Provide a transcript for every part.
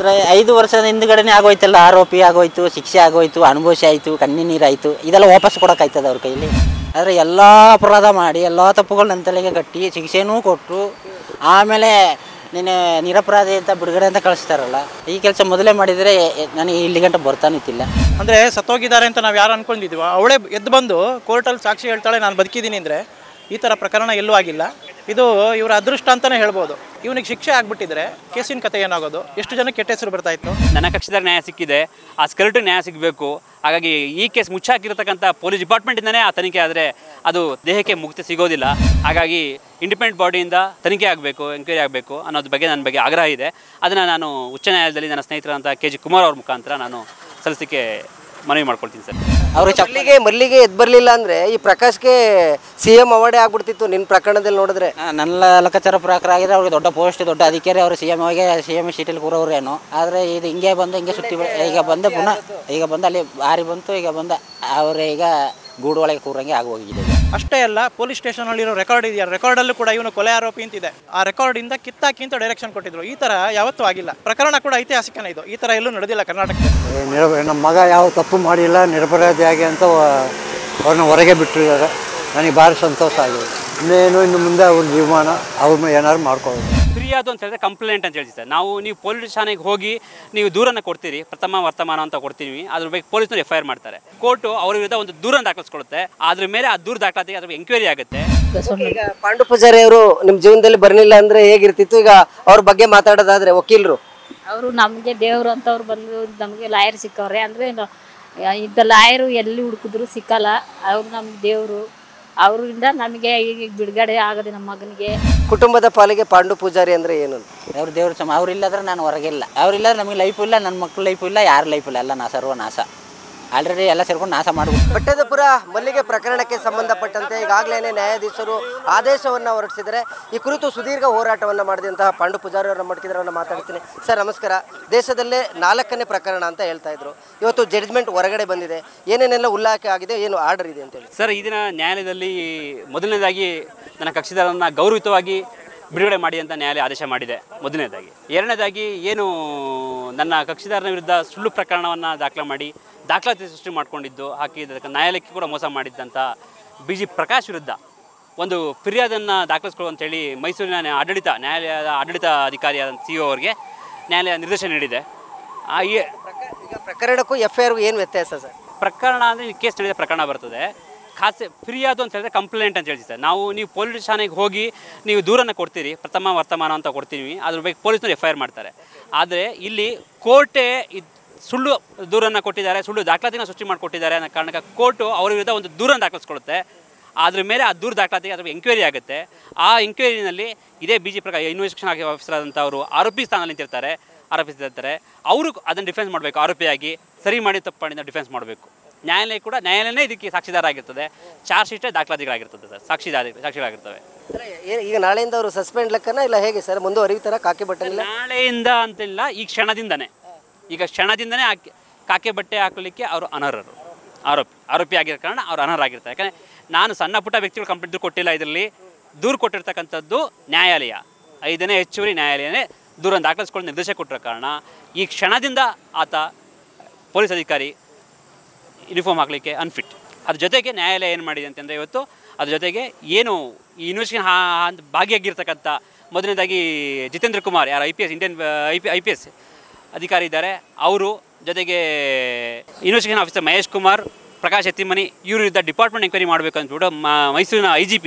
5 ವರ್ಷದ ಹಿಂದ್ಗಡೆನೇ ಆಗೋಯ್ತಲ್ಲ, ಆರೋಪಿ ಆಗೋಯ್ತು, ಶಿಕ್ಷೆ ಆಗೋಯ್ತು, ಅನುಭವಿಸಿ ಆಯಿತು, ಕಣ್ಣೀರು ನೀರಾಯಿತು, ಇದೆಲ್ಲ ವಾಪಸ್ ಕೊಡೋಕ್ಕಾಯ್ತದ ಅವ್ರ ಕೈಯಲ್ಲಿ. ಆದರೆ ಎಲ್ಲ ಅಪರಾಧ ಮಾಡಿ ಎಲ್ಲ ತಪ್ಪುಗಳು ನನ್ನ ತಲೆಗೆ ಕಟ್ಟಿ ಶಿಕ್ಷೆನೂ ಕೊಟ್ಟು ಆಮೇಲೆ ನೀನು ನಿರಪರಾಧಿ ಅಂತ ಬಿಡುಗಡೆ ಅಂತ ಕಳಿಸ್ತಾರಲ್ಲ, ಈ ಕೆಲಸ ಮೊದಲೇ ಮಾಡಿದರೆ ನನಗೆ ಇಲ್ಲಿ ಗಂಟೆ ಬರ್ತಾನಿತ್ತಿಲ್ಲ. ಅಂದರೆ ಸತ್ತೋಗಿದ್ದಾರೆ ಅಂತ ನಾವು ಯಾರು ಅಂದ್ಕೊಂಡಿದ್ದೀವೋ ಅವಳೇ ಎದ್ದು ಬಂದು ಕೋರ್ಟಲ್ಲಿ ಸಾಕ್ಷಿ ಹೇಳ್ತಾಳೆ ನಾನು ಬದುಕಿದ್ದೀನಿ ಅಂದರೆ ಈ ಥರ ಪ್ರಕರಣ ಎಲ್ಲೂ ಆಗಿಲ್ಲ. ಇದು ಇವರ ಅದೃಷ್ಟ ಅಂತಲೇ ಹೇಳ್ಬೋದು. ಇವನಿಗೆ ಶಿಕ್ಷೆ ಆಗಿಬಿಟ್ಟಿದ್ರೆ ಕೇಸಿನ ಕತೆ ಏನಾಗೋದು, ಎಷ್ಟು ಜನಕ್ಕೆ ಕೆಟ್ಟ ಹೆಸರು ಬರ್ತಾಯಿತ್ತು. ನನ್ನ ಕಕ್ಷಿದಾರ ನ್ಯಾಯ ಸಿಕ್ಕಿದೆ, ಆ ಸ್ಕೆಲ್ಟನ್ ನ್ಯಾಯ ಸಿಗಬೇಕು. ಹಾಗಾಗಿ ಈ ಕೇಸ್ ಮುಚ್ಚಾಕಿರತಕ್ಕಂಥ ಪೊಲೀಸ್ ಡಿಪಾರ್ಟ್ಮೆಂಟಿಂದನೇ ಆ ತನಿಖೆ ಆದರೆ ಅದು ದೇಹಕ್ಕೆ ಮುಕ್ತಿ ಸಿಗೋದಿಲ್ಲ. ಹಾಗಾಗಿ ಇಂಡಿಪೆಂಡೆಂಟ್ ಬಾಡಿಯಿಂದ ತನಿಖೆ ಆಗಬೇಕು, ಎಂಕ್ವೈರಿ ಆಗಬೇಕು ಅನ್ನೋದ್ರ ಬಗ್ಗೆ ನನ್ನ ಬಗ್ಗೆ ಆಗ್ರಹ ಇದೆ. ಅದನ್ನು ನಾನು ಉಚ್ಚ ನ್ಯಾಯಾಲಯದಲ್ಲಿ ನನ್ನ ಸ್ನೇಹಿತರಂಥ KG ಕುಮಾರ್ ಅವ್ರ ಮುಖಾಂತರ ನಾನು ಸಲ್ಲಿಸಲಿಕ್ಕೆ ಮನವಿ ಮಾಡ್ಕೊಳ್ತೀನಿ ಸರ್. ಅವರು ಮಲ್ಲಿಗೆ ಎದ್ದು ಬರಲಿಲ್ಲ ಅಂದರೆ ಈ ಪ್ರಕಾಶ್ಗೆ CM ಅವಾರ್ಡೇ ಆಗ್ಬಿಡ್ತಿತ್ತು ನಿನ್ನ ಪ್ರಕರಣದಲ್ಲಿ ನೋಡಿದ್ರೆ. ನನ್ನ ಲೆಕ್ಕಾಚಾರ ಪ್ರಕಾರ ಆಗಿದ್ರೆ ಅವ್ರಿಗೆ ದೊಡ್ಡ ಪೋಸ್ಟ್, ದೊಡ್ಡ ಅಧಿಕಾರಿ, ಅವರು CM ಸೀಟಲ್ಲಿ ಕೂರೋರೇನು. ಆದರೆ ಇದು ಹಿಂಗೆ ಬಂದು ಹಿಂಗೆ ಸುತ್ತಿ ಈಗ ಬಂದು ಪುನಃ ಈಗ ಬಂದು ಅಲ್ಲಿ ಬಾರಿ ಬಂತು, ಈಗ ಬಂದು ಅವರೇ ಈಗ ಗೂಡು ಒಳಗೆ ಕೂರಂಗೆ ಆಗೋಗಿದೆ. ಅಷ್ಟೇ ಅಲ್ಲ, ಪೊಲೀಸ್ ಸ್ಟೇಷನಲ್ಲಿರೋ ರೆಕಾರ್ಡ್ ಇದೆಯಾ, ರೆಕಾರ್ಡಲ್ಲೂ ಕೂಡ ಇವನು ಕೊಲೆ ಆರೋಪಿ ಅಂತಿದೆ. ಆ ರೆಕಾರ್ಡಿಂದ ಕಿತ್ತಾಕಿ ಅಂತ ಡೈರೆಕ್ಷನ್ ಕೊಟ್ಟಿದ್ರು. ಈ ಥರ ಯಾವತ್ತೂ ಆಗಿಲ್ಲ. ಪ್ರಕರಣ ಕೂಡ ಐತಿಹಾಸಿಕನೇ ಇದು. ಈ ಥರ ಎಲ್ಲೂ ನಡೆದಿಲ್ಲ ಕರ್ನಾಟಕದಲ್ಲಿ. ನಮ್ಮ ಮಗ ಯಾವ ತಪ್ಪು ಮಾಡಿಲ್ಲ, ನಿರಪರಾಧಿಯಾಗಿ ಅಂತ ಅವ್ರನ್ನ ಹೊರಗೆ ಬಿಟ್ಟಿದ್ದಾರೆ. ನನಗೆ ಭಾರಿ ಸಂತೋಷ ಆಗಿದೆ. ಇನ್ನು ಮುಂದೆ ಅವ್ರ ಜೀವಮಾನ ಅವ್ರನ್ನ ಏನಾದ್ರು ಮಾಡ್ಕೊಳ್ಳೋದು. ಫಿರ್ಯಾದು ಅಂತ ಹೇಳಿದ್ರೆ ಕಂಪ್ಲೇಂಟ್ ಅಂತ ಹೇಳ್ತೀವಿ ಸರ್. ನೀವು ಪೊಲೀಸ್ ಠಾಣೆಗೆ ಹೋಗಿ ನೀವು ದೂರನ್ನು ಕೊಡ್ತೀರಿ, ಪ್ರಥಮ ವರ್ತಮಾನ ಅಂತ ಕೊಡ್ತೀವಿ. ಅದ್ರ ಬಗ್ಗೆ ಪೊಲೀಸ್ನವರು FIR ಮಾಡ್ತಾರೆ. ಕೋರ್ಟು ಅವ್ರ ವಿರುದ್ಧ ಒಂದು ದೂರನ್ನು ದಾಖಲಿಸ್ಕೊಳ್ಳುತ್ತೆ. ಅದ್ರ ಮೇಲೆ ಆ ದೂರ ದಾಖಲಾತಿಗೆ ಅದ್ರ ಎಂಕ್ವೈರಿ ಆಗುತ್ತೆ. ಈಗ ಪಾಂಡು ಪೂಜಾರಿ ಅವರು ನಿಮ್ಮ ಜೀವನದಲ್ಲಿ ಬರಲಿಲ್ಲ ಅಂದ್ರೆ ಹೇಗಿರ್ತಿತ್ತು? ಈಗ ಅವ್ರ ಬಗ್ಗೆ ಮಾತಾಡೋದಾದ್ರೆ ವಕೀಲರು ಅವರು ನಮಗೆ ದೇವರು ಅಂತವ್ರು ಬಂದು ನಮಗೆ ಲಾಯರ್ ಸಿಕ್ಕವ್ರೆ. ಅಂದರೆ ಇದ್ದ ಲಾಯರು ಎಲ್ಲಿ ಹುಡುಕಿದ್ರು ಸಿಕ್ಕಲ್ಲ. ಅವ್ರು ನಮ್ಗೆ ದೇವರು. ಅವರಿಂದ ನಮಗೆ ಈಗ ಬಿಡುಗಡೆ ಆಗದೆ ನಮ್ಮ ಮಗನಿಗೆ. ಕುಟುಂಬದ ಪಾಲಿಗೆ ಪಾಂಡು ಪೂಜಾರಿ ಅಂದ್ರೆ ಏನು? ಅವ್ರ ದೇವ್ರ ಸಮ. ಅವ್ರಿಲ್ಲಾದ್ರೆ ನಾನು ಹೊರಗಿಲ್ಲ. ಅವ್ರಿಲ್ಲಾದ್ರೆ ನಮಗೆ ಲೈಫು ಇಲ್ಲ, ನನ್ನ ಮಕ್ಕಳು ಲೈಫು ಇಲ್ಲ, ಯಾರ ಲೈಫು ಇಲ್ಲ. ಎಲ್ಲ ಸರ್ವನಾಶ. ಆಲ್ರೆಡಿ ಎಲ್ಲ ಸೇರ್ಕೊಂಡು ನಾಶ ಮಾಡ್ಬೋದು. ಪಟ್ಟದಪುರ ಮಲ್ಲಿಗೆ ಪ್ರಕರಣಕ್ಕೆ ಸಂಬಂಧಪಟ್ಟಂತೆ ಈಗಾಗಲೇ ನ್ಯಾಯಾಧೀಶರು ಆದೇಶವನ್ನು ಹೊರಡಿಸಿದರೆ ಈ ಕುರಿತು ಸುದೀರ್ಘ ಹೋರಾಟವನ್ನು ಮಾಡಿದಂತಹ ಪಾಂಡು ಪೂಜಾರಿ ಅವರನ್ನ ಮಡ್ಕಿದ್ರವನ್ನ ಮಾತಾಡ್ತೀನಿ. ಸರ್ ನಮಸ್ಕಾರ. ದೇಶದಲ್ಲೇ 4ನೇ ಪ್ರಕರಣ ಅಂತ ಹೇಳ್ತಾ ಇದ್ರು. ಇವತ್ತು ಜಡ್ಜ್ಮೆಂಟ್ ಹೊರಗಡೆ ಬಂದಿದೆ. ಏನೇನೆಲ್ಲ ಉಲ್ಲೇಖ ಆಗಿದೆ, ಏನು ಆರ್ಡರ್ ಇದೆ ಅಂತೇಳಿ? ಸರ್, ಈ ದಿನ ನ್ಯಾಯಾಲಯದಲ್ಲಿ ಮೊದಲನೇದಾಗಿ ನನ್ನ ಕಕ್ಷಿದಾರರನ್ನು ಗೌರವಿತವಾಗಿ ಬಿಡುಗಡೆ ಮಾಡಿ ಅಂತ ನ್ಯಾಯಾಲಯ ಆದೇಶ ಮಾಡಿದೆ, ಮೊದಲನೇದಾಗಿ. ಎರಡನೇದಾಗಿ ಏನು ನನ್ನ ಕಕ್ಷಿದಾರನ ವಿರುದ್ಧ ಸುಳ್ಳು ಪ್ರಕರಣವನ್ನು ದಾಖಲೆ ಮಾಡಿ ದಾಖಲಾತಿ ಸೃಷ್ಟಿ ಮಾಡಿಕೊಂಡಿದ್ದು ಹಾಕಿದ್ದಕ್ಕೆ ನ್ಯಾಯಾಲಯಕ್ಕೆ ಕೂಡ ಮೋಸ ಮಾಡಿದ್ದಂಥ BG ಪ್ರಕಾಶ್ ವಿರುದ್ಧ ಒಂದು ಫಿರ್ಯಾದನ್ನು ದಾಖಲಿಸ್ಕೊಳ್ಳುವಂಥೇಳಿ ಮೈಸೂರಿನ ನ್ಯಾಯಾಲಯದ ಆಡಳಿತ ಅಧಿಕಾರಿಯಾದ CEO ಅವರಿಗೆ ನ್ಯಾಯಾಲಯ ನಿರ್ದೇಶನ ನೀಡಿದೆ. ಈಗ ಪ್ರಕರಣಕ್ಕೂ FIRಗೂ ಏನು ವ್ಯತ್ಯಾಸ ಸರ್? ಪ್ರಕರಣ ಅಂದರೆ ಕೇಸ್ ನಡೆದ ಪ್ರಕರಣ ಬರ್ತದೆ. ಫಿರ್ಯಾದು ಅಂತ ಹೇಳಿದ್ರೆ ಕಂಪ್ಲೇಂಟ್ ಅಂತ ಹೇಳ್ತೀವಿ ಸರ್. ನೀವು ಪೊಲೀಸ್ ಠಾಣೆಗೆ ಹೋಗಿ ನೀವು ದೂರನ್ನು ಕೊಡ್ತೀರಿ, ಪ್ರಥಮ ವರ್ತಮಾನ ಅಂತ ಕೊಡ್ತೀವಿ. ಅದ್ರ ಬಗ್ಗೆ ಪೊಲೀಸ್ನವರು FIR ಮಾಡ್ತಾರೆ. ಆದರೆ ಇಲ್ಲಿ ಕೋರ್ಟೇ ಸುಳ್ಳು ದೂರನ್ನು ಕೊಟ್ಟಿದ್ದಾರೆ, ಸುಳ್ಳು ದಾಖಲಾತಿನ ಸೃಷ್ಟಿ ಮಾಡಿಕೊಟ್ಟಿದ್ದಾರೆ ಅನ್ನೋ ಕಾರಣಕ್ಕೆ ಕೋರ್ಟು ಅವ್ರ ವಿರುದ್ಧ ಒಂದು ದೂರನ್ನು ದಾಖಲಿಸ್ಕೊಳ್ಳುತ್ತೆ. ಅದ್ರ ಮೇಲೆ ಆ ದೂರ ದಾಖಲಾತಿಗೆ ಅದ್ರ ಎಂಕ್ವೈರಿ ಆಗುತ್ತೆ. ಆ ಎಂಕ್ವೈರಿನಲ್ಲಿ ಇದೇ BG ಪ್ರಕಾರ ಇನ್ವೆಸ್ಟಿಗೇಷನ್ ಆಫೀಸರ್ ಆದಂಥವರು ಆರೋಪಿ ಸ್ಥಾನದಲ್ಲಿ ನಿಂತಿರ್ತಾರೆ, ಆರೋಪಿಸಿರ್ತಾರೆ. ಅವರು ಅದನ್ನು ಡಿಫೆನ್ಸ್ ಮಾಡಬೇಕು. ಆರೋಪಿಯಾಗಿ ಸರಿ ಮಾಡಿ ತಪ್ಪು ಮಾಡಿದ ಡಿಫೆನ್ಸ್ ಮಾಡಬೇಕು. ನ್ಯಾಯಾಲಯನೇ ಇದಕ್ಕೆ ಸಾಕ್ಷಿದಾರ ಆಗಿರ್ತದೆ. ಚಾರ್ಜ್ ಶೀಟೇ ದಾಖಲಾತಿಗಳಾಗಿರ್ತದೆ ಸರ್, ಸಾಕ್ಷಿಗಳಾಗಿರ್ತವೆ. ಈಗ ನಾಳೆಯಿಂದ ಅವರು ಸಸ್ಪೆಂಡ್ ಲೆಕ್ಕನ ಇಲ್ಲ ಹೇಗೆ ಸರ್ ಮುಂದುವರಿತಾರ? ಕಾಕಿ ಬಟ್ಟೆ ನಾಳೆಯಿಂದ ಅಂತಿಲ್ಲ, ಈ ಕ್ಷಣದಿಂದನೇ ಕಾಕೆ ಬಟ್ಟೆ ಹಾಕಲಿಕ್ಕೆ ಅವರು ಅನರ್ಹರು. ಆರೋಪಿ ಆಗಿರೋ ಕಾರಣ ಅವ್ರು ಅನರ್ಹರಾಗಿರ್ತಾರೆ. ಯಾಕಂದರೆ ನಾನು ಸಣ್ಣ ಪುಟ್ಟ ವ್ಯಕ್ತಿಗಳು ಕಂಪ್ಲೇಂಟ್ ಕೊಟ್ಟಿಲ್ಲ. ಇದರಲ್ಲಿ ದೂರು ಕೊಟ್ಟಿರ್ತಕ್ಕಂಥದ್ದು ನ್ಯಾಯಾಲಯ, 5ನೇ ಹೆಚ್ಚುವರಿ ನ್ಯಾಯಾಲಯನೇ ದೂರನ್ನು ದಾಖಲಿಸ್ಕೊಂಡು ನಿರ್ದೇಶನ ಕೊಟ್ಟಿರೋ ಕಾರಣ ಈ ಕ್ಷಣದಿಂದ ಆತ ಪೊಲೀಸ್ ಅಧಿಕಾರಿ ಯೂನಿಫಾರ್ಮ್ ಹಾಕಲಿಕ್ಕೆ ಅನ್ಫಿಟ್. ಅದ್ರ ಜೊತೆಗೆ ನ್ಯಾಯಾಲಯ ಏನು ಮಾಡಿದೆ ಅಂತಂದರೆ ಇವತ್ತು ಅದ್ರ ಜೊತೆಗೆ ಏನು ಈ ಇನ್ವೆಸ್ಟಿಗೇಷನ್ ಭಾಗಿಯಾಗಿರ್ತಕ್ಕಂಥ ಮೊದಲನೇದಾಗಿ ಜಿತೇಂದ್ರ ಕುಮಾರ್, ಯಾರು ಇಂಡಿಯನ್ IPS ಅಧಿಕಾರಿ ಇದ್ದಾರೆ, ಅವರು ಜೊತೆಗೆ ಇನ್ವೆಸ್ಟಿಗೇಷನ್ ಆಫೀಸರ್ ಮಹೇಶ್ ಕುಮಾರ್, ಪ್ರಕಾಶ್ ಎತ್ತಿಮನಿ, ಇವ್ರ ವಿರುದ್ಧ ಡಿಪಾರ್ಟ್ಮೆಂಟ್ ಎಂಕ್ವೈರಿ ಮಾಡಬೇಕು ಅಂದ್ಬಿಟ್ಟು ಮೈಸೂರಿನ IGP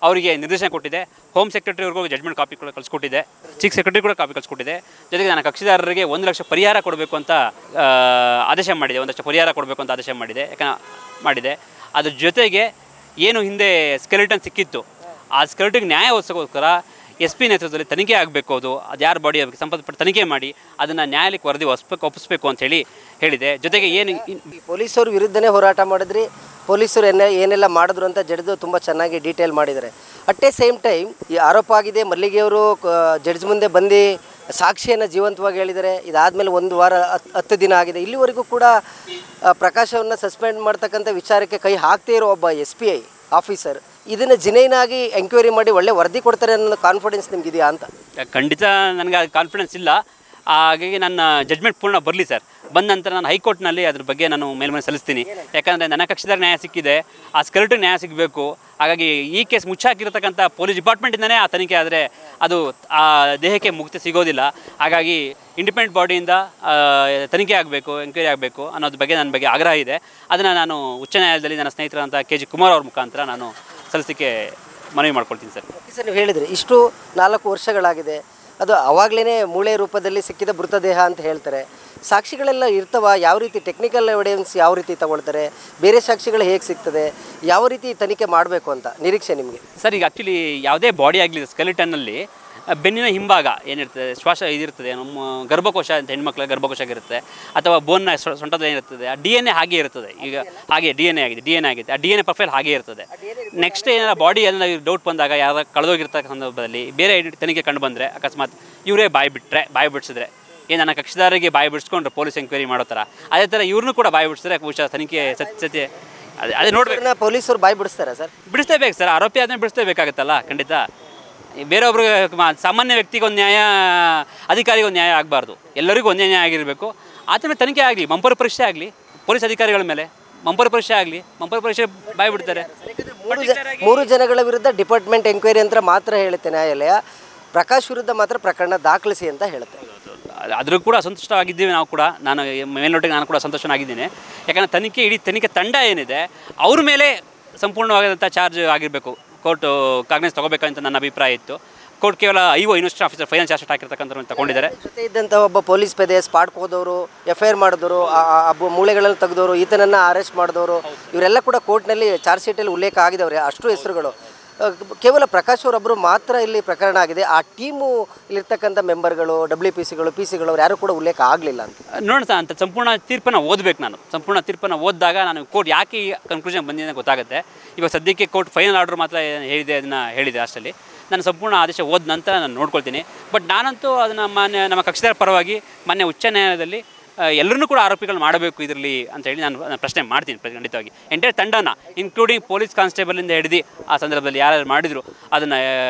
ಅವರಿಗೆ ನಿರ್ದೇಶನ ಕೊಟ್ಟಿದೆ. ಹೋಮ್ ಸೆಕ್ರೆಟರಿವರೆಗೂ ಜಡ್ಜ್ಮೆಂಟ್ ಕಾಪಿ ಕೂಡ ಕಳಿಸ್ಕೊಟ್ಟಿದೆ. ಚೀಫ್ ಸೆಕ್ರೆಟರಿ ಕೂಡ ಕಾಪಿ ಕಳಿಸ್ಕೊಟ್ಟಿದೆ. ಜೊತೆಗೆ ನನ್ನ ಕಕ್ಷಿದಾರರಿಗೆ 1 ಲಕ್ಷ ಪರಿಹಾರ ಕೊಡಬೇಕು ಅಂತ ಆದೇಶ ಮಾಡಿದೆ. 1 ಲಕ್ಷ ಪರಿಹಾರ ಕೊಡಬೇಕು ಅಂತ ಆದೇಶ ಮಾಡಿದೆ. ಅದ್ರ ಜೊತೆಗೆ ಏನು ಹಿಂದೆ ಸ್ಕೆಲಿಟನ್ ಸಿಕ್ಕಿತ್ತು, ಆ ಸ್ಕೆಲಿಟನ್ಗೆ ನ್ಯಾಯ ಒದಗಿಸೋಕ್ಕೋಸ್ಕರ SP ನೇತೃತ್ವದಲ್ಲಿ ತನಿಖೆ ಆಗಬೇಕು. ಅದು ಯಾರ ಬಾಡಿ ಅದಕ್ಕೆ ಸಂಬಂಧಪಟ್ಟ ತನಿಖೆ ಮಾಡಿ ಅದನ್ನು ನ್ಯಾಯಾಲಯಕ್ಕೆ ವರದಿ ಒಪ್ಪಿಸಬೇಕು ಅಂತ ಹೇಳಿದೆ. ಜೊತೆಗೆ ಏನು ಪೊಲೀಸರು ವಿರುದ್ಧನೇ ಹೋರಾಟ ಮಾಡಿದ್ರಿ, ಪೊಲೀಸರು ಏನೆಲ್ಲ ಮಾಡಿದ್ರು ಅಂತ ಜಡ್ಜು ತುಂಬ ಚೆನ್ನಾಗಿ ಡೀಟೇಲ್ ಮಾಡಿದ್ದಾರೆ. ಅಟ್ ಎ ಸೇಮ್ ಟೈಮ್ ಈ ಆರೋಪ ಆಗಿದೆ, ಮಲ್ಲಿಗೆಯವರು ಜಡ್ಜ್ ಮುಂದೆ ಬಂದು ಸಾಕ್ಷಿಯನ್ನು ಜೀವಂತವಾಗಿ ಹೇಳಿದ್ದಾರೆ. ಇದಾದಮೇಲೆ 1 ವಾರ 10 ದಿನ ಆಗಿದೆ. ಇಲ್ಲಿವರೆಗೂ ಕೂಡ ಪ್ರಕಾಶವನ್ನು ಸಸ್ಪೆಂಡ್ ಮಾಡ್ತಕ್ಕಂಥ ವಿಚಾರಕ್ಕೆ ಕೈ ಹಾಕ್ತೇ ಇರೋ ಒಬ್ಬ SPI ಆಫೀಸರ್ ಇದನ್ನು ಜಿನೈನಾಗಿ ಎಂಕ್ವೈರಿ ಮಾಡಿ ಒಳ್ಳೆ ವರದಿ ಕೊಡ್ತಾರೆ ಅನ್ನೋ ಕಾನ್ಫಿಡೆನ್ಸ್ ನಿಮಗಿದೆಯಾ ಅಂತ? ಖಂಡಿತ ನನಗೆ ಕಾನ್ಫಿಡೆನ್ಸ್ ಇಲ್ಲ. ಹಾಗಾಗಿ ನನ್ನ ಜಡ್ಜ್ಮೆಂಟ್ ಪೂರ್ಣ ಬರಲಿ ಸರ್. ಬಂದ ನಂತರ ನಾನು ಹೈಕೋರ್ಟ್ನಲ್ಲಿ ಅದ್ರ ಬಗ್ಗೆ ನಾನು ಮೇಲ್ಮನೆ ಸಲ್ಲಿಸ್ತೀನಿ. ಯಾಕಂದರೆ ನನ್ನ ಕಕ್ಷಿದಾರ ನ್ಯಾಯ ಸಿಕ್ಕಿದೆ, ಆ ಸ್ಕೆಲಿಟನ್ ನ್ಯಾಯ ಸಿಗಬೇಕು. ಹಾಗಾಗಿ ಈ ಕೇಸ್ ಮುಚ್ಚಾಕಿರತಕ್ಕಂಥ ಪೊಲೀಸ್ ಡಿಪಾರ್ಟ್ಮೆಂಟಿಂದನೇ ಆ ತನಿಖೆ ಆದರೆ ಅದು ಆ ದೇಹಕ್ಕೆ ಮುಕ್ತಿ ಸಿಗೋದಿಲ್ಲ. ಹಾಗಾಗಿ ಇಂಡಿಪೆಂಡೆಂಟ್ ಬಾಡಿಯಿಂದ ತನಿಖೆ ಆಗಬೇಕು, ಎಂಕ್ವೈರಿ ಆಗಬೇಕು ಅನ್ನೋದ್ರ ಬಗ್ಗೆ ನನ್ನ ಬಗ್ಗೆ ಆಗ್ರಹ ಇದೆ. ಅದನ್ನು ನಾನು ಉಚ್ಚ ನ್ಯಾಯಾಲಯದಲ್ಲಿ ನನ್ನ ಸ್ನೇಹಿತರಂಥ KG ಕುಮಾರ್ ಅವ್ರ ಮುಖಾಂತರ ನಾನು ಸಲ್ಲಿಸಲಿಕ್ಕೆ ಮನವಿ ಮಾಡ್ಕೊಳ್ತೀನಿ ಸರ್. ಸರ್, ನೀವು ಹೇಳಿದ್ರಿ ಇಷ್ಟು 4 ವರ್ಷಗಳಾಗಿದೆ, ಅದು ಅವಾಗಲೇ ಮೂಳೆ ರೂಪದಲ್ಲಿ ಸಿಕ್ಕಿದ ಮೃತದೇಹ ಅಂತ ಹೇಳ್ತಾರೆ. ಸಾಕ್ಷಿಗಳೆಲ್ಲ ಇರ್ತವ? ಯಾವ ರೀತಿ ಟೆಕ್ನಿಕಲ್ ಎವಿಡೆನ್ಸ್ ಯಾವ ರೀತಿ ತಗೊಳ್ತಾರೆ? ಬೇರೆ ಸಾಕ್ಷಿಗಳು ಹೇಗೆ ಸಿಗ್ತದೆ? ಯಾವ ರೀತಿ ತನಿಖೆ ಮಾಡಬೇಕು ಅಂತ ನಿರೀಕ್ಷೆ ನಿಮಗೆ? ಸರ್, ಈಗ ಆ್ಯಕ್ಚುಲಿ ಯಾವುದೇ ಬಾಡಿ ಆಗಲಿ ಸ್ಕೆಲಿಟನ್ನಲ್ಲಿ ಬೆನ್ನಿನ ಹಿಂಭಾಗ ಏನಿರ್ತದೆ, ಶ್ವಾಸ ಇದಿರ್ತದೆ, ನಮ್ಮ ಗರ್ಭಕೋಶ ಅಂತ ಹೆಣ್ಮಕ್ಳ ಗರ್ಭಕೋಶ ಆಗಿರುತ್ತೆ, ಅಥವಾ ಬೋನ್ನ ಸೊಂಟದ ಏನಿರ್ತದೆ, ಆ DNA ಹಾಗೆ ಇರ್ತದೆ. ಈಗ ಹಾಗೆ DNA ಆಗಿದೆ, ಆ DNA ಪ್ರೊಫೈಲ್ ಹಾಗೆ ಇರ್ತದೆ. ನೆಕ್ಸ್ಟ್ ಏನಾರ ಬಾಡಿ ಎಲ್ಲ ಡೌಟ್ ಬಂದಾಗ, ಯಾರು ಕಳೆದೋಗಿರ್ತಕ್ಕ ಸಂದರ್ಭದಲ್ಲಿ ಬೇರೆ ತನಿಖೆ ಕಂಡು ಬಂದರೆ, ಅಕಸ್ಮಾತ್ ಇವರೇ ಬಾಯಿ ಬಿಡಿಸಿದ್ರೆ, ಏನು ನನ್ನ ಕಕ್ಷಿದಾರಿಗೆ ಬಾಯಿ ಬಿಡಿಸ್ಕೊಂಡ್ರೆ ಪೊಲೀಸ್ ಎಂಕ್ವೈರಿ ಮಾಡೋ ಥರ, ಅದೇ ಥರ ಇವ್ರನ್ನೂ ಕೂಡ ಬಾಯಿ ಬಿಡಿಸಿದ್ರೆ ಬಹುಶಃ ತನಿಖೆ ಸತ್ಯತೆ ಅದೇ ನೋಡ್ಬೇಕು. ಪೊಲೀಸರು ಬಾಯಿ ಬಿಡಿಸ್ತಾರಾ ಸರ್? ಬಿಡಿಸ್ಲೇಬೇಕು ಸರ್, ಆರೋಪಿ ಆದ್ಮೇಲೆ ಬಿಡಿಸ್ಲೇಬೇಕಾಗತ್ತಲ್ಲ ಖಂಡಿತ. ಬೇರೊಬ್ರು ಸಾಮಾನ್ಯ ವ್ಯಕ್ತಿಗೆ ಒಂದು ನ್ಯಾಯ, ಅಧಿಕಾರಿಗೆ ಒಂದು ನ್ಯಾಯ ಆಗಬಾರ್ದು, ಎಲ್ಲರಿಗೂ ಒಂದೇ ನ್ಯಾಯ ಆಗಿರಬೇಕು. ಆತನ ತನಿಖೆ ಆಗಲಿ, ಬಂಪರ್ ಪರೀಕ್ಷೆ ಆಗಲಿ, ಪೊಲೀಸ್ ಅಧಿಕಾರಿಗಳ ಮೇಲೆ ಬಂಪರ್ ಪರೀಕ್ಷೆ ಆಗಲಿ, ಬಂಪರ್ ಪರೀಕ್ಷೆ ಬಾಯಿ ಬಿಡ್ತಾರೆ. 3 ಜನಗಳ ವಿರುದ್ಧ ಡಿಪಾರ್ಟ್ಮೆಂಟ್ ಎಂಕ್ವೈರಿ ಅಂತ ಮಾತ್ರ ಹೇಳುತ್ತೆ ನ್ಯಾಯಾಲಯ, ಪ್ರಕಾಶ್ ವಿರುದ್ಧ ಮಾತ್ರ ಪ್ರಕರಣ ದಾಖಲಿಸಿ ಅಂತ ಹೇಳುತ್ತೆ. ಆದರೂ ಕೂಡ ಸಂತುಷ್ಟವಾಗಿದ್ದೀವಿ ನಾವು ಕೂಡ. ನಾನು ಮೇಲ್ನೋಟಿಗೆ ನಾನು ಕೂಡ ಸಂತೋಷನಾಗಿದ್ದೀನಿ. ಯಾಕಂದರೆ ಇಡೀ ತನಿಖೆ ತಂಡ ಏನಿದೆ ಅವ್ರ ಮೇಲೆ ಸಂಪೂರ್ಣವಾದಂಥ ಚಾರ್ಜ್ ಆಗಿರಬೇಕು, ಕೋರ್ಟು ಕಾಗ್ನೆಸ್ ತೊಗೋಬೇಕಂತ ನನ್ನ ಅಭಿಪ್ರಾಯ ಇತ್ತು. ಕೋರ್ಟ್ ಕೇವಲ IO investigation officer final charge sheet ಹಾಕಿರ್ತಕ್ಕಂಥ ತಗೊಂಡಿದ್ದಾರೆ. ಜೊತೆ ಇದ್ದಂಥ ಒಬ್ಬ ಪೊಲೀಸ್ ಪೇದೆ, ಸ್ಪಾಟ್ಗೆ ಹೋದವರು, FIR ಮಾಡಿದವರು, ಮೂಳೆಗಳನ್ನು ತೆಗೆದವರು, ಈತನನ್ನು ಅರೆಸ್ಟ್ ಮಾಡಿದವರು, ಇವರೆಲ್ಲ ಕೂಡ ಕೋರ್ಟ್ನಲ್ಲಿ ಚಾರ್ಜ್ ಶೀಟಲ್ಲಿ ಉಲ್ಲೇಖ ಆಗಿದವ್ರೆ. ಅಷ್ಟು ಹೆಸರುಗಳು, ಕೇವಲ ಪ್ರಕಾಶ್ ಅವರೊಬ್ಬರು ಮಾತ್ರ ಇಲ್ಲಿ ಪ್ರಕರಣ ಆಗಿದೆ. ಆ ಟೀಮು ಇಲ್ಲಿರ್ತಕ್ಕಂಥ ಮೆಂಬರ್ಗಳು, WPCಗಳು, PCಗಳು ಅವ್ರು ಯಾರು ಕೂಡ ಉಲ್ಲೇಖ ಆಗಲಿಲ್ಲ ಅಂತ ನೋಡೋಣ ಅಂತ ಸಂಪೂರ್ಣ ತೀರ್ಪನ್ನು ಓದಬೇಕು. ನಾನು ಸಂಪೂರ್ಣ ತೀರ್ಪನ್ನು ಓದಿದಾಗ ನಾನು ಕೋರ್ಟ್ ಯಾಕೆ ಈ ಕನ್ಕ್ಲೂಷನ್ ಬಂದಿದೆ ಗೊತ್ತಾಗುತ್ತೆ. ಇವಾಗ ಸದ್ಯಕ್ಕೆ ಕೋರ್ಟ್ ಫೈನಲ್ ಆರ್ಡರ್ ಮಾತ್ರ ಅದನ್ನು ಹೇಳಿದೆ ಅಷ್ಟರಲ್ಲಿ. ನಾನು ಸಂಪೂರ್ಣ ಆದೇಶ ಓದ ನಂತರ ನಾನು ನೋಡ್ಕೊಳ್ತೀನಿ. ಬಟ್ ನಾನಂತೂ ಅದನ್ನು ನಮ್ಮ ಕಕ್ಷಿದಾರ ಪರವಾಗಿ ಮೊನ್ನೆ ಉಚ್ಚ ನ್ಯಾಯಾಲಯದಲ್ಲಿ ಎಲ್ಲರನ್ನೂ ಕೂಡ ಆರೋಪಿಗಳು ಮಾಡಬೇಕು ಇದರಲ್ಲಿ ಅಂತ ಹೇಳಿ ನಾನು ಪ್ರಶ್ನೆ ಮಾಡ್ತೀನಿ ಖಂಡಿತವಾಗಿ. ಎಂಟೈರ್ ತಂಡನ ಇನ್ಕ್ಲೂಡಿಂಗ್ ಪೊಲೀಸ್ ಕಾನ್ಸ್ಟೇಬಲಿಂದ ಹಿಡಿದು ಆ ಸಂದರ್ಭದಲ್ಲಿ ಯಾರು ಮಾಡಿದ್ರು ಅದನ್ನು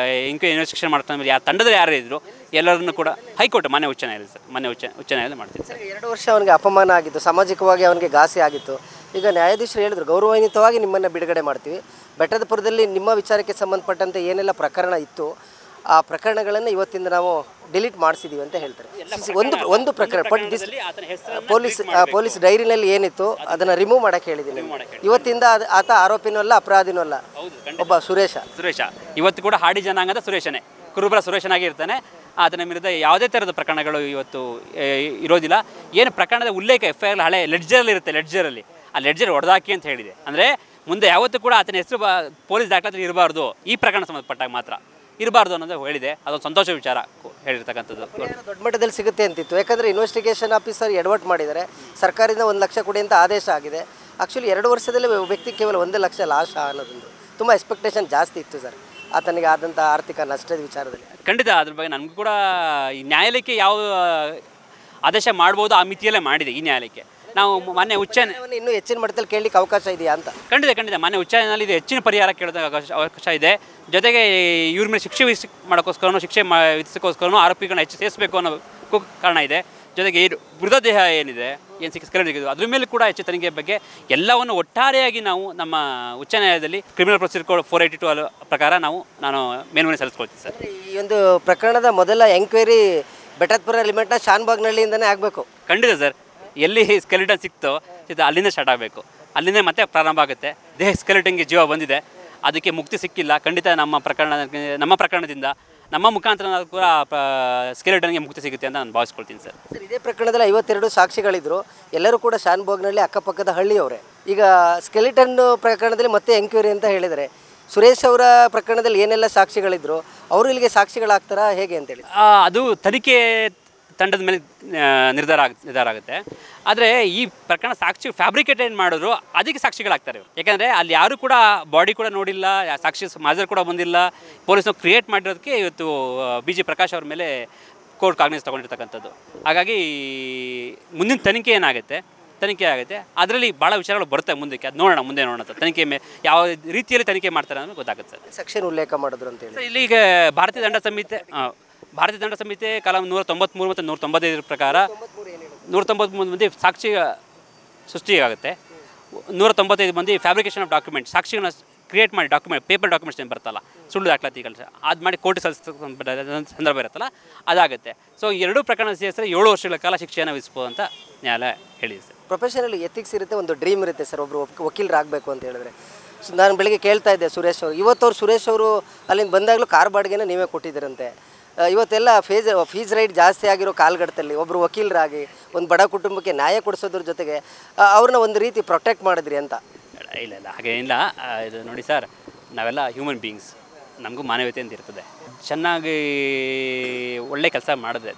ಇನ್ವೆಸ್ಟಿಗೇಷನ್ ಮಾಡ್ಕೊಂಡು ಯಾರು ತಂಡದಲ್ಲಿ ಯಾರು ಇದ್ದರು ಎಲ್ಲರನ್ನೂ ಕೂಡ ಹೈಕೋರ್ಟ್ ಮೊನ್ನೆ ಉಚ್ಚ ನ್ಯಾಯಾಲಯ ಸರ್ ಉಚ್ಚ ನ್ಯಾಯಾಲಯ ಮಾಡ್ತೀನಿ ಸರ್. 2 ವರ್ಷ ಅವನಿಗೆ ಅಪಮಾನ ಆಗಿತ್ತು, ಸಾಮಾಜಿಕವಾಗಿ ಅವನಿಗೆ ಘಾಸಿ ಆಗಿತ್ತು. ಈಗ ನ್ಯಾಯಾಧೀಶರು ಹೇಳಿದ್ರು ಗೌರವಾನ್ವಿತವಾಗಿ ನಿಮ್ಮನ್ನು ಬಿಡುಗಡೆ ಮಾಡ್ತೀವಿ. ಬೆಟ್ಟದಪುರದಲ್ಲಿ ನಿಮ್ಮ ವಿಚಾರಕ್ಕೆ ಸಂಬಂಧಪಟ್ಟಂತೆ ಏನೆಲ್ಲ ಪ್ರಕರಣ ಇತ್ತು ಆ ಪ್ರಕರಣಗಳನ್ನು ಇವತ್ತಿಂದ ನಾವು ಡಿಲೀಟ್ ಮಾಡಿಸಿದ್ದೀವಿ ಅಂತ ಹೇಳ್ತಾರೆ. ಒಂದು ಪ್ರಕರಣ ಪೊಲೀಸ್ ಡೈರಿನಲ್ಲಿ ಏನಿತ್ತು ಅದನ್ನು ರಿಮೂವ್ ಮಾಡೋಕ್ಕೆ ಹೇಳಿದ್ದೀನಿ. ಇವತ್ತಿಂದ ಆತ ಆರೋಪಿನೂ ಅಲ್ಲ, ಅಪರಾಧಿನೂ ಅಲ್ಲ, ಒಬ್ಬ ಸುರೇಶ. ಇವತ್ತು ಕೂಡ ಹಾಡಿ ಜನಾಂಗದ ಸುರೇಶನೇ, ಕುರುಬರ ಸುರೇಶನಾಗಿ ಇರ್ತಾನೆ. ಆತನ ವಿರುದ್ಧ ಯಾವುದೇ ಥರದ ಪ್ರಕರಣಗಳು ಇವತ್ತು ಇರೋದಿಲ್ಲ. ಏನು ಪ್ರಕರಣದ ಉಲ್ಲೇಖ FIR ಹಳೆ ಲೆಡ್ಜರಲ್ಲಿ ಇರುತ್ತೆ, ಲೆಡ್ಜರಲ್ಲಿ ಆ ಲೆಡ್ಜರ್ ಹೊಡೆದಾಕಿ ಅಂತ ಹೇಳಿದೆ. ಅಂದರೆ ಮುಂದೆ ಯಾವತ್ತೂ ಕೂಡ ಆತನ ಹೆಸರು ಪೊಲೀಸ್ ದಾಖಲಾತಿ ಇರಬಾರ್ದು, ಈ ಪ್ರಕರಣ ಸಂಬಂಧಪಟ್ಟಾಗ ಮಾತ್ರ ಇರಬಾರ್ದು ಅನ್ನೋದು ಹೇಳಿದೆ. ಅದೊಂದು ಸಂತೋಷ ವಿಚಾರ ಹೇಳಿರ್ತಕ್ಕಂಥದ್ದು. ದೊಡ್ಡ ಮಟ್ಟದಲ್ಲಿ ಸಿಗುತ್ತೆ ಅಂತಿತ್ತು, ಯಾಕಂದರೆ ಇನ್ವೆಸ್ಟಿಗೇಷನ್ ಆಫೀಸರ್ ಎಡವಟ್ ಮಾಡಿದ್ದಾರೆ. ಸರ್ಕಾರದಿಂದ 1 ಲಕ್ಷ ಕೊಡಿ ಅಂತ ಆದೇಶ ಆಗಿದೆ. ಆ್ಯಕ್ಚುಲಿ 2 ವರ್ಷದಲ್ಲಿ ವ್ಯಕ್ತಿ ಕೇವಲ 1 ಲಕ್ಷ ಲಾಸ್ ಅನ್ನೋದೊಂದು ತುಂಬ ಎಕ್ಸ್ಪೆಕ್ಟೇಷನ್ ಜಾಸ್ತಿ ಇತ್ತು ಸರ್ ಆತನಿಗೆ ಆದಂಥ ಆರ್ಥಿಕ ನಷ್ಟದ ವಿಚಾರದಲ್ಲಿ. ಖಂಡಿತ ಅದ್ರ ಬಗ್ಗೆ ನನಗೂ ಕೂಡ ಈ ನ್ಯಾಯಾಲಯಕ್ಕೆ ಯಾವ ಆದೇಶ ಮಾಡ್ಬೋದು ಆ ಮಿತಿಯಲ್ಲೇ ಮಾಡಿದೆ. ಈ ನ್ಯಾಯಾಲಯಕ್ಕೆ ನಾವು ಮೊನ್ನೆ ಇನ್ನೂ ಹೆಚ್ಚಿನ ಮಟ್ಟದಲ್ಲಿ ಕೇಳಲಿಕ್ಕೆ ಅವಕಾಶ ಇದೆಯಾ ಅಂತ. ಖಂಡಿತ ಮೊನ್ನೆ ಉಚ್ಚ ನ್ಯಾಯಾಲಯದಲ್ಲಿ ಇದು ಹೆಚ್ಚಿನ ಪರಿಹಾರ ಕೇಳೋದ ಅವಕಾಶ ಇದೆ. ಜೊತೆಗೆ ಇವ್ರ ಮೇಲೆ ಶಿಕ್ಷೆ ಮಾಡೋಕ್ಕೋಸ್ಕರನೂ ವಿಧಿಸೋಕ್ಕೋಸ್ಕರನೂ ಆರೋಪಿಗಳನ್ನ ಹೆಚ್ಚು ಸೇರಿಸಬೇಕು ಅನ್ನೋ ಕಾರಣ ಇದೆ. ಜೊತೆಗೆ ಮೃತದೇಹ ಏನಿದೆ, ಏನು ಸ್ಕೆಲಿಟನ್ ಅದ್ರ ಮೇಲೆ ಕೂಡ ಹೆಚ್ಚು ತನಿಖೆ ಬಗ್ಗೆ ಎಲ್ಲವನ್ನು ಒಟ್ಟಾರೆಯಾಗಿ ನಾವು ನಮ್ಮ ಉಚ್ಚ ನ್ಯಾಯಾಲಯದಲ್ಲಿ ಕ್ರಿಮಿನಲ್ ಪ್ರೊಸೀಜರ್ ಕೋಡ್ 482 ಪ್ರಕಾರ ನಾನು ಮೇಲ್ಮನೆ ಸಲ್ಲಿಸ್ಕೊಳ್ತೀವಿ ಸರ್. ಈ ಒಂದು ಪ್ರಕರಣದ ಮೊದಲ ಎಂಕ್ವೈರಿ ಬೆಟ್ಟದಪುರ ಲಿಮಿಟ್ನ ಶಾನ್ಬಾಗ್ನಹಳ್ಳಿಯಿಂದನೇ ಆಗಬೇಕು. ಖಂಡಿತ ಸರ್, ಎಲ್ಲಿ ಸ್ಕೆಲಿಟನ್ ಸಿಕ್ತೋ ಅಲ್ಲಿಂದ ಸ್ಟಾರ್ಟ್ ಆಗಬೇಕು, ಅಲ್ಲಿಂದ ಮತ್ತೆ ಪ್ರಾರಂಭ ಆಗುತ್ತೆ. ದೇಹ ಸ್ಕೆಲಿಟನ್ಗೆ ಜೀವ ಬಂದಿದೆ, ಅದಕ್ಕೆ ಮುಕ್ತಿ ಸಿಕ್ಕಿಲ್ಲ. ಖಂಡಿತ ನಮ್ಮ ಪ್ರಕರಣದಿಂದ ನಮ್ಮ ಮುಖಾಂತರ ಕೂಡ ಸ್ಕೆಲಿಟನ್ಗೆ ಮುಕ್ತಿ ಸಿಗುತ್ತೆ ಅಂತ ನಾನು ಭಾವಿಸ್ಕೊಳ್ತೀನಿ ಸರ್. ಇದೇ ಪ್ರಕರಣದಲ್ಲಿ 52 ಸಾಕ್ಷಿಗಳಿದ್ರು, ಎಲ್ಲರೂ ಕೂಡ ಶಾನ್ಭಾಗ್ನಹಳ್ಳಿ ಅಕ್ಕಪಕ್ಕದ ಹಳ್ಳಿಯವರೇ. ಈಗ ಸ್ಕೆಲಿಟನ್ ಪ್ರಕರಣದಲ್ಲಿ ಮತ್ತೆ ಎಂಕ್ವೈರಿ ಅಂತ ಹೇಳಿದರೆ, ಸುರೇಶ್ ಅವರ ಪ್ರಕರಣದಲ್ಲಿ ಏನೆಲ್ಲ ಸಾಕ್ಷಿಗಳಿದ್ರು ಅವರು ಇಲ್ಲಿಗೆ ಸಾಕ್ಷಿಗಳಾಗ್ತಾರಾ ಹೇಗೆ ಅಂತೇಳಿ ಅದು ತನಿಖೆ ತಂಡದ ಮೇಲೆ ನಿರ್ಧಾರ ಆಗುತ್ತೆ. ಆದರೆ ಈ ಪ್ರಕರಣ ಸಾಕ್ಷಿ ಫ್ಯಾಬ್ರಿಕೇಟ್ ಏನು ಮಾಡಿದ್ರು ಅದಕ್ಕೆ ಸಾಕ್ಷಿಗಳಾಗ್ತಾರೆ. ಯಾಕೆಂದರೆ ಅಲ್ಲಿ ಯಾರೂ ಕೂಡ ಬಾಡಿ ಕೂಡ ನೋಡಿಲ್ಲ, ಸಾಕ್ಷಿ ಮಾಜರ್ ಕೂಡ ಬಂದಿಲ್ಲ. ಪೊಲೀಸ್ನವ್ರು ಕ್ರಿಯೇಟ್ ಮಾಡಿರೋದಕ್ಕೆ ಇವತ್ತು BG ಪ್ರಕಾಶ್ ಅವ್ರ ಮೇಲೆ ಕೋರ್ಟ್ ಕಾಗ್ನೆಸ್ ತೊಗೊಂಡಿರ್ತಕ್ಕಂಥದ್ದು. ಹಾಗಾಗಿ ಮುಂದಿನ ತನಿಖೆ ಆಗುತ್ತೆ, ಅದರಲ್ಲಿ ಭಾಳ ವಿಚಾರಗಳು ಬರುತ್ತೆ ಮುಂದಕ್ಕೆ. ಅದು ಮುಂದೆ ನೋಡೋಣ ತನಿಖೆ ಯಾವ ರೀತಿಯಲ್ಲಿ ತನಿಖೆ ಮಾಡ್ತಾರೆ ಅನ್ನೋದು ಗೊತ್ತಾಗುತ್ತೆ ಸರ್. ಸೆಕ್ಷನ್ ಉಲ್ಲೇಖ ಮಾಡಿದ್ರು ಅಂತೇಳಿ ಇಲ್ಲಿ ಈಗ ಭಾರತೀಯ ದಂಡ ಸಂಹಿತೆ ಭಾರತೀಯ ದಂಡ ಸಂಹಿತೆ ಕಾಲಂ 193 ಮತ್ತು 195 ಪ್ರಕಾರ 193 ಮಂದಿ ಸಾಕ್ಷಿ ಸೃಷ್ಟಿಯಾಗುತ್ತೆ, 195 ಮಂದಿ ಫ್ಯಾಬ್ರಿಕೇಷನ್ ಆಫ್ ಡಾಕ್ಯುಮೆಂಟ್, ಸಾಕ್ಷಿಗಳನ್ನ ಕ್ರಿಯೇಟ್ ಮಾಡಿ ಪೇಪರ್ ಡಾಕ್ಯುಮೆಂಟ್ಸ್ ಏನು ಬರ್ತಲ್ಲ, ಸುಳ್ಳು ದಾಖಲಾತಿಗಳು ಅದು ಮಾಡಿ ಕೋರ್ಟ್ ಸಲ್ಲಿಸೋ ಸಂದರ್ಭ ಇರುತ್ತಲ್ಲ ಅದಾಗುತ್ತೆ. ಸೊ ಎರಡೂ ಪ್ರಕರಣ ಸೇರಿಸಿದ್ರೆ 7 ವರ್ಷಗಳ ಕಾಲ ಶಿಕ್ಷೆಯನ್ನು ವಿಧಿಸ್ಬೋದು ಅಂತ ನ್ಯಾಯಾಲಯ ಹೇಳಿದೆ ಸರ್. ಪ್ರೊಫೆಷನಲ್ಲಿ ಎಥಿಕ್ಸ್ ಇರುತ್ತೆ, ಒಂದು ಡ್ರೀಮ್ ಇರುತ್ತೆ ಸರ್, ಒಬ್ಬರು ವಕೀಲರಾಗಬೇಕು ಅಂತ ಹೇಳಿದ್ರೆ. ನಾನು ಬೆಳಿಗ್ಗೆ ಕೇಳ್ತಾ ಇದ್ದೆ ಸುರೇಶ್ ಅವರು, ಇವತ್ತವ್ರು ಸುರೇಶ್ ಅವರು ಅಲ್ಲಿಂದ ಬಂದಾಗಲೂ ಕಾರ್ ಬಾಡಿಗೆನ ನೀವೇ ಕೊಟ್ಟಿದ್ದೀರಂತೆ. ಇವತ್ತೆಲ್ಲ ಫೀಸ್ ರೈಟ್ ಜಾಸ್ತಿ ಆಗಿರೋ ಕಾಲಘಟ್ಟದಲ್ಲಿ ಒಬ್ಬರು ವಕೀಲರಾಗಿ ಒಂದು ಬಡ ಕುಟುಂಬಕ್ಕೆ ನ್ಯಾಯ ಕೊಡಿಸೋದ್ರ ಜೊತೆಗೆ ಅವ್ರನ್ನ ಒಂದು ರೀತಿ ಪ್ರೊಟೆಕ್ಟ್ ಮಾಡಿದ್ರಿ ಅಂತ. ಇಲ್ಲ ಹಾಗೇನಿಲ್ಲ. ಇದು ನೋಡಿ ಸರ್, ನಾವೆಲ್ಲ ಹ್ಯೂಮನ್ ಬೀಯಿಂಗ್ಸ್, ನಮಗೂ ಮಾನವೀಯತೆ ಅಂತ ಇರ್ತದೆ. ಚೆನ್ನಾಗಿ ಒಳ್ಳೆ ಕೆಲಸ ಮಾಡಿದೆ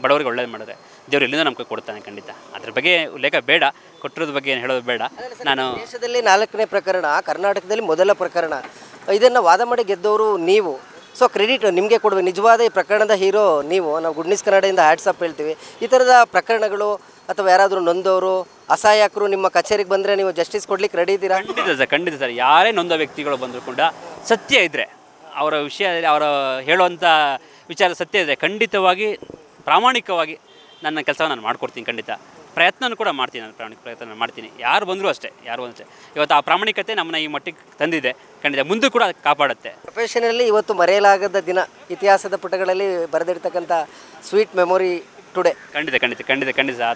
ಬಡವರಿಗೆ ಒಳ್ಳೇದು ಮಾಡಿದೆ ದೇವ್ರು ಎಲ್ಲಿಂದ ನಮ್ಗೆ ಕೊಡ್ತಾನೆ ಖಂಡಿತ. ಅದ್ರ ಬಗ್ಗೆ ಉಲ್ಲೇಖ ಬೇಡ, ಕೊಟ್ಟಿರೋದ್ರ ಬಗ್ಗೆ ಏನು ಹೇಳೋದು ಬೇಡ. ನಾನು ದೇಶದಲ್ಲಿ 4ನೇ ಪ್ರಕರಣ, ಕರ್ನಾಟಕದಲ್ಲಿ ಮೊದಲ ಪ್ರಕರಣ, ಇದನ್ನು ವಾದ ಮಾಡಿ ಗೆದ್ದವರು ನೀವು. ಸೊ ಕ್ರೆಡಿಟ್ ನಿಮಗೆ ಕೊಡಬೇಕು. ನಿಜವಾದ ಈ ಪ್ರಕರಣದ ಹೀರೋ ನೀವು. ನಾವು ಗುಡ್ ನ್ಯೂಸ್ ಕನ್ನಡದಿಂದ ಹ್ಯಾಟ್ಸ್ ಅಪ್ ಹೇಳ್ತೀವಿ. ಈ ಥರದ ಪ್ರಕರಣಗಳು ಅಥವಾ ಯಾರಾದರೂ ನೊಂದವರು, ಅಸಹಾಯಕರು ನಿಮ್ಮ ಕಚೇರಿಗೆ ಬಂದರೆ ನೀವು ಜಸ್ಟಿಸ್ ಕೊಡ್ಲಿಕ್ಕೆ ರೆಡಿ ಇದ್ದೀರಾ? ಖಂಡಿತ ಸರ್. ಯಾರೇ ನೊಂದ ವ್ಯಕ್ತಿಗಳು ಬಂದರೂ ಕೂಡ ಸತ್ಯ ಇದ್ದರೆ, ಅವರ ವಿಷಯದಲ್ಲಿ ಅವರ ಹೇಳುವಂಥ ವಿಚಾರ ಸತ್ಯ ಇದ್ದರೆ ಖಂಡಿತವಾಗಿ ಪ್ರಾಮಾಣಿಕವಾಗಿ ನನ್ನ ಕೆಲಸವನ್ನು ನಾನು ಮಾಡ್ಕೊಡ್ತೀನಿ. ಖಂಡಿತ ಪ್ರಯತ್ನನೂ ಕೂಡ ಮಾಡ್ತೀನಿ. ನಾನು ಪ್ರಾಮಾಣಿಕ ಪ್ರಯತ್ನ ಮಾಡ್ತೀನಿ. ಯಾರು ಬಂದರೂ ಅಷ್ಟೇ. ಇವತ್ತು ಆ ಪ್ರಾಮಾಣಿಕತೆ ನಮ್ಮನ್ನ ಈ ಮಟ್ಟಿಗೆ ತಂದಿದೆ. ಖಂಡಿತ ಮುಂದೆ ಕೂಡ ಕಾಪಾಡುತ್ತೆ. ಪ್ರೊಫೆಷನಲ್ಲಿ ಇವತ್ತು ಮರೆಯಲಾಗದ ದಿನ, ಇತಿಹಾಸದ ಪುಟಗಳಲ್ಲಿ ಬರೆದಿರ್ತಕ್ಕಂಥ ಸ್ವೀಟ್ ಮೆಮೊರಿ ಟುಡೇ. ಖಂಡಿತ ಆ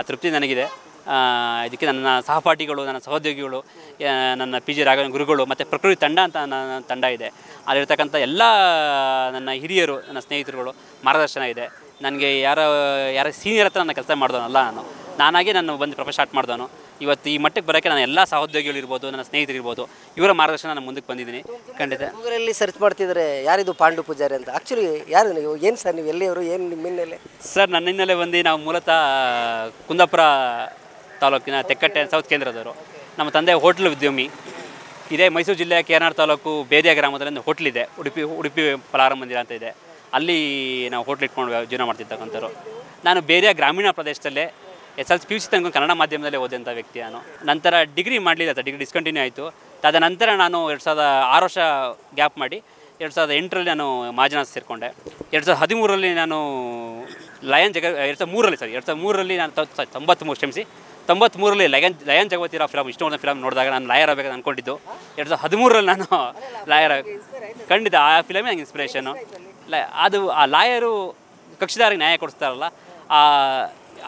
ತೃಪ್ತಿ ನನಗಿದೆ. ಇದಕ್ಕೆ ನನ್ನ ಸಹಪಾಠಿಗಳು, ನನ್ನ ಸಹೋದ್ಯೋಗಿಗಳು, ನನ್ನ PG ರಾಘವೇಂದ್ರ ಗುರುಗಳು ಮತ್ತು ಪ್ರಕೃತಿ ತಂಡ ಅಂತ ನನ್ನ ತಂಡ ಇದೆ. ಅಲ್ಲಿರ್ತಕ್ಕಂಥ ಎಲ್ಲ ನನ್ನ ಹಿರಿಯರು, ನನ್ನ ಸ್ನೇಹಿತರುಗಳು ಮಾರ್ಗದರ್ಶನ ಇದೆ. ನನಗೆ ಯಾರ ಸೀನಿಯರ್ ಹತ್ರ ನನ್ನ ಕೆಲಸ ಮಾಡಿದವನಲ್ಲ ನಾನಾಗಿ ನಾನು ಬಂದು ಪ್ರೊಫೆಷನ್ ಸ್ಟಾರ್ಟ್ ಮಾಡಿದವನು. ಇವತ್ತು ಈ ಮಟ್ಟಕ್ಕೆ ಬರೋಕ್ಕೆ ನಾನು ಎಲ್ಲ ಸಹೋದ್ಯೋಗಿಗಳು ಇರ್ಬೋದು, ನನ್ನ ಸ್ನೇಹಿತರು ಇರ್ಬೋದು, ಇವರ ಮಾರ್ಗದರ್ಶನ ನಾನು ಮುಂದಕ್ಕೆ ಬಂದಿದ್ದೀನಿ. ಖಂಡಿತ ಗೂಗಲಲ್ಲಿ ಸರ್ಚ್ ಮಾಡ್ತಿದ್ದಾರೆ ಯಾರಿದು ಪಾಂಡು ಪೂಜಾರಿ ಅಂತ. ಆ್ಯಕ್ಚುಲಿ ಯಾರು ನೀವು? ಏನು ಸರ್ ನೀವು ಎಲ್ಲಿಯವರು? ಏನು ನಿಮ್ಮ ಹಿನ್ನೆಲೆ? ಸರ್ ನನ್ನ ಹಿನ್ನೆಲೆ ಬಂದು ನಾವು ಮೂಲತಃ ಕುಂದಾಪುರ ತಾಲೂಕಿನ ತೆಕ್ಕಟ್ಟೆ ಸೌತ್ ಕೇಂದ್ರದವರು. ನಮ್ಮ ತಂದೆ ಹೋಟ್ಲ್ ಉದ್ಯಮಿ. ಇದೇ ಮೈಸೂರು ಜಿಲ್ಲೆಯ ಕೇರನಾಡು ತಾಲೂಕು ಬೇದಿಯ ಗ್ರಾಮದಲ್ಲಿ ಒಂದು ಹೋಟ್ಲಿದೆ, ಉಡುಪಿ ಪಲಾರ ಮಂದಿರ ಅಂತ ಇದೆ. ಅಲ್ಲಿ ನಾವು ಹೋಟ್ಲ್ ಇಟ್ಕೊಂಡು ಜೀವನ ಮಾಡ್ತಿರ್ತಕ್ಕಂಥವ್ರು. ನಾನು ಬೇರೆ ಗ್ರಾಮೀಣ ಪ್ರದೇಶದಲ್ಲೇ SLC PUC ತನಕ ಕನ್ನಡ ಮಾಧ್ಯಮದಲ್ಲೇ ಓದಿದಂಥ ವ್ಯಕ್ತಿ ನಾನು. ನಂತರ ಡಿಗ್ರಿ ಮಾಡಲಿಲ್ಲ ಸರ್, ಡಿಗ್ರಿ ಡಿಸ್ಕಂಟಿನ್ಯೂ ಆಯಿತು. ತದನಂತರ ನಾನು 2006 ವರ್ಷ ಗ್ಯಾಪ್ ಮಾಡಿ 2008ರಲ್ಲಿ ನಾನು ಮಾಜನಾಸ್ ಸೇರಿಕೊಂಡೆ. 2013ರಲ್ಲಿ ನಾನು ಲಯನ್ 2003ರಲ್ಲಿ ನಾನು 93ರಲ್ಲಿ ಲಯನ್ ಜಗವತಿರ ಫಿಲಮ್ ಇಷ್ಟೊಂದು ಫಿಲಮ್ ನೋಡಿದಾಗ ನಾನು ಲಾಯರ್ ಆಗಬೇಕಂತ ಅಂದ್ಕೊಂಡಿದ್ದು. 2013ರಲ್ಲಿ ನಾನು ಲಾಯರ್ ಖಂಡಿತ ಆ ಫಿಲಮೇ ನಂಗೆ ಇನ್ಸ್ಪಿರೇಷನು. ಅದು ಆ ಲಾಯರು ಕಕ್ಷಿದಾರಿಗೆ ನ್ಯಾಯ ಕೊಡಿಸ್ತಾರಲ್ಲ,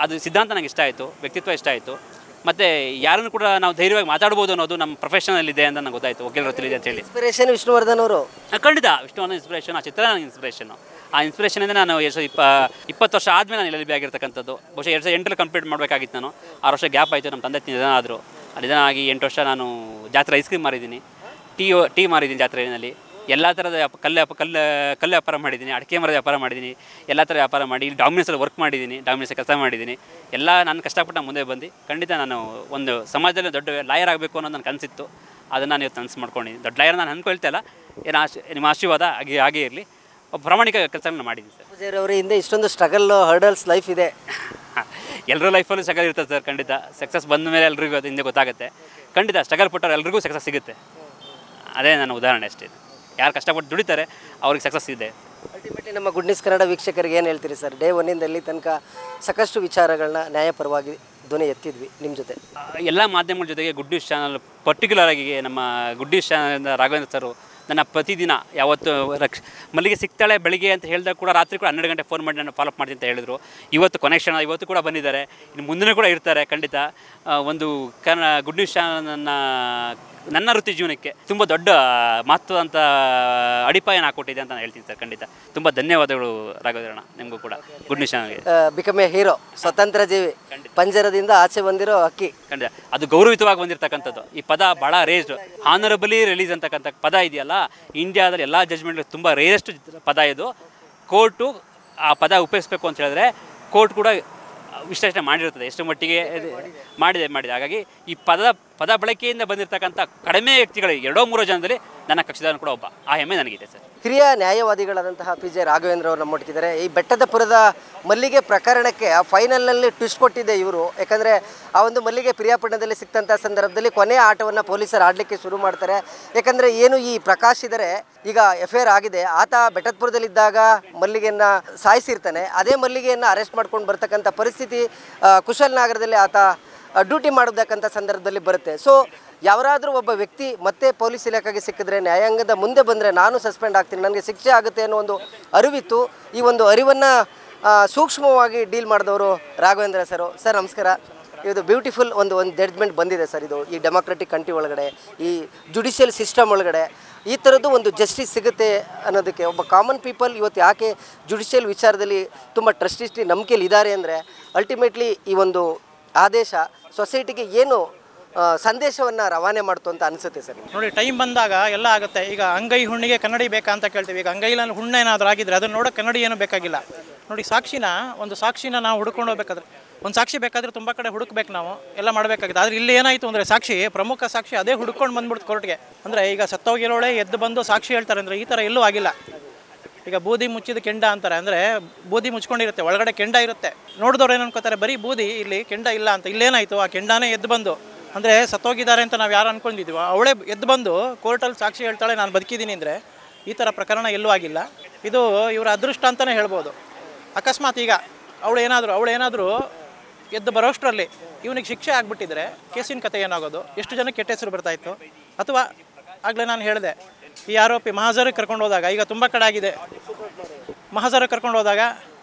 ಅದು ಸಿದ್ಧಾಂತ ನನಗೆ ಇಷ್ಟ ಆಯಿತು, ವ್ಯಕ್ತಿತ್ವ ಇಷ್ಟ ಆಯಿತು. ಮತ್ತು ಯಾರನ್ನು ಕೂಡ ನಾವು ಧೈರ್ಯವಾಗಿ ಮಾತಾಡ್ಬೋದು ಅನ್ನೋದು ನಮ್ಮ ಪ್ರೊಫೆಷನಲ್ಲಿದೆ ಅಂತ ನನಗೆ ಗೊತ್ತಾಯಿತು, ವಕೀಲರ ವೃತ್ತಿಲಿದೆ ಅಂತೇಳಿ. ಇನ್ಸ್ಪಿರೇಷನ್ ವಿಷ್ಣುವರ್ಧನ್ ಅವರು. ಖಂಡಿತ ವಿಷ್ಣುವರ್ಧನ್ ಇನ್ಸ್ಪಿರೇಷನ್, ಆ ಚಿತ್ರ ನನಗೆ ಇನ್ಸ್ಪಿರೇಷನು. ಆ ಇನ್ಸ್ಪಿರೇಷನಿಂದ ನಾನು 20 ವರ್ಷ ಆದಮೇಲೆ ನಾನು LLB ಆಗಿರ್ತಕ್ಕಂಥದ್ದು. ಬಹುಶಃ 2008ರಲ್ಲಿ ಕಂಪ್ಲೀಟ್ ಮಾಡಬೇಕಾಗಿತ್ತು ನಾನು. 6 ವರ್ಷ ಗ್ಯಾಪ್ ಆಯಿತು. ನಮ್ಮ ತಂದೆ ನಿಧನ ಆದರು. ನಿಧನ ಆಗಿ 8 ವರ್ಷ ನಾನು ಜಾತ್ರೆ ಐಸ್ ಕ್ರೀಮ್ ಮಾರಿದ್ದೀನಿ, ಟೀ ಮಾರಿದ್ದೀನಿ ಜಾತ್ರೆಯಲ್ಲಿ. ಎಲ್ಲ ಥರದ ಕಲ್ಲು ವ್ಯಾಪಾರ ಮಾಡಿದ್ದೀನಿ, ಅಡಿಕೆ ಮರದ ವ್ಯಾಪಾರ ಮಾಡಿದ್ದೀನಿ, ಎಲ್ಲ ಥರ ವ್ಯಾಪಾರ ಮಾಡಿ ಡಾಮಿನೋಸಲ್ಲಿ ವರ್ಕ್ ಮಾಡಿದ್ದೀನಿ, ಡಾಮಿನೋಸಲ್ಲಿ ಕೆಲಸ ಮಾಡಿದ್ದೀನಿ. ಎಲ್ಲ ನಾನು ಕಷ್ಟಪಟ್ಟು ಮುಂದೆ ಬಂದು ಖಂಡಿತ ನಾನು ಒಂದು ಸಮಾಜದಲ್ಲಿ ದೊಡ್ಡ ಲಾಯರ್ ಆಗಬೇಕು ಅನ್ನೋದು ನನ್ನ ಕನಸಿತ್ತು. ಅದನ್ನು ನಾನು ಇವತ್ತು ಕನಸು ಮಾಡ್ಕೊಂಡಿದ್ದೀನಿ. ದೊಡ್ಡ ಲಾಯರ್ ನಾನು ಅಂದ್ಕೊಳ್ತಾ ಇಲ್ಲ. ನಿಮ್ಮ ಆಶೀರ್ವಾದ ಹಾಗೇ ಇರಲಿ. ಒಬ್ಬ ಪ್ರಾಮಾಣಿಕ ಕೆಲಸಗಳನ್ನ ಮಾಡಿದ್ದೀನಿ ಸರ್. ಪೂಜಾರಿ ಅವರ ಹಿಂದೆ ಇಷ್ಟೊಂದು ಸ್ಟ್ರಗಲ್, ಹರ್ಡಲ್ಸ್ ಲೈಫ್ ಇದೆ. ಎಲ್ಲರ ಲೈಫಲ್ಲೂ ಸ್ಟ್ರಗಲ್ ಇರ್ತದೆ ಸರ್. ಖಂಡಿತ ಸಕ್ಸಸ್ ಬಂದ ಮೇಲೆ ಎಲ್ರಿಗೂ ಅದು ಹಿಂದೆ ಗೊತ್ತಾಗುತ್ತೆ. ಖಂಡಿತ ಸ್ಟ್ರಗಲ್ ಪಟ್ಟವ್ರು ಎಲ್ರಿಗೂ ಸಕ್ಸಸ್ ಸಿಗುತ್ತೆ. ಅದೇ ನನ್ನ ಉದಾಹರಣೆ ಅಷ್ಟೇ. ಯಾರು ಕಷ್ಟಪಟ್ಟು ದುಡಿತಾರೆ ಅವ್ರಿಗೆ ಸಕ್ಸಸ್ ಇದೆ. ಅಲ್ಟಿಮೇಟ್ಲಿ ನಮ್ಮ ಗುಡ್ ನ್ಯೂಸ್ ಕನ್ನಡ ವೀಕ್ಷಕರಿಗೆ ಏನು ಹೇಳ್ತೀರಿ ಸರ್? ಡೇ 1ಇಂದ ಇಲ್ಲಿ ತನಕ ಸಾಕಷ್ಟು ವಿಚಾರಗಳನ್ನ ನ್ಯಾಯಪರವಾಗಿ ಧ್ವನಿ ಎತ್ತಿದ್ವಿ ನಿಮ್ಮ ಜೊತೆ. ಎಲ್ಲ ಮಾಧ್ಯಮಗಳ ಜೊತೆಗೆ ಗುಡ್ ನ್ಯೂಸ್ ಚಾನಲ್, ಪರ್ಟಿಕ್ಯುಲರ್ ಆಗಿ ನಮ್ಮ ಗುಡ್ ನ್ಯೂಸ್ ಚಾನಲಿಂದ ರಾಘವೇಂದ್ರ ಸರ್ ನನ್ನ ಪ್ರತಿದಿನ ಯಾವತ್ತು ಮಲ್ಲಿಗೆ ಸಿಗ್ತಾಳೆ ಬೆಳಿಗ್ಗೆ ಅಂತ ಹೇಳಿದಾಗ ಕೂಡ ರಾತ್ರಿ ಕೂಡ 12 ಗಂಟೆ ಫೋನ್ ಮಾಡಿ ನಾನು ಫಾಲೋಅಪ್ ಮಾಡ್ತೀನಿ ಅಂತ ಹೇಳಿದರು. ಇವತ್ತು ಕೊನೆಕ್ಷನ್ ಇವತ್ತು ಕೂಡ ಬಂದಿದ್ದಾರೆ, ಇನ್ನು ಮುಂದೆ ಕೂಡ ಇರ್ತಾರೆ. ಖಂಡಿತ ಒಂದು ಗುಡ್ ನ್ಯೂಸ್ ಚಾನಲ್ ನನ್ನ ವೃತ್ತಿ ಜೀವನಕ್ಕೆ ತುಂಬ ದೊಡ್ಡ ಮಹತ್ವದಂಥ ಅಡಿಪಾಯನ ಹಾಕೊಟ್ಟಿದೆ ಅಂತ ನಾನು ಹೇಳ್ತೀನಿ ಸರ್. ಖಂಡಿತ ತುಂಬ ಧನ್ಯವಾದಗಳು ರಾಘವೇಂದ್ರಣ್ಣ, ನಿಮಗೂ ಕೂಡ ಗುಡ್ ನ್ಯೂಸ್ ಚಾನಲ್ಗೆ. ಬಿಕಮ್ ಎ ಹೀರೋ, ಸ್ವತಂತ್ರ ಜೀವಿ, ಪಂಜರದಿಂದ ಆಚೆ ಬಂದಿರೋ ಅಕ್ಕಿ. ಖಂಡಿತ ಅದು ಗೌರವಿತವಾಗಿ ಬಂದಿರತಕ್ಕಂಥದ್ದು. ಈ ಪದ ಭಾಳ ರೇರ್ಡ್, ಹಾನರಬಲಿ ರಿಲೀಸ್ ಅಂತಕ್ಕಂಥ ಪದ ಇದೆಯಲ್ಲ, ಇಂಡಿಯಾದಲ್ಲಿ ಎಲ್ಲ ಜಡ್ಜ್ಮೆಂಟ್ ತುಂಬ ರೇರೆಸ್ಟ್ ಪದ ಇದು. ಕೋರ್ಟು ಆ ಪದ ಉಪಯೋಗಿಸ್ಬೇಕು ಅಂತ ಹೇಳಿದ್ರೆ ಕೋರ್ಟ್ ಕೂಡ ವಿಶ್ಲೇಷಣೆ ಮಾಡಿರ್ತದೆ, ಎಷ್ಟು ಮಟ್ಟಿಗೆ ಮಾಡಿದೆ. ಹಾಗಾಗಿ ಈ ಪದ ಬಳಕೆಯಿಂದ ಬಂದಿರತಕ್ಕಂಥ ಕಡಿಮೆ ವ್ಯಕ್ತಿಗಳಿಗೆ 2-3 ಜನದಲ್ಲಿ ನನ್ನ ಕಕ್ಷಿದಾರನು ಕೂಡ ಒಬ್ಬ. ಆ ಹೆಮ್ಮೆ ನನಗಿದೆ ಸರ್. ಹಿರಿಯ ನ್ಯಾಯವಾದಿಗಳಾದಂತಹ PJ ರಾಘವೇಂದ್ರ ಅವರು ನಮ್ಮೊಟ್ಟಿದ್ದಾರೆ. ಈ ಬೆಟ್ಟದಪುರದ ಮಲ್ಲಿಗೆ ಪ್ರಕರಣಕ್ಕೆ ಫೈನಲ್ನಲ್ಲಿ ಟ್ವಿಸ್ಟ್ ಕೊಟ್ಟಿದೆ ಇವರು. ಯಾಕಂದರೆ ಆ ಒಂದು ಮಲ್ಲಿಗೆ ಪಿರಿಯಾಪಟ್ಟಣದಲ್ಲಿ ಸಿಕ್ತಂಥ ಸಂದರ್ಭದಲ್ಲಿ ಕೊನೆಯ ಆಟವನ್ನು ಪೊಲೀಸರು ಆಡಲಿಕ್ಕೆ ಶುರು ಮಾಡ್ತಾರೆ. ಯಾಕಂದರೆ ಏನು ಈ ಪ್ರಕಾಶ್ ಇದ್ದಾರೆ, ಈಗ FIR ಆಗಿದೆ. ಆತ ಬೆಟ್ಟದಪುರದಲ್ಲಿದ್ದಾಗ ಮಲ್ಲಿಗೆಯನ್ನು ಸಾಯಿಸಿರ್ತಾನೆ. ಅದೇ ಮಲ್ಲಿಗೆಯನ್ನು ಅರೆಸ್ಟ್ ಮಾಡ್ಕೊಂಡು ಬರ್ತಕ್ಕಂಥ ಪರಿಸ್ಥಿತಿ ಕುಶಾಲನಗರದಲ್ಲಿ ಆತ ಡ್ಯೂಟಿ ಮಾಡೋದಕ್ಕಂಥ ಸಂದರ್ಭದಲ್ಲಿ ಬರುತ್ತೆ. ಸೊ ಯಾರಾದರೂ ಒಬ್ಬ ವ್ಯಕ್ತಿ ಮತ್ತೆ ಪೊಲೀಸ್ ಇಲಾಖೆಗೆ ಸಿಕ್ಕಿದ್ರೆ, ನ್ಯಾಯಾಂಗದ ಮುಂದೆ ಬಂದರೆ ನಾನು ಸಸ್ಪೆಂಡ್ ಆಗ್ತೀನಿ, ನನಗೆ ಶಿಕ್ಷೆ ಆಗುತ್ತೆ ಅನ್ನೋ ಒಂದು ಅರಿವಿತ್ತು. ಈ ಒಂದು ಅರಿವನ್ನು ಸೂಕ್ಷ್ಮವಾಗಿ ಡೀಲ್ ಮಾಡಿದವರು ರಾಘವೇಂದ್ರ ಸರ್. ಸರ್ ನಮಸ್ಕಾರ. ಇದು ಬ್ಯೂಟಿಫುಲ್ ಒಂದು ಜಡ್ಜ್ಮೆಂಟ್ ಬಂದಿದೆ ಸರ್. ಇದು ಈ ಡೆಮೋಕ್ರೆಟಿಕ್ ಕಂಟ್ರಿ ಒಳಗಡೆ, ಈ ಜುಡಿಷಿಯಲ್ ಸಿಸ್ಟಮ್ ಒಳಗಡೆ ಈ ಥರದ್ದು ಒಂದು ಜಸ್ಟಿಸ್ ಸಿಗುತ್ತೆ ಅನ್ನೋದಕ್ಕೆ ಒಬ್ಬ ಕಾಮನ್ ಪೀಪಲ್ ಇವತ್ತು ಯಾಕೆ ಜುಡಿಷಿಯಲ್ ವಿಚಾರದಲ್ಲಿ ತುಂಬ ಟ್ರಸ್ಟಿಸ್ಟಿ ನಂಬಿಕೆಯಲ್ಲಿ ಇದ್ದಾರೆ ಅಂದರೆ, ಅಲ್ಟಿಮೇಟ್ಲಿ ಈ ಒಂದು ಆದೇಶ ಸೊಸೈಟಿಗೆ ಏನು ಸಂದೇಶವನ್ನು ರವಾನೆ ಮಾಡ್ತು ಅಂತ ಅನಿಸುತ್ತೆ ಸರ್? ನೋಡಿ, ಟೈಮ್ ಬಂದಾಗ ಎಲ್ಲ ಆಗುತ್ತೆ. ಈಗ ಅಂಗೈ ಹುಣ್ಣಿಗೆ ಕನ್ನಡಿ ಬೇಕಾ ಅಂತ ಕೇಳ್ತೀವಿ. ಈಗ ಅಂಗೈನಲ್ಲಿ ಹುಣ್ಣು ಏನಾದರೂ ಆಗಿದ್ರೆ ಅದನ್ನು ನೋಡೋಕೆ ಕನ್ನಡಿ ಏನೂ ಬೇಕಾಗಿಲ್ಲ. ನೋಡಿ, ಒಂದು ಸಾಕ್ಷಿನ ನಾವು ಹುಡ್ಕೊಂಡು ಹೋಗ್ಬೇಕಾದ್ರೆ, ಒಂದು ಸಾಕ್ಷಿ ಬೇಕಾದರೆ ತುಂಬ ಕಡೆ ಹುಡುಕ್ಬೇಕು, ನಾವು ಎಲ್ಲ ಮಾಡಬೇಕಾಗಿದೆ. ಆದರೆ ಇಲ್ಲಿ ಏನಾಯಿತು ಅಂದರೆ, ಪ್ರಮುಖ ಸಾಕ್ಷಿ ಅದೇ ಹುಡ್ಕೊಂಡು ಬಂದ್ಬಿಡ್ತು ಕೋರ್ಟ್ಗೆ. ಅಂದರೆ ಈಗ ಸತ್ತೋಗಿರೋಳೆ ಎದ್ದು ಬಂದು ಸಾಕ್ಷಿ ಹೇಳ್ತಾರೆ ಅಂದರೆ ಈ ಥರ ಎಲ್ಲೂ ಆಗಿಲ್ಲ. ಈಗ ಬೂದಿ ಮುಚ್ಚಿದ ಕೆಂಡ ಅಂತಾರೆ. ಅಂದರೆ ಬೂದಿ ಮುಚ್ಕೊಂಡಿರುತ್ತೆ, ಒಳಗಡೆ ಕೆಂಡ ಇರುತ್ತೆ. ನೋಡಿದವ್ರು ಏನು ಅನ್ಕೋತಾರೆ, ಬರೀ ಬೂದಿ, ಇಲ್ಲಿ ಕೆಂಡ ಇಲ್ಲ ಅಂತ. ಇಲ್ಲೇನಾಯಿತು, ಆ ಕೆಂಡನೇ ಎದ್ದು ಬಂದು, ಅಂದರೆ ಸತ್ತೋಗಿದ್ದಾರೆ ಅಂತ ನಾವು ಯಾರು ಅಂದ್ಕೊಂಡಿದ್ದೀವೋ ಅವಳೇ ಎದ್ದು ಬಂದು ಕೋರ್ಟಲ್ಲಿ ಸಾಕ್ಷಿ ಹೇಳ್ತಾಳೆ ನಾನು ಬದುಕಿದ್ದೀನಿ ಅಂದರೆ ಈ ಥರ ಪ್ರಕರಣ ಎಲ್ಲೂ ಆಗಿಲ್ಲ. ಇದು ಇವರ ಅದೃಷ್ಟ ಅಂತಲೇ ಹೇಳ್ಬೋದು. ಅಕಸ್ಮಾತ್ ಈಗ ಅವಳೇನಾದರೂ ಎದ್ದು ಬರೋಷ್ಟರಲ್ಲಿ ಇವನಿಗೆ ಶಿಕ್ಷೆ ಆಗಿಬಿಟ್ಟಿದ್ರೆ ಕೇಸಿನ ಕತೆ ಏನಾಗೋದು, ಎಷ್ಟು ಜನಕ್ಕೆ ಕೆಟ್ಟ ಹೆಸರು ಬರ್ತಾಯಿತ್ತು. ಅಥವಾ ಆಗಲೇ ನಾನು ಹೇಳಿದೆ, ಈ ಆರೋಪಿ ಮಹಾಜರಿಗೆ ಕರ್ಕೊಂಡು ಹೋದಾಗ, ಈಗ ತುಂಬ ಕಡೆ ಆಗಿದೆ, ಮಹಾಜರಿಗೆ ಕರ್ಕೊಂಡು ಹೋದಾಗ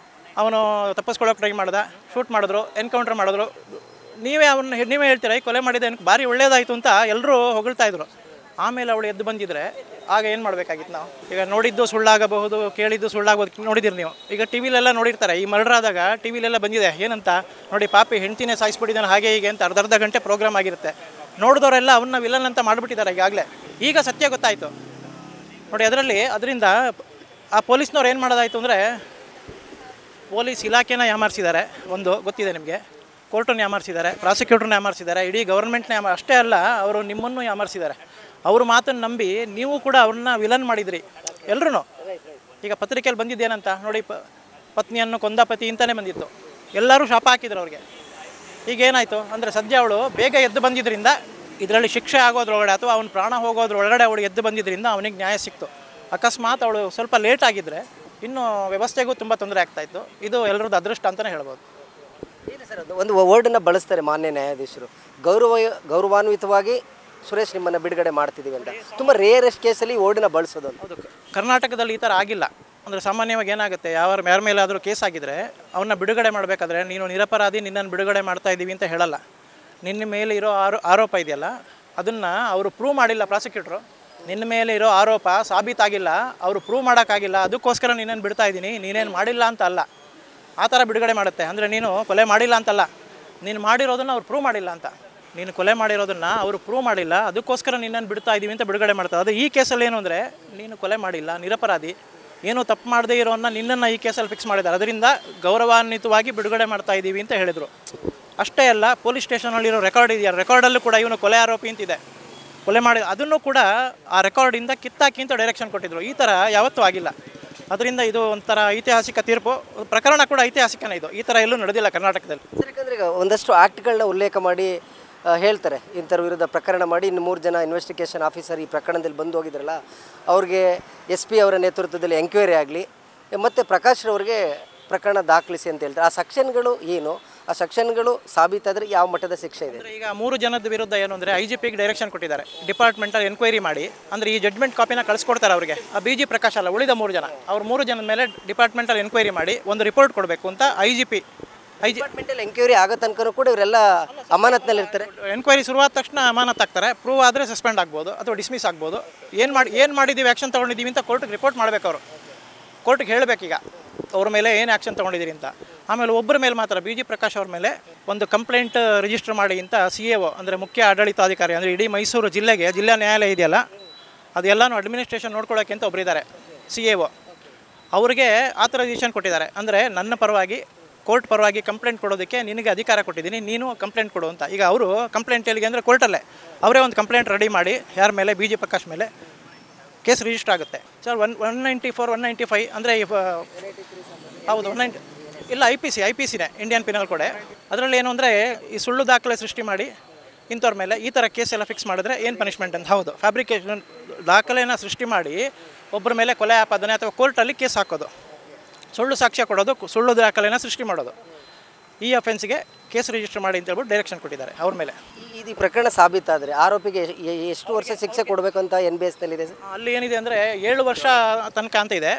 ಅವನು ತಪ್ಪಿಸ್ಕೊಳ್ಳೋಕೆ ಟ್ರೈ ಮಾಡ್ದ, ಶೂಟ್ ಮಾಡಿದ್ರು, ಎನ್ಕೌಂಟರ್ ಮಾಡಿದ್ರು. ನೀವೇ ಹೇಳ್ತೀರಾ ಈ ಕೊಲೆ ಮಾಡಿದೆ ಭಾರಿ ಒಳ್ಳೇದಾಯಿತು ಅಂತ ಎಲ್ಲರೂ ಹೊಗಳ್ತಾಯಿದ್ರು. ಆಮೇಲೆ ಅವಳು ಎದ್ದು ಬಂದಿದ್ರೆ ಆಗ ಏನು ಮಾಡಬೇಕಾಗಿತ್ತು ನಾವು? ಈಗ ನೋಡಿದ್ದು ಸುಳ್ಳಾಗಬಹುದು, ಕೇಳಿದ್ದು ಸುಳ್ಳಾಗಬಹುದು. ನೋಡಿದಿರಿ ನೀವು, ಈಗ ಟಿ ವಿಲೆಲ್ಲ ನೋಡಿರ್ತಾರೆ. ಈ ಮರ್ಡರ್ ಆದಾಗ ಟಿ ವಿಲೆಲ್ಲ ಬಂದಿದೆ ಏನಂತ ನೋಡಿ, ಪಾಪಿ ಹೆಂಡ್ತಿನೇ ಸಾಯಿಸ್ಬಿಟ್ಟಿದ್ದಾನೆ ಹಾಗೆ ಹೀಗೆ ಅಂತ ಅರ್ಧ ಗಂಟೆ ಪ್ರೋಗ್ರಾಮ್ ಆಗಿರುತ್ತೆ. ನೋಡಿದವರೆಲ್ಲ ಅವನ್ನ ವಿಲನ್ ಅಂತ ಮಾಡಿಬಿಟ್ಟಿದ್ದಾರೆ ಈಗಾಗಲೇ. ಈಗ ಸತ್ಯ ಗೊತ್ತಾಯಿತು ನೋಡಿ. ಅದರಿಂದ ಆ ಪೊಲೀಸ್ನವ್ರು ಏನು ಮಾಡೋದಾಯಿತು ಅಂದರೆ, ಪೊಲೀಸ್ ಇಲಾಖೆನ ಯಾಮಾರಿಸಿದ್ದಾರೆ. ಒಂದು ಗೊತ್ತಿದೆ ನಿಮಗೆ, ಕೋರ್ಟನ್ನು ಯಾಮಾರಿಸಿದ್ದಾರೆ, ಪ್ರಾಸಿಕ್ಯೂಟ್ರನ್ನ ಯಾಮಾರಿಸಿದ್ದಾರೆ, ಇಡೀ ಗೌರ್ಮೆಂಟ್ನ ಅಷ್ಟೇ ಅಲ್ಲ, ಅವರು ನಿಮ್ಮನ್ನು ಯಾಮಾರಿಸಿದ್ದಾರೆ. ಅವ್ರ ಮಾತನ್ನು ನಂಬಿ ನೀವು ಕೂಡ ಅವ್ರನ್ನ ವಿಲನ್ ಮಾಡಿದ್ರಿ ಎಲ್ಲರೂ. ಈಗ ಪತ್ರಿಕೆಯಲ್ಲಿ ಬಂದಿದ್ದೇನಂತ ನೋಡಿ, ಪತ್ನಿಯನ್ನು ಕೊಂದ ಪತಿ ಅಂತಲೇ ಬಂದಿತ್ತು. ಎಲ್ಲರೂ ಶಾಪ ಹಾಕಿದ್ರು ಅವ್ರಿಗೆ. ಈಗೇನಾಯಿತು ಅಂದರೆ, ಸದ್ಯ ಅವಳು ಬೇಗ ಎದ್ದು ಬಂದಿದ್ದರಿಂದ ಇದರಲ್ಲಿ ಶಿಕ್ಷೆ ಆಗೋದ್ರೊಳಗಡೆ ಅಥವಾ ಅವ್ನ ಪ್ರಾಣ ಹೋಗೋದ್ರೊಳಗಡೆ ಅವಳು ಎದ್ದು ಬಂದಿದ್ದರಿಂದ ಅವನಿಗೆ ನ್ಯಾಯ ಸಿಕ್ತು. ಅಕಸ್ಮಾತ್ ಅವಳು ಸ್ವಲ್ಪ ಲೇಟ್ ಆಗಿದ್ದರೆ ಇನ್ನೂ ವ್ಯವಸ್ಥೆಗೂ ತುಂಬ ತೊಂದರೆ ಆಗ್ತಾಯಿತ್ತು. ಇದು ಎಲ್ಲರದ್ದು ಅದೃಷ್ಟ ಅಂತಲೇ ಹೇಳ್ಬೋದು. ಇಲ್ಲ ಸರ್, ಒಂದು ವರ್ಡನ್ನು ಬಳಸ್ತಾರೆ ಮಾನ್ಯ ನ್ಯಾಯಾಧೀಶರು, ಗೌರವಾನ್ವಿತವಾಗಿ ಸುರೇಶ್ ನಿಮ್ಮನ್ನು ಬಿಡುಗಡೆ ಮಾಡ್ತಿದ್ದೀವಿ ಅಂತ. ತುಂಬ ರೇರೆಸ್ಟ್ ಕೇಸಲ್ಲಿ ಈ ವರ್ಡನ್ನ ಬಳಸೋದು. ಹೌದು, ಕರ್ನಾಟಕದಲ್ಲಿ ಈ ಥರ ಆಗಿಲ್ಲ. ಅಂದರೆ ಸಾಮಾನ್ಯವಾಗಿ ಏನಾಗುತ್ತೆ, ಯಾರ ಮೇಲಾದರೂ ಕೇಸ್ ಆಗಿದ್ರೆ ಅವನ್ನ ಬಿಡುಗಡೆ ಮಾಡಬೇಕಾದ್ರೆ ನೀನು ನಿರಪರಾಧಿ, ನಿನ್ನನ್ನು ಬಿಡುಗಡೆ ಮಾಡ್ತಾ ಇದ್ದೀವಿ ಅಂತ ಹೇಳಲ್ಲ. ನಿನ್ನ ಮೇಲೆ ಇರೋ ಆರೋಪ ಇದೆಯಲ್ಲ, ಅದನ್ನು ಅವರು ಪ್ರೂವ್ ಮಾಡಿಲ್ಲ ಪ್ರಾಸಿಕ್ಯೂಟ್ರು. ನಿನ್ನ ಮೇಲೆ ಇರೋ ಆರೋಪ ಸಾಬೀತಾಗಿಲ್ಲ, ಅವರು ಪ್ರೂವ್ ಮಾಡೋಕ್ಕಾಗಿಲ್ಲ, ಅದಕ್ಕೋಸ್ಕರ ನಿನ್ನನ್ನು ಬಿಡ್ತಾ ಇದ್ದೀನಿ, ನೀನೇನು ಮಾಡಿಲ್ಲ ಅಂತ ಅಲ್ಲ. ಆ ಥರ ಬಿಡುಗಡೆ ಮಾಡುತ್ತೆ. ಅಂದರೆ ನೀನು ಕೊಲೆ ಮಾಡಿಲ್ಲ ಅಂತಲ್ಲ, ನೀನು ಮಾಡಿರೋದನ್ನು ಅವ್ರು ಪ್ರೂವ್ ಮಾಡಿಲ್ಲ ಅಂತ. ನೀನು ಕೊಲೆ ಮಾಡಿರೋದನ್ನು ಅವರು ಪ್ರೂವ್ ಮಾಡಿಲ್ಲ, ಅದಕ್ಕೋಸ್ಕರ ನಿನ್ನನ್ನು ಬಿಡ್ತಾ ಇದ್ದೀವಿ ಅಂತ ಬಿಡುಗಡೆ ಮಾಡ್ತಾರೆ. ಅದು ಈ ಕೇಸಲ್ಲಿ ಏನು ಅಂದರೆ, ನೀನು ಕೊಲೆ ಮಾಡಿಲ್ಲ, ನಿರಪರಾಧಿ, ಏನೂ ತಪ್ಪು ಮಾಡದೇ ಇರೋನ್ನ ನಿನ್ನನ್ನು ಈ ಕೇಸಲ್ಲಿ ಫಿಕ್ಸ್ ಮಾಡಿದ್ದಾರೆ. ಅದರಿಂದ ಗೌರವಾನ್ವಿತವಾಗಿ ಬಿಡುಗಡೆ ಮಾಡ್ತಾ ಇದ್ದೀವಿ ಅಂತ ಹೇಳಿದರು. ಅಷ್ಟೇ ಅಲ್ಲ, ಪೊಲೀಸ್ ಸ್ಟೇಷನಲ್ಲಿರೋ ರೆಕಾರ್ಡ್ ಇದೆಯಲ್ಲ, ರೆಕಾರ್ಡಲ್ಲೂ ಕೂಡ ಇವನು ಕೊಲೆ ಆರೋಪಿ ಅಂತಿದೆ. ಕೊಲೆ ಮಾಡಿ ಅದನ್ನು ಕೂಡ ಆ ರೆಕಾರ್ಡಿಂದ ಕಿತ್ತಾಕಿ ಅಂತ ಡೈರೆಕ್ಷನ್ ಕೊಟ್ಟಿದ್ರು. ಈ ಥರ ಯಾವತ್ತೂ ಆಗಿಲ್ಲ. ಅದರಿಂದ ಇದು ಒಂಥರ ಐತಿಹಾಸಿಕ ತೀರ್ಪು. ಪ್ರಕರಣ ಕೂಡ ಐತಿಹಾಸಿಕನೇ. ಇದು ಈ ಥರ ಎಲ್ಲೂ ನಡೆದಿಲ್ಲ ಕರ್ನಾಟಕದಲ್ಲಿ. ಯಾಕಂದರೆ ಈಗ ಒಂದಷ್ಟು ಆ್ಯಕ್ಟ್ಗಳನ್ನ ಉಲ್ಲೇಖ ಮಾಡಿ ಹೇಳ್ತಾರೆ, ಇಂಥವ್ರ ವಿರುದ್ಧ ಪ್ರಕರಣ ಮಾಡಿ ಇನ್ನು 3 ಜನ ಇನ್ವೆಸ್ಟಿಗೇಷನ್ ಆಫೀಸರ್ ಈ ಪ್ರಕರಣದಲ್ಲಿ ಬಂದು ಹೋಗಿದ್ರಲ್ಲ, ಅವ್ರಿಗೆ SP ಅವರ ನೇತೃತ್ವದಲ್ಲಿ ಎಂಕ್ವೈರಿ ಆಗಲಿ ಮತ್ತು ಪ್ರಕಾಶ್ ಅವ್ರಿಗೆ ಪ್ರಕರಣ ದಾಖಲಿಸಿ ಅಂತ ಹೇಳ್ತಾರೆ. ಆ ಸೆಕ್ಷನ್ಗಳು ಏನು, ಆ ಸೆಕ್ಷನ್ಗಳು ಸಾಬೀತಾದರೆ ಯಾವ ಮಟ್ಟದ ಶಿಕ್ಷೆ ಇದೆ? ಈಗ 3 ಜನದ ವಿರುದ್ಧ ಏನು ಅಂದರೆ, IGPಗೆ ಡೈರೆಕ್ಷನ್ ಕೊಟ್ಟಿದ್ದಾರೆ, ಡಿಪಾರ್ಟ್ಮೆಂಟಲ್ಲಿ ಎನ್ಕ್ವೈರಿ ಮಾಡಿ. ಅಂದರೆ ಈ ಜಡ್ಜ್ಮೆಂಟ್ ಕಾಪಿನ ಕಳಿಸ್ಕೊಡ್ತಾರೆ ಅವರಿಗೆ. ಆ BG ಪ್ರಕಾಶ್ ಅಲ್ಲ, ಉಳಿದ 3 ಜನ, ಅವ್ರು 3 ಜನದ ಮೇಲೆ ಡಿಪಾರ್ಟ್ಮೆಂಟಲ್ಲಿ ಎನ್ಕ್ವೈರಿ ಮಾಡಿ ಒಂದು ರಿಪೋರ್ಟ್ ಕೊಡಬೇಕು ಅಂತ ಡಿಪಾರ್ಟ್ಮೆಂಟಲ್ಲಿ ಎಂಕ್ವೈರಿ ಆಗೋ ತನಕ ಕೂಡ ಇವರೆಲ್ಲ ಅಮಾನತ್ನಲ್ಲಿ ಇರ್ತಾರೆ. ಎನ್ಕ್ವೈರಿ ಶುರುವಾದ ತಕ್ಷಣ ಅಮಾನತ್ ಆಗ್ತಾರೆ. ಪ್ರೂವ್ ಆದರೆ ಸಸ್ಪೆಂಡ್ ಆಗ್ಬೋದು ಅಥವಾ ಡಿಸ್ಮಿಸ್ ಆಗ್ಬೋದು. ಏನು ಮಾಡಿದ್ದೀವಿ, ಆ್ಯಕ್ಷನ್ ತೊಗೊಂಡಿದ್ದೀವಿ ಅಂತ ಕೋರ್ಟ್ಗೆ ರಿಪೋರ್ಟ್ ಮಾಡಬೇಕು. ಅವರು ಕೋರ್ಟ್ಗೆ ಹೇಳಬೇಕೀಗ ಅವ್ರ ಮೇಲೆ ಏನು ಆ್ಯಕ್ಷನ್ ತೊಗೊಂಡಿದ್ದೀರಿ ಅಂತ. ಆಮೇಲೆ ಒಬ್ಬರ ಮೇಲೆ ಮಾತ್ರ, BG ಪ್ರಕಾಶ್ ಅವ್ರ ಮೇಲೆ ಒಂದು ಕಂಪ್ಲೇಂಟ್ ರಿಜಿಸ್ಟರ್ ಮಾಡಿ ಅಂತ CAO ಅಂದರೆ ಮುಖ್ಯ ಆಡಳಿತಾಧಿಕಾರಿ, ಅಂದರೆ ಇಡೀ ಮೈಸೂರು ಜಿಲ್ಲೆಗೆ ಜಿಲ್ಲಾ ನ್ಯಾಯಾಲಯ ಇದೆಯಲ್ಲ ಅದೆಲ್ಲನೂ ಅಡ್ಮಿನಿಸ್ಟ್ರೇಷನ್ ನೋಡ್ಕೊಳ್ಳೋಕ್ಕೆ ಅಂತ ಒಬ್ಬರಿದ್ದಾರೆ CAO. ಅವ್ರಿಗೆ ಆಥರೈಸೇಷನ್ ಕೊಟ್ಟಿದ್ದಾರೆ. ಅಂದರೆ ನನ್ನ ಪರವಾಗಿ ಕೋರ್ಟ್ ಪರವಾಗಿ ಕಂಪ್ಲೇಂಟ್ ಕೊಡೋದಕ್ಕೆ ನಿನಗೆ ಅಧಿಕಾರ ಕೊಟ್ಟಿದ್ದೀನಿ, ನೀನು ಕಂಪ್ಲೇಂಟ್ ಕೊಡು ಅಂತ. ಈಗ ಅವರು ಕಂಪ್ಲೇಂಟ್ ಎಲ್ಲಿಗೆ ಅಂದರೆ ಕೋರ್ಟಲ್ಲೇ ಅವರೇ ಒಂದು ಕಂಪ್ಲೇಂಟ್ ರೆಡಿ ಮಾಡಿ, ಯಾರ ಮೇಲೆ, BG ಪ್ರಕಾಶ್ ಮೇಲೆ ಕೇಸ್ ರಿಜಿಸ್ಟರ್ ಆಗುತ್ತೆ ಸರ್. 194 195 ಅಂದರೆ ಹೌದು 190 ಇಲ್ಲ ಐ ಪಿ ಸಿನೇ ಇಂಡಿಯನ್ ಪಿನಲ್ ಕೋಡ್. ಅದರಲ್ಲಿ ಏನು ಅಂದರೆ ಈ ಸುಳ್ಳು ದಾಖಲೆ ಸೃಷ್ಟಿ ಮಾಡಿ ಇಂಥವ್ರ ಮೇಲೆ ಈ ಥರ ಕೇಸ್ ಎಲ್ಲ ಫಿಕ್ಸ್ ಮಾಡಿದ್ರೆ ಏನು ಪನಿಷ್ಮೆಂಟ್ ಅಂತ. ಹೌದು, ಫ್ಯಾಬ್ರಿಕೇಷನ್ ದಾಖಲೆನ ಸೃಷ್ಟಿ ಮಾಡಿ ಒಬ್ಬರ ಮೇಲೆ ಕೊಲೆ ಆಪಾದನೆ ಅಥವಾ ಕೋರ್ಟಲ್ಲಿ ಕೇಸ್ ಹಾಕೋದು, ಸುಳ್ಳು ಸಾಕ್ಷ್ಯ ಕೊಡೋದು, ಸುಳ್ಳು ದಾಖಲೆನ ಸೃಷ್ಟಿ ಮಾಡೋದು, ಈ ಅಫೆನ್ಸ್ಗೆ ಕೇಸ್ ರಿಜಿಸ್ಟರ್ ಮಾಡಿ ಅಂತ ಹೇಳ್ಬಿಟ್ಟು ಡೈರೆಕ್ಷನ್ ಕೊಟ್ಟಿದ್ದಾರೆ ಅವ್ರ ಮೇಲೆ. ಈ ಪ್ರಕರಣ ಸಾಬೀತಾದರೆ ಆರೋಪಿಗೆ ಎಷ್ಟು ವರ್ಷ ಶಿಕ್ಷೆ ಕೊಡಬೇಕು ಅಂತ NBSನಲ್ಲಿದೆ ಸರ್? ಅಲ್ಲಿ ಏನಿದೆ ಅಂದರೆ 7 ವರ್ಷ ತನಕ ಅಂತ ಇದೆ.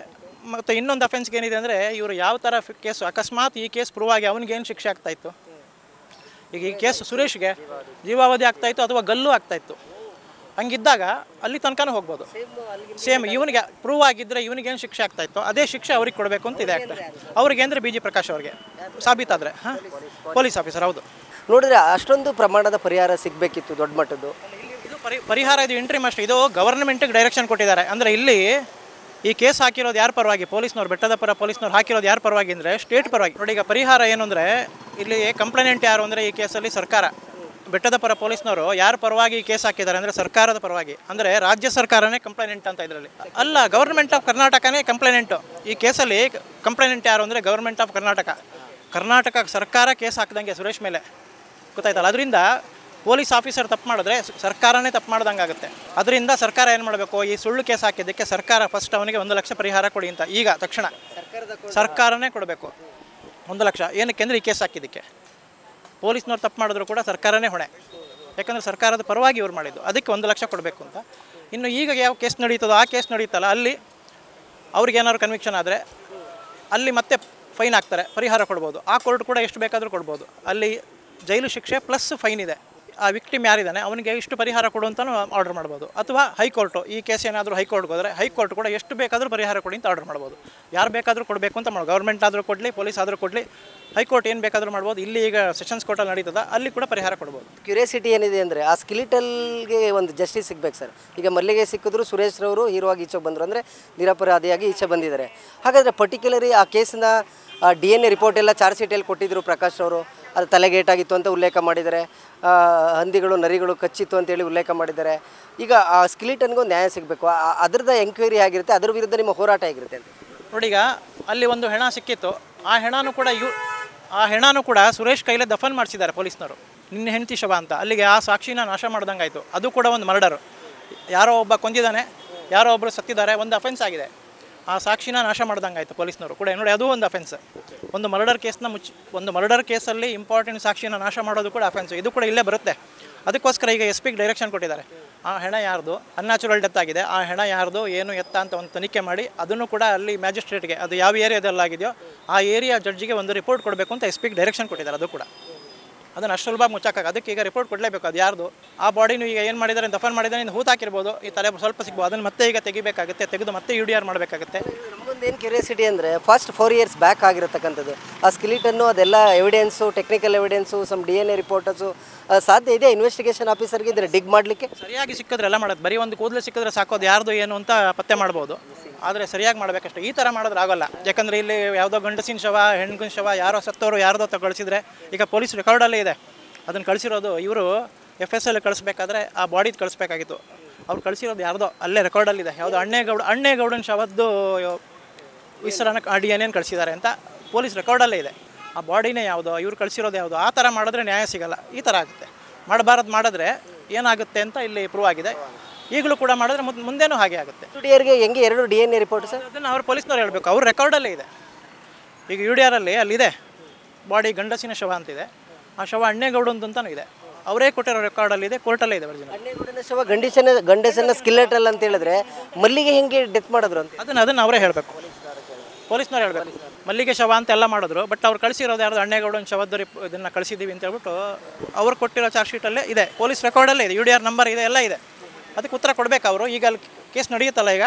ಮತ್ತು ಇನ್ನೊಂದು ಅಫೆನ್ಸ್ಗೆ ಏನಿದೆ ಅಂದರೆ ಇವರು ಯಾವ ಥರ ಕೇಸು ಅಕಸ್ಮಾತ್ ಈ ಕೇಸ್ ಪ್ರೂವ್ ಆಗಿ ಅವನಿಗೇನು ಶಿಕ್ಷೆ ಆಗ್ತಾಯಿತ್ತು. ಈಗ ಈ ಕೇಸ್ ಸುರೇಶ್ಗೆ ಜೀವಾವಧಿ ಆಗ್ತಾಯಿತ್ತು ಅಥವಾ ಗಲ್ಲು ಆಗ್ತಾಯಿತ್ತು. ಹಂಗಿದ್ದಾಗ ಅಲ್ಲಿ ತನಕನೂ ಹೋಗ್ಬೋದು. ಸೇಮ್ ಇವನಿಗೆ ಪ್ರೂವ್ ಆಗಿದ್ದರೆ ಇವನಿಗೇನು ಶಿಕ್ಷೆ ಆಗ್ತಾಯಿತ್ತು ಅದೇ ಶಿಕ್ಷೆ ಅವ್ರಿಗೆ ಕೊಡಬೇಕು ಅಂತ ಇದೆ ಆಗ್ತದೆ. ಅವ್ರಿಗೆ ಅಂದರೆ BG ಪ್ರಕಾಶ್ ಅವ್ರಿಗೆ ಸಾಬೀತಾದರೆ ಪೊಲೀಸ್ ಆಫೀಸರ್. ಹೌದು, ನೋಡಿದ್ರೆ ಅಷ್ಟೊಂದು ಪ್ರಮಾಣದ ಪರಿಹಾರ ಸಿಗಬೇಕಿತ್ತು ದೊಡ್ಡ ಮಟ್ಟದ್ದು. ಇದು ಪರಿಹಾರ, ಇದು ಇಂಟ್ರಿಮ್ ಅಷ್ಟೇ. ಇದು ಗವರ್ನಮೆಂಟಿಗೆ ಡೈರೆಕ್ಷನ್ ಕೊಟ್ಟಿದ್ದಾರೆ. ಅಂದರೆ ಇಲ್ಲಿ ಈ ಕೇಸ್ ಹಾಕಿರೋದು ಯಾರ ಪರವಾಗಿ? ಪೊಲೀಸ್ನವ್ರು, ಬೆಟ್ಟದ ಪರ ಪೊಲೀಸ್ನವ್ರು ಹಾಕಿರೋದು ಯಾರ ಪರವಾಗಿ ಅಂದರೆ ಸ್ಟೇಟ್ ಪರವಾಗಿ. ನೋಡಿ, ಈಗ ಪರಿಹಾರ ಏನು ಅಂದರೆ ಇಲ್ಲಿ ಕಂಪ್ಲೇಂಟ್ ಯಾರು ಅಂದರೆ ಈ ಕೇಸಲ್ಲಿ ಸರ್ಕಾರ. ಬೆಟ್ಟದ ಪರ ಪೊಲೀಸ್ನವರು ಯಾರ ಪರವಾಗಿ ಈ ಕೇಸ್ ಹಾಕಿದ್ದಾರೆ ಅಂದರೆ ಸರ್ಕಾರದ ಪರವಾಗಿ. ಅಂದರೆ ರಾಜ್ಯ ಸರ್ಕಾರನೇ ಕಂಪ್ಲೇಂಟ್ ಅಂತ ಇದರಲ್ಲಿ ಅಲ್ಲ, ಗವರ್ಮೆಂಟ್ ಆಫ್ ಕರ್ನಾಟಕನೇ ಕಂಪ್ಲೇಂಟು. ಈ ಕೇಸಲ್ಲಿ ಕಂಪ್ಲೇಂಟ್ ಯಾರು ಅಂದರೆ ಗವರ್ಮೆಂಟ್ ಆಫ್ ಕರ್ನಾಟಕ ಸರ್ಕಾರ ಕೇಸ್ ಹಾಕಿದಂಗೆ ಸುರೇಶ್ ಮೇಲೆ, ಗೊತ್ತಾಯ್ತಲ್ಲ. ಅದರಿಂದ ಪೊಲೀಸ್ ಆಫೀಸರ್ ತಪ್ಪು ಮಾಡಿದ್ರೆ ಸರ್ಕಾರನೇ ತಪ್ಪು ಮಾಡ್ದಂಗೆ ಆಗುತ್ತೆ. ಅದರಿಂದ ಸರ್ಕಾರ ಏನು ಮಾಡಬೇಕು, ಈ ಸುಳ್ಳು ಕೇಸ್ ಹಾಕಿದ್ದಕ್ಕೆ ಸರ್ಕಾರ ಫಸ್ಟ್ ಅವನಿಗೆ 1 ಲಕ್ಷ ಪರಿಹಾರ ಕೊಡಿ ಅಂತ ಈಗ ತಕ್ಷಣ ಸರ್ಕಾರನೇ ಕೊಡಬೇಕು 1 ಲಕ್ಷ. ಏನಕ್ಕೆ ಅಂದರೆ ಈ ಕೇಸ್ ಹಾಕಿದ್ದಕ್ಕೆ ಪೊಲೀಸ್ನವ್ರು ತಪ್ಪು ಮಾಡಿದ್ರು ಕೂಡ ಸರ್ಕಾರನೇ ಹೊಣೆ, ಯಾಕಂದರೆ ಸರ್ಕಾರದ ಪರವಾಗಿ ಇವ್ರು ಮಾಡಿದ್ದು, ಅದಕ್ಕೆ 1 ಲಕ್ಷ ಕೊಡಬೇಕು ಅಂತ. ಇನ್ನು ಈಗ ಯಾವ ಕೇಸ್ ನಡೀತದೋ ಆ ಕೇಸ್ ನಡೀತಲ್ಲ, ಅಲ್ಲಿ ಅವ್ರಿಗೇನಾದ್ರು ಕನ್ವಿಕ್ಷನ್ ಆದರೆ ಅಲ್ಲಿ ಮತ್ತೆ ಫೈನ್ ಹಾಕ್ತಾರೆ, ಪರಿಹಾರ ಕೊಡ್ಬೋದು. ಆ ಕೋರ್ಟ್ ಕೂಡ ಎಷ್ಟು ಬೇಕಾದರೂ ಕೊಡ್ಬೋದು. ಅಲ್ಲಿ ಜೈಲು ಶಿಕ್ಷೆ ಪ್ಲಸ್ ಫೈನ್ ಇದೆ. ಆ ವಿಕ್ಟಿಮ್ ಯಾರಿದ್ದಾನೆ ಅವನಿಗೆ ಇಷ್ಟು ಪರಿಹಾರ ಕೊಡು ಅಂತಲೂ ಆರ್ಡರ್ ಮಾಡ್ಬೋದು. ಅಥವಾ ಹೈಕೋರ್ಟು, ಈ ಕೇಸ್ ಏನಾದರೂ ಹೈಕೋರ್ಟ್ಗೆ ಹೋದರೆ ಹೈಕೋರ್ಟ್ ಕೂಡ ಎಷ್ಟು ಬೇಕಾದರೂ ಪರಿಹಾರ ಕೊಡಿ ಅಂತ ಆರ್ಡರ್ ಮಾಡ್ಬೋದು. ಯಾರು ಬೇಕಾದರೂ ಕೊಡಬೇಕು ಅಂತ ಮಾಡ್ಬೋದು. ಗೌರ್ಮೆಂಟ್ ಆದರೂ ಕೊಡಲಿ, ಪೊಲೀಸ್ ಆದರೂ ಕೊಡಲಿ, ಹೈಕೋರ್ಟ್ ಏನು ಬೇಕಾದರೂ ಮಾಡ್ಬೋದು. ಇಲ್ಲಿ ಈಗ ಸೆಷನ್ಸ್ ಕೋರ್ಟಲ್ಲಿ ನಡೀತದ, ಅಲ್ಲಿ ಕೂಡ ಪರಿಹಾರ ಕೊಡ್ಬೋದು. ಕ್ಯೂರಿಯಾಸಿಟಿ ಏನಿದೆ ಅಂದರೆ ಆ ಸ್ಕಿಲಿಟಲ್ಗೆ ಒಂದು ಜಸ್ಟಿಸ್ ಸಿಗ್ಬೇಕು ಸರ್. ಈಗ ಮಲ್ಲಿಗೆ ಸಿಕ್ಕಿದ್ರು, ಸುರೇಶ್ ರವರು ಹೀರೋ ಆಗಿ ಈಚೆ ಬಂದರು, ಅಂದರೆ ನಿರಪರಾಧಿಯಾಗಿ ಈಚೆ ಬಂದಿದ್ದಾರೆ. ಹಾಗಾದರೆ ಪರ್ಟಿಕ್ಯುಲರಿ ಆ ಕೇಸಿನ DNA ರಿಪೋರ್ಟ್ ಎಲ್ಲ ಚಾರ್ಜ್ ಶೀಟಲ್ಲಿ ಕೊಟ್ಟಿದ್ದರು ಪ್ರಕಾಶ್ ಅವರು. ಅದು ತಲೆಗೇಟಾಗಿತ್ತು ಅಂತ ಉಲ್ಲೇಖ ಮಾಡಿದ್ದಾರೆ. ಹಂದಿಗಳು ನರಿಗಳು ಕಚ್ಚಿತ್ತು ಅಂತೇಳಿ ಉಲ್ಲೇಖ ಮಾಡಿದ್ದಾರೆ. ಈಗ ಆ ಸ್ಕಿಲಿಟನ್ಗೂ ನ್ಯಾಯ ಸಿಗಬೇಕು. ಅದರದ ಎಂಕ್ವೈರಿ ಆಗಿರುತ್ತೆ, ಅದ್ರ ವಿರುದ್ಧ ನಿಮ್ಮ ಹೋರಾಟ ಆಗಿರುತ್ತೆ ಅಂತ ನೋಡಿ. ಈಗ ಅಲ್ಲಿ ಒಂದು ಹೆಣ ಸಿಕ್ಕಿತ್ತು, ಆ ಹೆಣನೂ ಕೂಡ ಸುರೇಶ್ ಕೈಲೇ ದಫನ್ ಮಾಡಿಸಿದ್ದಾರೆ ಪೊಲೀಸ್ನವರು. ನಿನ್ನೆ ಹೆಂಡತಿ ಶವ ಅಂತ, ಅಲ್ಲಿಗೆ ಆ ಸಾಕ್ಷಿನ ನಾಶ ಮಾಡ್ದಂಗೆ ಆಯಿತು. ಅದು ಕೂಡ ಒಂದು ಮರ್ಡರು. ಯಾರೋ ಒಬ್ಬ ಕೊಂದಿದ್ದಾನೆ, ಯಾರೋ ಒಬ್ಬರು ಸತ್ತಿದ್ದಾರೆ, ಒಂದು ಅಫೆನ್ಸ್ ಆಗಿದೆ. ಆ ಸಾಕ್ಷಿನ ನಾಶ ಮಾಡ್ದಂಗೆ ಆಯಿತು ಪೊಲೀಸ್ನವರು ಕೂಡ. ನೋಡಿ, ಅದು ಒಂದು ಅಫೆನ್ಸ್. ಒಂದು ಮರ್ಡರ್ ಕೇಸಲ್ಲಿ ಇಂಪಾರ್ಟೆಂಟ್ ಸಾಕ್ಷಿನ ನಾಶ ಮಾಡೋದು ಕೂಡ ಅಫೆನ್ಸು. ಇದು ಕೂಡ ಇಲ್ಲೇ ಬರುತ್ತೆ. ಅದಕ್ಕೋಸ್ಕರ ಈಗ SP ಗೆ ಡೈರೆಕ್ಷನ್ ಕೊಟ್ಟಿದ್ದಾರೆ. ಆ ಹೆಣ ಯಾರ್ದು, ಅನ್ಯಾಚುರಲ್ ಡೆತ್ ಆಗಿದೆ, ಆ ಹೆಣ ಯಾರ್ದು ಏನು ಎತ್ತ ಅಂತ ಒಂದು ತನಿಖೆ ಮಾಡಿ ಅದನ್ನು ಕೂಡ ಅಲ್ಲಿ ಮ್ಯಾಜಿಸ್ಟ್ರೇಟ್ಗೆ, ಅದು ಯಾವ ಏರಿಯಾದಲ್ಲಾಗಿದೆಯೋ ಆ ಏರಿಯಾ ಜಡ್ಜಿಗೆ ಒಂದು ರಿಪೋರ್ಟ್ ಕೊಡಬೇಕು ಅಂತ SP ಗೆ ಡೈರೆಕ್ಷನ್ ಕೊಟ್ಟಿದ್ದಾರೆ. ಅದು ಕೂಡ ಅದನ್ನು ಅಷ್ಟು ಸುಲಭ ಮುಚ್ಚಾಕ, ಅದಕ್ಕೆ ಈಗ ರಿಪೋರ್ಟ್ ಕೊಡಲೇಬೇಕು. ಅದು ಯಾರ್ದು ಆ ಬಾಡಿನೂ ಈಗ ಏನು ಮಾಡಿದ್ದಾರೆ, ದಫನ್ ಮಾಡಿದ್ದಾರೆ, ಇನ್ನು ಹೂತು ಹಾಕಿರ್ಬೋದು, ಈ ತಲೆ ಸ್ವಲ್ಪ ಸಿಗ್ಬೋದು, ಅದನ್ನು ಮತ್ತೆ ಈಗ ತೆಗಿಬೇಕಾಗುತ್ತೆ, ತೆಗೆದು ಮತ್ತೆ UDR ಮಾಡಬೇಕಾಗುತ್ತೆ. ನಮಗೊಂದು ಏನು ಕ್ಯೂರಿಯಾಸಿಟಿ ಅಂದರೆ ಫಸ್ಟ್ 4 years ಬ್ಯಾಕ್ ಆಗಿರತಕ್ಕಂಥದ್ದು ಆ ಸ್ಕಿಲಿಟನ್ನು, ಅದೆಲ್ಲ evidence, technical evidence, some DNA reporters ಸಾಧ್ಯ ಇದೆ ಇನ್ವೆಸ್ಟಿಗೇಷನ್ ಆಫೀಸರ್ಗೆ ಇದನ್ನು ಡಿಗ್ ಮಾಡಲಿಕ್ಕೆ? ಸರಿಯಾಗಿ ಸಿಕ್ಕಿದ್ರೆ ಎಲ್ಲ ಮಾಡೋದು. ಬರೀ ಒಂದು ಕೂದಲು ಸಿಕ್ಕಿದ್ರೆ ಸಾಕೋದು ಯಾರ್ದು ಏನು ಅಂತ ಪತ್ತೆ ಮಾಡ್ಬೋದು, ಆದರೆ ಸರಿಯಾಗಿ ಮಾಡಬೇಕಷ್ಟೇ. ಈ ಥರ ಮಾಡಿದ್ರೆ ಆಗೋಲ್ಲ. ಯಾಕಂದರೆ ಇಲ್ಲಿ ಯಾವುದೋ ಗಂಡಸಿನ ಶವ, ಹೆಣ್ಣಿನ ಶವ, ಯಾರೋ ಸತ್ತವರು ಯಾರ್ದೋ ಕಳಿಸಿದ್ರೆ, ಈಗ ಪೊಲೀಸ್ ರೆಕಾರ್ಡಲ್ಲೇ ಇದೆ ಅದನ್ನು ಕಳಿಸಿರೋದು. ಇವರು FSL ಕಳಿಸ್ಬೇಕಾದ್ರೆ ಆ ಬಾಡಿದು ಕಳಿಸ್ಬೇಕಾಗಿತ್ತು, ಅವ್ರು ಕಳಿಸಿರೋದು ಯಾರ್ದೋ ಅಲ್ಲೇ ರೆಕಾರ್ಡಲ್ಲಿದೆ. ಯಾವುದೋ ಅಣ್ಣೇಗೌಡನ ಶವದ್ದು ವಿಸರನ್ನ DNA ಕಳಿಸಿದ್ದಾರೆ ಅಂತ ಪೊಲೀಸ್ ರೆಕಾರ್ಡಲ್ಲೇ ಇದೆ. ಆ ಬಾಡಿನೇ ಯಾವುದೋ, ಇವ್ರು ಕಳಿಸಿರೋದು ಯಾವುದೋ. ಆ ಥರ ಮಾಡಿದ್ರೆ ನ್ಯಾಯ ಸಿಗಲ್ಲ. ಈ ಥರ ಆಗುತ್ತೆ. ಮಾಡಿದ್ರೆ ಏನಾಗುತ್ತೆ ಅಂತ ಇಲ್ಲಿ ಪ್ರೂವ್ ಆಗಿದೆ. ಈಗಲೂ ಕೂಡ ಮಾಡಿದ್ರೆ ಮುಂದೇನೂ ಹಾಗೆ ಆಗುತ್ತೆ. UDRಗೆ ಹೆಂಗೆ 2 DNA ರಿಪೋರ್ಟ್ ಸರ್? ಅದನ್ನು ಅವ್ರು ಪೊಲೀಸ್ನವ್ರು ಹೇಳಬೇಕು. ಅವ್ರ ರೆಕಾರ್ಡಲ್ಲೇ ಇದೆ. ಈಗ UDR ಅಲ್ಲಿದೆ ಬಾಡಿ ಗಂಡಸಿನ ಶವ ಅಂತಿದೆ, ಆ ಶವ ಅಣ್ಣೇಗೌಡಂದು ಅಂತಲೂ ಇದೆ. ಅವರೇ ಕೊಟ್ಟಿರೋ ರೆಕಾರ್ಡಲ್ಲಿದೆ, ಕೋರ್ಟಲ್ಲೇ ಇದೆ ಒರಿಜಿನಲ್. ಅಣ್ಣೇಗೌಡನ ಶವ ಗಂಡಸನ್ನ ಸ್ಕಿಲೆಟಲ್ ಅಂತ ಹೇಳಿದ್ರೆ ಮಲ್ಲಿಗೆ ಹೆಂಗೆ ಡೆತ್ ಮಾಡಿದ್ರು ಅಂತ ಅದನ್ನು ಅವರೇ ಹೇಳಬೇಕು, ಪೊಲೀಸ್ನವ್ರು ಹೇಳಬೇಕು. ಮಲ್ಲಿಗೆ ಶವ ಅಂತ ಎಲ್ಲ ಮಾಡಿದ್ರು, ಬಟ್ ಅವ್ರು ಕಳಿಸಿರೋದು ಯಾರ್ದು ಅಣ್ಣೇಗೌಡನ ಶವದ್ದು ಇದನ್ನು ಕಳಿಸಿದ್ದೀವಿ ಅಂತ ಹೇಳ್ಬಿಟ್ಟು ಅವ್ರು ಕೊಟ್ಟಿರೋ ಚಾರ್ಜ್ ಶೀಟಲ್ಲೇ ಇದೆ, ಪೊಲೀಸ್ ರೆಕಾರ್ಡಲ್ಲೇ ಇದೆ, UDR ನಂಬರ್ ಇದೆ, ಎಲ್ಲ ಇದೆ. ಅದಕ್ಕೆ ಉತ್ತರ ಕೊಡಬೇಕು ಅವರು. ಈಗ ಅಲ್ಲಿ ಕೇಸ್ ನಡೆಯುತ್ತಲ್ಲ, ಈಗ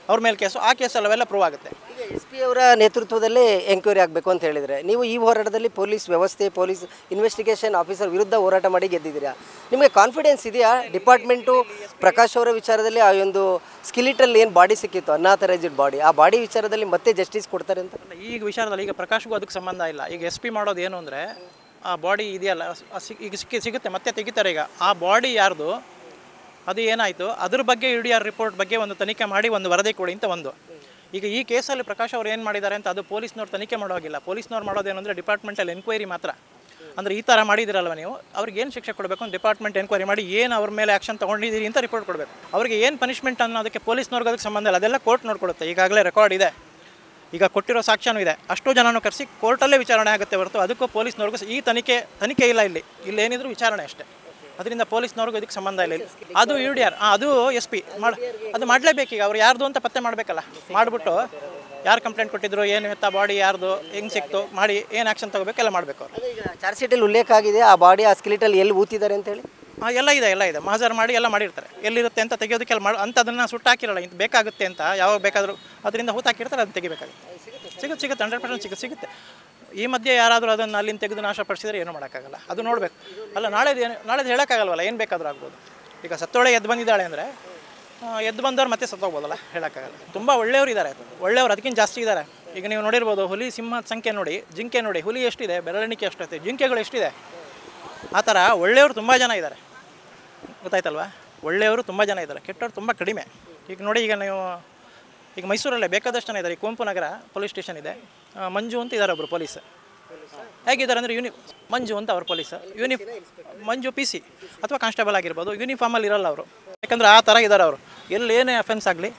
ಅವ್ರ ಮೇಲೆ ಕೇಸು, ಆ ಕೇಸಲ್ಲಿ ಅವೆಲ್ಲ ಪ್ರೂವ್ ಆಗುತ್ತೆ. ಈಗ SP ಅವರ ನೇತೃತ್ವದಲ್ಲೇ ಎಂಕ್ವೈರಿ ಆಗಬೇಕು ಅಂತ ಹೇಳಿದರೆ, ನೀವು ಈ ಹೋರಾಟದಲ್ಲಿ ಪೊಲೀಸ್ ವ್ಯವಸ್ಥೆ, ಪೊಲೀಸ್ ಇನ್ವೆಸ್ಟಿಗೇಷನ್ ಆಫೀಸರ್ ವಿರುದ್ಧ ಹೋರಾಟ ಮಾಡಿ ಗೆದ್ದಿದ್ದೀರಾ. ನಿಮಗೆ ಕಾನ್ಫಿಡೆನ್ಸ್ ಇದೆಯಾ ಡಿಪಾರ್ಟ್ಮೆಂಟು ಪ್ರಕಾಶ್ ಅವರ ವಿಚಾರದಲ್ಲಿ ಆ ಒಂದು ಸ್ಕಿಲಿಟಲ್ಲಿ ಏನು ಬಾಡಿ ಸಿಕ್ಕಿತ್ತು, ಅನ್ಆಥರೈಸ್ಡ್ ಬಾಡಿ, ಆ ಬಾಡಿ ವಿಚಾರದಲ್ಲಿ ಮತ್ತೆ ಜಸ್ಟಿಸ್ ಕೊಡ್ತಾರೆ ಅಂತ? ಈಗ ವಿಚಾರದಲ್ಲಿ ಈಗ ಪ್ರಕಾಶ್ಗೂ ಅದಕ್ಕೆ ಸಂಬಂಧ ಇಲ್ಲ. ಈಗ SP ಮಾಡೋದು ಏನು ಅಂದರೆ, ಆ ಬಾಡಿ ಇದೆಯಲ್ಲ ಈಗ ಸಿಗುತ್ತೆ, ಮತ್ತೆ ತೆಗಿತಾರೆ. ಈಗ ಆ ಬಾಡಿ ಯಾರ್ದು ಅದು ಏನಾಯಿತು, ಅದ್ರ ಬಗ್ಗೆ UDR ರಿಪೋರ್ಟ್ ಬಗ್ಗೆ ಒಂದು ತನಿಖೆ ಮಾಡಿ ಒಂದು ವರದಿ ಕೊಡಿ ಅಂತ ಒಂದು. ಈಗ ಈ ಕೇಸಲ್ಲಿ ಪ್ರಕಾಶ್ ಅವ್ರು ಏನು ಮಾಡಿದ್ದಾರೆ ಅಂತ ಅದು ಪೊಲೀಸ್ನವ್ರು ತನಿಖೆ ಮಾಡೋಗಿಲ್ಲ. ಪೊಲೀಸ್ನವ್ರು ಮಾಡೋದೇನೆಂದರೆ ಡಿಪಾರ್ಟ್ಮೆಂಟಲ್ ಎನ್ಕ್ವೈರಿ ಮಾತ್ರ. ಅಂದರೆ ಈ ಥರ ಮಾಡಿದಿರಲ್ವ ನೀವು, ಅವ್ರಿಗೆ ಏನು ಶಿಕ್ಷೆ ಕೊಡಬೇಕು ಅಂತ ಡಿಪಾರ್ಟ್ಮೆಂಟ್ ಎನ್ಕ್ವೈರಿ ಮಾಡಿ ಏನು ಅವ್ರ ಮೇಲೆ ಆ್ಯಕ್ಷನ್ ತೊಗೊಂಡಿದ್ದೀರಿ ಅಂತ ರಿಪೋರ್ಟ್ ಕೊಡಬೇಕು. ಅವ್ರಿಗೆ ಏನು ಪನಿಷ್ಮೆಂಟ್ ಅನ್ನೋದಕ್ಕೆ ಪೊಲೀಸ್ನವ್ರಿಗೆ ಅದಕ್ಕೆ ಸಂಬಂಧ ಇಲ್ಲ, ಅದೆಲ್ಲ ಕೋರ್ಟ್ ನೋಡ್ಕೊಡುತ್ತೆ. ಈಗಾಗಲೇ ರೆಕಾರ್ಡ್ ಇದೆ, ಈಗ ಕೊಟ್ಟಿರೋ ಸಾಕ್ಷ್ಯನೂ ಇದೆ. ಅಷ್ಟು ಜನನೂ ಕರೆಸಿ ಕೋರ್ಟಲ್ಲೇ ವಿಚಾರಣೆ ಆಗುತ್ತೆ ಹೊರತು ಅದಕ್ಕೂ ಪೊಲೀಸ್ನವ್ರಿಗೂ ಈ ತನಿಖೆ ಇಲ್ಲ. ಇಲ್ಲೇನಿದ್ರು ವಿಚಾರಣೆ ಅಷ್ಟೇ. ಅದರಿಂದ ಪೊಲೀಸ್ನವ್ರಿಗೂ ಇದಕ್ಕೆ ಸಂಬಂಧ ಇಲ್ಲ. ಅದು UDR, ಅದು SP ಅದು ಮಾಡಲೇಬೇಕು. ಈಗ ಅವ್ರು ಯಾರ್ದು ಅಂತ ಪತ್ತೆ ಮಾಡಬೇಕಲ್ಲ, ಮಾಡಿಬಿಟ್ಟು ಯಾರು ಕಂಪ್ಲೇಂಟ್ ಕೊಟ್ಟಿದ್ರು, ಏನು ಎತ್ತ ಬಾಡಿ ಯಾರ್ದು, ಹೆಂಗೆ ಸಿಕ್ತು ಮಾಡಿ ಏನು ಆ್ಯಕ್ಷನ್ ತೊಗೋಬೇಕೆಲ್ಲ ಮಾಡಬೇಕು ಅವರು. ಚಾರ್ಜ್ ಶೀಟಲ್ಲಿ ಉಲ್ಲೇಖ ಆಗಿದೆ ಆ ಬಾಡಿ ಆ ಸ್ಕೆಲಿಟಲ್ ಎಲ್ಲಿ ಊತಿದ್ದಾರೆ ಅಂತೇಳಿ. ಎಲ್ಲ ಇದೆ ಮಹಜರ್ ಮಾಡಿ ಎಲ್ಲ ಮಾಡಿರ್ತಾರೆ. ಎಲ್ಲಿರುತ್ತೆ ಅಂತ ತೆಗೆಯೋದಕ್ಕೆಲ್ಲ ಅಂತ ಅದನ್ನು ಸುಟ್ಟಾಕಿರಲ್ಲ. ಇದು ಬೇಕಾಗುತ್ತೆ ಅಂತ ಯಾವಾಗ ಬೇಕಾದರೂ ಅದರಿಂದ ಹೂತಾಕಿರ್ತಾರೆ, ಅದನ್ನು ತೆಗಿಬೇಕಾಗುತ್ತೆ. ಸಿಗುತ್ತೆ 100% ಸಿಗುತ್ತೆ. ಈ ಮಧ್ಯೆ ಯಾರಾದರೂ ಅದನ್ನು ಅಲ್ಲಿಂದ ತೆಗೆದು ನಾಶಪಡಿಸಿದ್ರೆ ಏನೂ ಮಾಡೋಕ್ಕಾಗಲ್ಲ. ಅದು ನೋಡಬೇಕು. ಅಲ್ಲ ನಾಳೆದು ಹೇಳೋಕ್ಕಾಗಲ್ವಲ್ಲ, ಏನು ಬೇಕಾದರೂ ಆಗ್ಬೋದು. ಈಗ ಸತ್ತೋಳೆ ಎದ್ದು ಬಂದಿದ್ದಾಳೆ ಅಂದರೆ ಎದ್ದು ಬಂದವ್ರು ಮತ್ತೆ ಸತ್ತೋಗ್ಬೋದಲ್ಲ, ಹೇಳೋಕ್ಕಾಗಲ್ಲ. ತುಂಬ ಒಳ್ಳೆಯವರು ಇದ್ದಾರೆ, ಒಳ್ಳೆಯವರು ಅದಕ್ಕಿಂತ ಜಾಸ್ತಿ ಇದ್ದಾರೆ. ಈಗ ನೀವು ನೋಡಿರ್ಬೋದು, ಹುಲಿ ಸಿಂಹದ ಸಂಖ್ಯೆ ನೋಡಿ, ಜಿಂಕೆ ನೋಡಿ, ಹುಲಿ ಎಷ್ಟಿದೆ, ಬೆರಳೆಣಿಕೆ ಎಷ್ಟೈತೆ, ಜಿಂಕೆಗಳು ಎಷ್ಟಿದೆ. ಆ ಥರ ಒಳ್ಳೆಯವರು ತುಂಬ ಜನ ಇದ್ದಾರೆ, ಗೊತ್ತಾಯ್ತಲ್ವ. ಒಳ್ಳೆಯವರು ತುಂಬ ಜನ ಇದ್ದಾರೆ, ಕೆಟ್ಟವ್ರು ತುಂಬ ಕಡಿಮೆ. ಈಗ ನೋಡಿ, ಈಗ ಮೈಸೂರಲ್ಲೇ ಬೇಕಾದಷ್ಟು ಜನ ಇದ್ದಾರೆ. ಈ ಕುವೆಂಪು ನಗರ ಪೊಲೀಸ್ ಸ್ಟೇಷನ್ ಇದೆ, ಮಂಜು ಅಂತ ಇದ್ದಾರೆ ಒಬ್ಬರು ಪೊಲೀಸ್. ಹೇಗಿದ್ದಾರೆ ಅಂದರೆ ಮಂಜು ಅಂತ ಅವ್ರ ಪೊಲೀಸ್ ಮಂಜು PC ಅಥವಾ ಕಾನ್ಸ್ಟೇಬಲ್ ಆಗಿರ್ಬೋದು, ಯೂನಿಫಾರ್ಮಲ್ಲಿ ಇರಲ್ಲ ಅವರು. ಯಾಕಂದರೆ ಆ ಥರ ಇದ್ದಾರೆ ಅವರು. ಏನೇ ಅಫೆನ್ಸ್ ಆಗಲಿ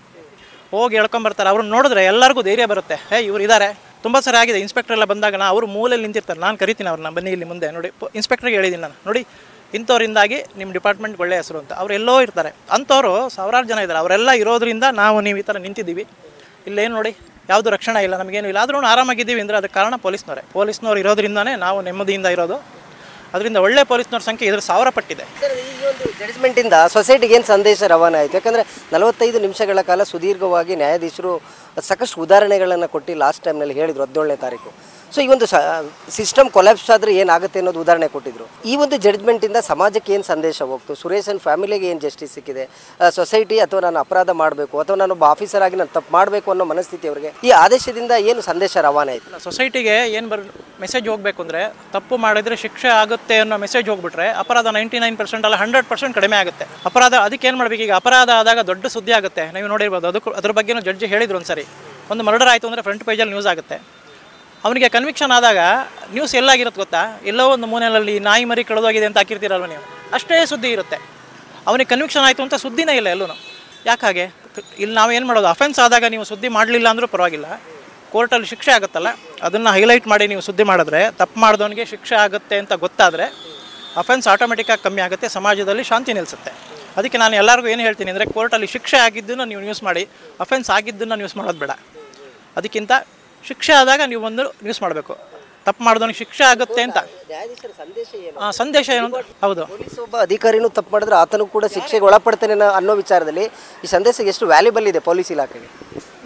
ಹೋಗಿ ಹೇಳ್ಕೊಂಬರ್ತಾರೆ. ಅವ್ರನ್ನ ನೋಡಿದ್ರೆ ಎಲ್ಲರಿಗೂ ಧೈರ್ಯ ಬರುತ್ತೆ, ಇವ್ರು ಇದ್ದಾರೆ. ತುಂಬ ಸರಿ ಆಗಿದೆ, ಇನ್ಸ್ಪೆಕ್ಟರ್ ಎಲ್ಲ ಬಂದಾಗ ಅವ್ರು ಮೂಲೆಯಲ್ಲಿ ನಿಂತಿರ್ತಾರೆ, ನಾನು ಕರಿತೀನಿ ಅವ್ರನ್ನ, ಬನ್ನಿ ಇಲ್ಲಿ ಮುಂದೆ ನೋಡಿ. ಇನ್ಸ್ಪೆಕ್ಟ್ರಿಗೆ ಹೇಳಿದ್ದೀನಿ ನಾನು, ನೋಡಿ ಇಂಥವ್ರಿಂದಾಗಿ ನಿಮ್ಮ ಡಿಪಾರ್ಟ್ಮೆಂಟ್ಗೆ ಒಳ್ಳೆಯ ಹೆಸರು ಅಂತ. ಅವ್ರು ಎಲ್ಲೋ ಇರ್ತಾರೆ, ಅಂಥವ್ರು ಸಾವಿರಾರು ಜನ ಇದ್ದಾರೆ. ಅವರೆಲ್ಲ ಇರೋದ್ರಿಂದ ನೀವು ಈ ಥರ ನಿಂತಿದ್ದೀವಿ. ಇಲ್ಲೇನು ನೋಡಿ, ಯಾವುದು ರಕ್ಷಣೆ ಇಲ್ಲ, ನಮಗೇನು ಇಲ್ಲ, ಆದ್ರೂ ಆರಾಮಾಗಿದ್ದೀವಿ ಅಂದರೆ ಅದಕ್ಕೆ ಕಾರಣ ಪೊಲೀಸ್ನವ್ರು ಇರೋದ್ರಿಂದನೇ ನಾವು ನೆಮ್ಮದಿಯಿಂದ ಇರೋದು. ಅದರಿಂದ ಒಳ್ಳೆ ಪೊಲೀಸ್ನವ್ರ ಸಂಖ್ಯೆ ಇದ್ರ 1000 ಪಟ್ಟಿದೆ. ಸರ್, ಈ ಒಂದು ಜಡ್ಜ್ಮೆಂಟಿಂದ ಸೊಸೈಟಿಗೆ ಏನು ಸಂದೇಶ ರವಾನೆ ಆಯಿತು? ಯಾಕಂದರೆ 45 ನಿಮಿಷಗಳ ಕಾಲ ಸುದೀರ್ಘವಾಗಿ ನ್ಯಾಯಾಧೀಶರು ಸಾಕಷ್ಟು ಉದಾಹರಣೆಗಳನ್ನು ಕೊಟ್ಟು ಲಾಸ್ಟ್ ಟೈಮ್ನಲ್ಲಿ ಹೇಳಿದರು 17ನೇ ತಾರೀಕು. ಸೊ ಈ ಒಂದು ಸಿಸ್ಟಮ್ ಕೊಲ್ಯಾಪ್ಸ್ ಆದರೆ ಏನಾಗುತ್ತೆ ಅನ್ನೋದು ಉದಾಹರಣೆ ಕೊಟ್ಟಿದ್ರು. ಈ ಒಂದು ಜಡ್ಜ್ಮೆಂಟಿಂದ ಸಮಾಜಕ್ಕೆ ಏನು ಸಂದೇಶ ಹೋಗ್ತು? ಸುರೇಶನ್ ಫ್ಯಾಮಿಲಿಗೆ ಏನು ಜಸ್ಟಿಸ್ ಸಿಕ್ಕಿದೆ? ಸೊಸೈಟಿ ಅಥವಾ ನಾನು ಅಪರಾಧ ಮಾಡಬೇಕು ಅಥವಾ ನಾನೊಬ್ಬ ಆಫೀಸರ್ ಆಗಿ ನಾನು ತಪ್ಪು ಮಾಡಬೇಕು ಅನ್ನೋ ಮನಸ್ಥಿತಿ ಅವರಿಗೆ ಈ ಆದೇಶದಿಂದ ಏನು ಸಂದೇಶ ರವಾನೆ ಆಯಿತು? ಸೊಸೈಟಿಗೆ ಏನು ಮೆಸೇಜ್ ಹೋಗಬೇಕು ಅಂದರೆ, ತಪ್ಪು ಮಾಡಿದರೆ ಶಿಕ್ಷೆ ಆಗುತ್ತೆ ಅನ್ನೋ ಮೆಸೇಜ್ ಹೋಗ್ಬಿಟ್ರೆ ಅಪರಾಧ 99% ಅಲ್ಲ 100% ಕಡಿಮೆ ಆಗುತ್ತೆ. ಅಪರಾಧ ಅದಕ್ಕೆ ಏನು ಮಾಡಬೇಕು? ಈಗ ಅಪರಾಧ ಆದಾಗ ದೊಡ್ಡ ಸುದ್ದಿ ಆಗುತ್ತೆ, ನೀವು ನೋಡಿರ್ಬೋದು. ಅದ್ರ ಬಗ್ಗೆನೂ ಜಡ್ಜಿ ಹೇಳಿದ್ರು ಒಂದ್ಸರಿ. ಒಂದು ಮರ್ಡರ್ ಆಯಿತು ಅಂದರೆ ಫ್ರಂಟ್ ಪೇಜಲ್ಲಿ ನ್ಯೂಸ್ ಆಗುತ್ತೆ. ಅವನಿಗೆ ಕನ್ವಿಕ್ಷನ್ ಆದಾಗ ನ್ಯೂಸ್ ಎಲ್ಲಾಗಿರುತ್ತೆ ಗೊತ್ತಾ? ಎಲ್ಲೋ ಒಂದು ಮೂಲೆಯಲ್ಲಿ ನಾಯಿ ಮರಿ ಕಳೆದೋಗಿದೆ ಅಂತ ಹಾಕಿರ್ತೀರಲ್ವ ನೀವು, ಅಷ್ಟೇ ಸುದ್ದಿ ಇರುತ್ತೆ. ಅವನಿಗೆ ಕನ್ವಿಕ್ಷನ್ ಆಯಿತು ಅಂತ ಸುದ್ದಿನೇ ಇಲ್ಲ ಎಲ್ಲೂ. ಯಾಕೆ ಹಾಗೆ? ಇಲ್ಲಿ ನಾವು ಏನು ಮಾಡೋದು, ಅಫೆನ್ಸ್ ಆದಾಗ ನೀವು ಸುದ್ದಿ ಮಾಡಲಿಲ್ಲ ಅಂದರೂ ಪರವಾಗಿಲ್ಲ, ಕೋರ್ಟಲ್ಲಿ ಶಿಕ್ಷೆ ಆಗುತ್ತಲ್ಲ, ಅದನ್ನು ಹೈಲೈಟ್ ಮಾಡಿ ನೀವು ಸುದ್ದಿ ಮಾಡಿದ್ರೆ ತಪ್ಪು ಮಾಡಿದವನಿಗೆ ಶಿಕ್ಷೆ ಆಗುತ್ತೆ ಅಂತ ಗೊತ್ತಾದರೆ ಅಫೆನ್ಸ್ ಆಟೋಮೆಟಿಕ್ಕಾಗಿ ಕಮ್ಮಿ ಆಗುತ್ತೆ, ಸಮಾಜದಲ್ಲಿ ಶಾಂತಿ ನಿಲ್ಲಿಸುತ್ತೆ. ಅದಕ್ಕೆ ನಾನು ಎಲ್ಲರಿಗೂ ಏನು ಹೇಳ್ತೀನಿ ಅಂದರೆ, ಕೋರ್ಟಲ್ಲಿ ಶಿಕ್ಷೆ ಆಗಿದ್ದನ್ನು ನೀವು ನ್ಯೂಸ್ ಮಾಡಿ, ಅಫೆನ್ಸ್ ಆಗಿದ್ದನ್ನು ನ್ಯೂಸ್ ಮಾಡೋದು ಬೇಡ. ಅದಕ್ಕಿಂತ ಶಿಕ್ಷೆ ಆದಾಗ ನೀವು ಒಂದು ನ್ಯೂಸ್ ಮಾಡಬೇಕು, ತಪ್ಪು ಮಾಡಿದವನಿಗೆ ಶಿಕ್ಷೆ ಆಗುತ್ತೆ ಅಂತ. ಸಂದೇಶ ಏನು? ಹೌದು, ಪೊಲೀಸ್ ಒಬ್ಬ ಅಧಿಕಾರಿನೂ ತಪ್ಪು ಮಾಡಿದ್ರೆ ಆತನು ಕೂಡ ಶಿಕ್ಷೆಗೆ ಒಳಪಡ್ತಾನೆ ಅನ್ನೋ ವಿಚಾರದಲ್ಲಿ ಈ ಸಂದೇಶ ಎಷ್ಟು ವ್ಯಾಲ್ಯೂಬಲ್ ಇದೆ ಪೊಲೀಸ್ ಇಲಾಖೆಗೆ.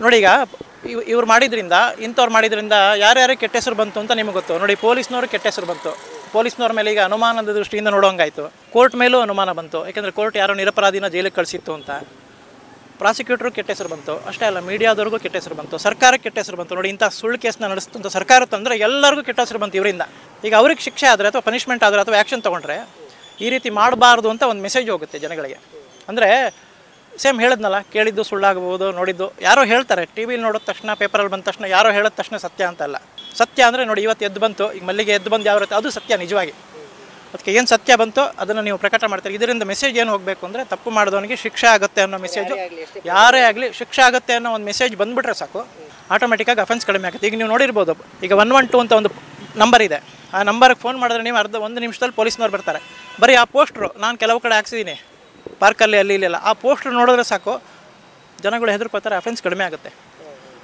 ನೋಡಿ, ಈಗ ಇವ್ರು ಮಾಡಿದ್ರಿಂದ, ಇಂಥವ್ರು ಮಾಡಿದ್ರಿಂದ ಯಾರ್ಯಾರು ಕೆಟ್ಟ ಹೆಸರು ಬಂತು ಅಂತ ನಿಮಗೆ ಗೊತ್ತು. ನೋಡಿ, ಪೊಲೀಸ್ನವ್ರು ಕೆಟ್ಟ ಹೆಸರು ಬಂತು, ಪೊಲೀಸ್ನವ್ರ ಮೇಲೆ ಈಗ ಅನುಮಾನದ ದೃಷ್ಟಿಯಿಂದ ನೋಡೋಂಗಾಯಿತು. ಕೋರ್ಟ್ ಮೇಲೂ ಅನುಮಾನ ಬಂತು, ಯಾಕೆಂದರೆ ಕೋರ್ಟ್ ಯಾರೋ ನಿರಪರಾಧಿನ ಜೈಲಿಗೆ ಕಳಿಸಿತ್ತು ಅಂತ. ಪ್ರಾಸಿಕ್ಯೂಟ್ರು ಕೆಟ್ಟ ಹೆಸರು ಬಂತು, ಅಷ್ಟೇ ಅಲ್ಲ ಮೀಡಿಯಾದವ್ರಿಗೂ ಕೆಟ್ಟ ಹೆಸರು ಬಂತು, ಸರ್ಕಾರಕ್ಕೆ ಕೆಟ್ಟ ಹೆಸರು ಬಂತು. ನೋಡಿ, ಇಂಥ ಸುಳ್ಳು ಕೇಸ್ನ ನಡೆಸ್ತಂಥ ಸರ್ಕಾರ ತಂದರೆ ಎಲ್ಲರಿಗೂ ಕೆಟ್ಟ ಹೆಸರು ಬಂತು ಇವರಿಂದ. ಈಗ ಅವ್ರಿಗೆ ಶಿಕ್ಷೆ ಆದರೆ ಅಥವಾ ಪನಿಷ್ಮೆಂಟ್ ಆದರೆ ಅಥವಾ ಆ್ಯಕ್ಷನ್ ತೊಗೊಂಡ್ರೆ ಈ ರೀತಿ ಮಾಡಬಾರ್ದು ಅಂತ ಒಂದು ಮೆಸೇಜ್ ಹೋಗುತ್ತೆ ಜನಗಳಿಗೆ. ಅಂದರೆ ಸೇಮ್ ಹೇಳಿದ್ನಲ್ಲ, ಕೇಳಿದ್ದು ಸುಳ್ಳಾಗಬಹುದು, ನೋಡಿದ್ದು ಯಾರೋ ಹೇಳ್ತಾರೆ, ಟಿ ವಿಲಿ ನೋಡಿದ ತಕ್ಷಣ, ಪೇಪರಲ್ಲಿ ಬಂದ ತಕ್ಷಣ ಯಾರೋ ಹೇಳಿದ ತಕ್ಷಣ ಸತ್ಯ ಅಂತಲ್ಲ. ಸತ್ಯ ಅಂದರೆ ನೋಡಿ, ಇವತ್ತು ಎದ್ದು ಬಂತು, ಈಗ ಮಲ್ಲಿಗೆ ಎದ್ದು ಬಂದು ಯಾವ ರೀತಿ ಅದು ಸತ್ಯ ನಿಜವಾಗಿ. ಅದಕ್ಕೆ ಏನು ಸತ್ಯ ಬಂತು ಅದನ್ನು ನೀವು ಪ್ರಕಟ ಮಾಡ್ತೀರಿ. ಇದರಿಂದ ಮೆಸೇಜ್ ಏನು ಹೋಗಬೇಕು ಅಂದರೆ, ತಪ್ಪು ಮಾಡಿದವನಿಗೆ ಶಿಕ್ಷೆ ಆಗುತ್ತೆ ಅನ್ನೋ ಮೆಸೇಜು, ಯಾರೇ ಆಗಲಿ ಶಿಕ್ಷೆ ಆಗುತ್ತೆ ಅನ್ನೋ ಒಂದು ಮೆಸೇಜ್ ಬಂದುಬಿಟ್ರೆ ಸಾಕು, ಆಟೋಮೆಟಿಕ್ಕಾಗಿ ಅಫೆನ್ಸ್ ಕಡಿಮೆ ಆಗುತ್ತೆ. ಈಗ ನೀವು ನೋಡಿರ್ಬೋದು, ಈಗ 112 ಅಂತ ಒಂದು ನಂಬರ್ ಇದೆ, ಆ ನಂಬರ್ಗೆ ಫೋನ್ ಮಾಡಿದ್ರೆ ನೀವು 1 ನಿಮಿಷದಲ್ಲಿ ಪೊಲೀಸ್ನವ್ರು ಬರ್ತಾರೆ. ಬರೀ ಆ ಪೋಸ್ಟ್ರು ನಾನು ಕೆಲವು ಕಡೆ ಹಾಕ್ಸಿದ್ದೀನಿ ಪಾರ್ಕಲ್ಲಿ, ಅಲ್ಲಿ ಇಲ್ಲೆಲ್ಲ, ಆ ಪೋಸ್ಟ್ರು ನೋಡಿದ್ರೆ ಸಾಕು ಜನಗಳು ಹೆದರ್ಕೋತಾರೆ, ಅಫೆನ್ಸ್ ಕಡಿಮೆ ಆಗುತ್ತೆ.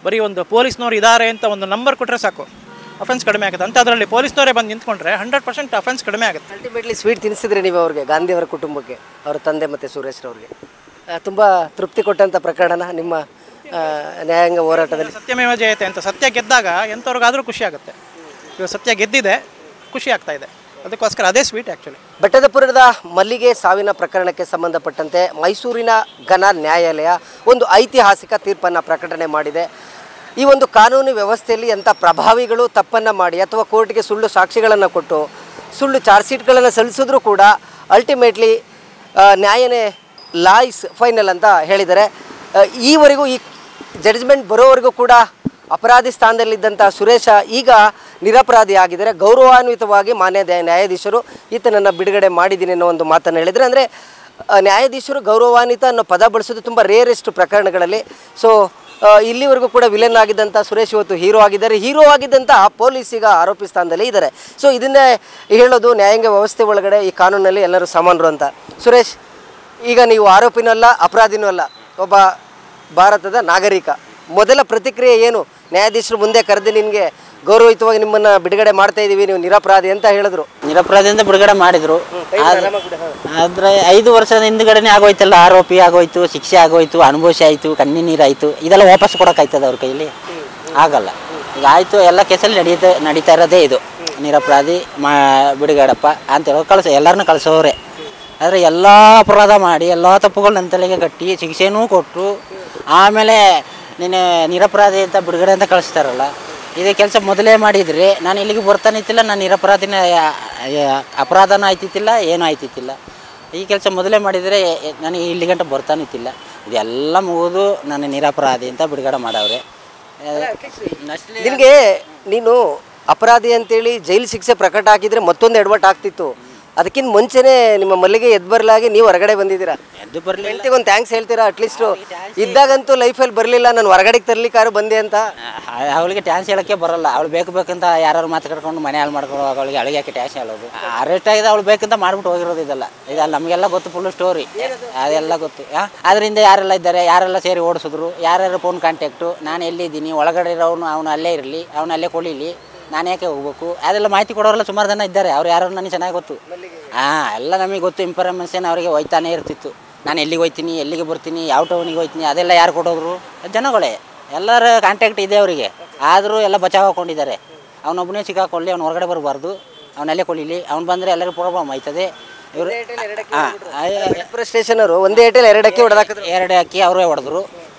ಬರೀ ಒಂದು ಪೊಲೀಸ್ನವ್ರು ಇದ್ದಾರೆ ಅಂತ ಒಂದು ನಂಬರ್ ಕೊಟ್ಟರೆ ಸಾಕು, ಅಫೆನ್ಸ್ ಕಡಿಮೆ ಆಗುತ್ತೆ. ಅಂತ ಅದರಲ್ಲಿ ಪೊಲೀಸ್ನವರೇ ಬಂದು ನಿಂತ್ಕೊಂಡ್ರೆ 100% ಅಫೆನ್ಸ್ ಕಡಿಮೆ ಆಗುತ್ತೆ. ಅಲ್ಟಿಮೇಟ್ಲಿ ಸ್ವೀಟ್ ತಿನ್ನಿಸಿದ್ರೆ ನೀವು ಅವ್ರಿಗೆ, ಗಾಂಧಿಯವರ ಕುಟುಂಬಕ್ಕೆ, ಅವರ ತಂದೆ ಮತ್ತು ಸುರೇಶ್ರವ್ರಿಗೆ ತುಂಬ ತೃಪ್ತಿ ಕೊಟ್ಟಂಥ ಪ್ರಕರಣ ನಿಮ್ಮ ನ್ಯಾಯಾಂಗ ಹೋರಾಟದಲ್ಲಿ. ಸತ್ಯಮೇವ ಜಯತೆ ಅಂತ, ಸತ್ಯ ಗೆದ್ದಾಗ ಎಂಥವ್ರಿಗಾದರೂ ಖುಷಿ ಆಗುತ್ತೆ. ಇವಾಗ ಸತ್ಯ ಗೆದ್ದಿದೆ, ಖುಷಿ ಆಗ್ತಾ ಇದೆ, ಅದಕ್ಕೋಸ್ಕರ ಅದೇ ಸ್ವೀಟ್ ಆ್ಯಕ್ಚುಲಿ. ಬೆಟ್ಟದಪುರದ ಮಲ್ಲಿಗೆ ಸಾವಿನ ಪ್ರಕರಣಕ್ಕೆ ಸಂಬಂಧಪಟ್ಟಂತೆ ಮೈಸೂರಿನ ಘನ ನ್ಯಾಯಾಲಯ ಒಂದು ಐತಿಹಾಸಿಕ ತೀರ್ಪನ್ನು ಪ್ರಕಟಣೆ ಮಾಡಿದೆ. ಈ ಒಂದು ಕಾನೂನು ವ್ಯವಸ್ಥೆಯಲ್ಲಿ ಎಂಥ ಪ್ರಭಾವಿಗಳು ತಪ್ಪನ್ನು ಮಾಡಿ ಅಥವಾ ಕೋರ್ಟ್ಗೆ ಸುಳ್ಳು ಸಾಕ್ಷಿಗಳನ್ನು ಕೊಟ್ಟು ಸುಳ್ಳು ಚಾರ್ಜ್ ಶೀಟ್ಗಳನ್ನು ಸಲ್ಲಿಸಿದ್ರೂ ಕೂಡ ಅಲ್ಟಿಮೇಟ್ಲಿ ನ್ಯಾಯನೇ ಲಾ ಇಸ್ ಫೈನಲ್ ಅಂತ ಹೇಳಿದ್ದಾರೆ. ಈವರೆಗೂ ಈ ಜಡ್ಜ್ಮೆಂಟ್ ಬರೋವರೆಗೂ ಕೂಡ ಅಪರಾಧಿ ಸ್ಥಾನದಲ್ಲಿದ್ದಂಥ ಸುರೇಶ ಈಗ ನಿರಪರಾಧಿ ಆಗಿದ್ದಾರೆ. ಗೌರವಾನ್ವಿತವಾಗಿ ಮಾನ್ಯ ನ್ಯಾಯಾಧೀಶರು ಈತನನ್ನು ಬಿಡುಗಡೆ ಮಾಡಿದ್ದೀನಿ ಅನ್ನೋ ಒಂದು ಮಾತನ್ನು ಹೇಳಿದರೆ, ಅಂದರೆ ನ್ಯಾಯಾಧೀಶರು ಗೌರವಾನ್ವಿತ ಅನ್ನೋ ಪದ ಬಳಸೋದು ತುಂಬ ರೇರೆಸ್ಟ್ ಪ್ರಕರಣಗಳಲ್ಲಿ. ಸೊ ಇಲ್ಲಿವರೆಗೂ ಕೂಡ ವಿಲನ್ ಆಗಿದ್ದಂಥ ಸುರೇಶ್ ಇವತ್ತು ಹೀರೋ ಆಗಿದ್ದಾರೆ. ಹೀರೋ ಆಗಿದ್ದಂಥ ಪೊಲೀಸ್ ಈಗ ಆರೋಪಿ ಸ್ಥಾನದಲ್ಲಿ ಇದ್ದಾರೆ. ಸೊ ಇದನ್ನೇ ಹೇಳೋದು ನ್ಯಾಯಾಂಗ ವ್ಯವಸ್ಥೆ ಒಳಗಡೆ ಈ ಕಾನೂನಲ್ಲಿ ಎಲ್ಲರೂ ಸಮಾನರು ಅಂತ. ಸುರೇಶ್, ಈಗ ನೀವು ಆರೋಪಿನೂ ಅಲ್ಲ, ಅಪರಾಧಿನೂ ಅಲ್ಲ, ಒಬ್ಬ ಭಾರತದ ನಾಗರಿಕ. ಮೊದಲ ಪ್ರತಿಕ್ರಿಯೆ ಏನು? ನ್ಯಾಯಾಧೀಶರು ಮುಂದೆ ಕರೆದು ನಿನಗೆ ಗೌರವಯುತವಾಗಿ ನಿಮ್ಮನ್ನು ಬಿಡುಗಡೆ ಮಾಡ್ತಾ ಇದ್ದೀವಿ, ನೀವು ನಿರಪರಾಧಿ ಅಂತ ಹೇಳಿದ್ರು. ನಿರಪರಾಧಿಯಿಂದ ಬಿಡುಗಡೆ ಮಾಡಿದ್ರು. ಆದರೆ 5 ವರ್ಷದ ಹಿಂದ್ಗಡೆನೇ ಆಗೋಯ್ತಲ್ಲ, ಆರೋಪಿ ಆಗೋಯ್ತು, ಶಿಕ್ಷೆ ಆಗೋಯ್ತು, ಅನುಭವಿಸಿ ಆಯಿತು, ಕಣ್ಣಿ ನೀರಾಯಿತು. ಇದೆಲ್ಲ ವಾಪಸ್ ಕೊಡೋಕ್ಕಾಯ್ತದ ಅವ್ರ ಕೈಲಿ? ಆಗಲ್ಲ. ಈಗ ಆಯಿತು, ಎಲ್ಲ ಕೇಸಲ್ಲಿ ನಡೀತಾ ಇರೋದೇ ಇದು. ನಿರಪರಾಧಿ ಬಿಡುಗಡಪ್ಪ ಅಂತೇಳೋ ಎಲ್ಲರನ್ನೂ ಕಳಿಸೋರೆ. ಆದರೆ ಎಲ್ಲ ಅಪರಾಧ ಮಾಡಿ ಎಲ್ಲ ತಪ್ಪುಗಳನ್ನ ತಲೆಗೆ ಕಟ್ಟಿ ಶಿಕ್ಷೆನೂ ಕೊಟ್ಟು ಆಮೇಲೆ ನೀನು ನಿರಪರಾಧಿ ಅಂತ ಬಿಡುಗಡೆ ಅಂತ ಕಳಿಸ್ತಾರಲ್ಲ, ಇದೇ ಕೆಲಸ ಮೊದಲೇ ಮಾಡಿದರೆ ನಾನು ಇಲ್ಲಿಗೆ ಬರ್ತಾನಿತ್ತಿಲ್ಲ, ನಾನು ನಿರಪರಾಧಿನ ಅಪರಾಧನೂ ಆಯ್ತಿತ್ತಿಲ್ಲ, ಏನೂ ಆಯ್ತಿತ್ತಿಲ್ಲ. ಈ ಕೆಲಸ ಮೊದಲೇ ಮಾಡಿದರೆ ನನಗೆ ಇಲ್ಲಿ ಗಂಟೆ ಬರ್ತಾನಿತ್ತಿಲ್ಲ. ಇದೆಲ್ಲ ಮುಗಿದು ನಾನು ನಿರಪರಾಧಿ ಅಂತ ಬಿಡುಗಡೆ ಮಾಡವ್ರೆ. ನಿನಗೆ ನೀನು ಅಪರಾಧಿ ಅಂತೇಳಿ ಜೈಲು ಶಿಕ್ಷೆ ಪ್ರಕಟ ಹಾಕಿದರೆ ಮತ್ತೊಂದು ಎಡವಟ್ಟು ಆಗ್ತಿತ್ತು. ಅದಕ್ಕಿಂತ ಮುಂಚೆನೇ ನಿಮ್ಮ ಮಲ್ಲಿಗೆ ಎದ್ದು ಬರಲಾಗಿ ನೀವು ಹೊರಗಡೆ ಬಂದಿದ್ದೀರಾ. ಎದ್ದು ಬರಲಿ, ಹೆಂಡತಿಗೆ ಒಂದು ಥ್ಯಾಂಕ್ಸ್ ಹೇಳ್ತೀರಾ? ಅಟ್ಲೀಸ್ಟು ಇದ್ದಾಗಂತೂ ಲೈಫಲ್ಲಿ ಬರಲಿಲ್ಲ, ನಾನು ಹೊರಗಡೆಗೆ ತರಲಿಕ್ಕಾರು ಬಂದೆ ಅಂತ. ಅವಳಿಗೆ ಟ್ಯಾನ್ಸ್ ಹೇಳೋಕ್ಕೆ ಬರೋಲ್ಲ. ಅವಳು ಬೇಕಂತ ಯಾರು ಮಾತಾಡ್ಕೊಂಡು ಮನೆ ಹಾಳು ಮಾಡ್ಕೊಂಡು ಅವಳಿಗೆ ಅಳಿಗೆ ಟ್ಯಾನ್ಸ್ ಹೇಳೋದು. ಅರೆಸ್ಟ್ ಆಗಿದೆ, ಅವಳು ಬೇಕಂತ ಮಾಡ್ಬಿಟ್ಟು ಹೋಗಿರೋದು. ಇದೆಲ್ಲ ನಮಗೆಲ್ಲ ಗೊತ್ತು, ಫುಲ್ ಸ್ಟೋರಿ ಅದೆಲ್ಲ ಗೊತ್ತು. ಅದರಿಂದ ಯಾರೆಲ್ಲ ಇದ್ದಾರೆ, ಯಾರೆಲ್ಲ ಸೇರಿ ಓಡಿಸಿದ್ರು, ಯಾರ್ಯಾರು ಫೋನ್ ಕಾಂಟ್ಯಾಕ್ಟು, ನಾನು ಎಲ್ಲಿದ್ದೀನಿ, ಒಳಗಡೆ ಇರೋನು ಅವನು ಅಲ್ಲೇ ಇರಲಿ, ಅವನು ಅಲ್ಲೇ ಕೊಡಲಿ, ನಾನು ಯಾಕೆ ಹೋಗ್ಬೇಕು, ಅದೆಲ್ಲ ಮಾಹಿತಿ ಕೊಡೋರೆಲ್ಲ ಸುಮಾರು ಜನ ಇದ್ದಾರೆ. ಅವ್ರು ಯಾರು ನನಗೆ ಚೆನ್ನಾಗಿ ಗೊತ್ತು. ಎಲ್ಲ ನಮಗೆ ಗೊತ್ತು. ಇನ್ಫಾರ್ಮೇಷನ್ ಅವರಿಗೆ ಹೋಯ್ತಾನೆ ಇರ್ತಿತ್ತು. ನಾನು ಎಲ್ಲಿಗೆ ಹೋಗ್ತೀನಿ, ಎಲ್ಲಿಗೆ ಬರ್ತೀನಿ, ಯಾವ ಟೌನಿಗೆ ಹೋಗ್ತೀನಿ, ಅದೆಲ್ಲ ಯಾರು ಕೊಡೋದ್ರು? ಜನಗಳೇ. ಎಲ್ಲರ ಕಾಂಟ್ಯಾಕ್ಟ್ ಇದೆ ಅವರಿಗೆ. ಆದರೂ ಎಲ್ಲ ಬಚಾವ್ ಹಾಕೊಂಡಿದ್ದಾರೆ. ಅವನೊಬ್ಬನೇ ಸಿಕ್ಕಾಕೊಳ್ಳಿ, ಅವ್ನು ಹೊರಗಡೆ ಬರಬಾರ್ದು, ಅವನಲ್ಲೇ ಕೊಡಲಿ. ಅವ್ನು ಬಂದರೆ ಎಲ್ಲರಿಗೂ ಪ್ರಾಬ್ಲಮ್ ಆಯ್ತದೆ. ಇವರು ಸ್ಟೇಷನವರು ಒಂದೇ ಏಟಲ್ಲಿ 2 ಅಕ್ಕಿ ಹೊಡೆದಾಕಿದ್ರು. 2 ಅಕ್ಕಿ ಅವರೇ ಹೊಡೆದ್ರು.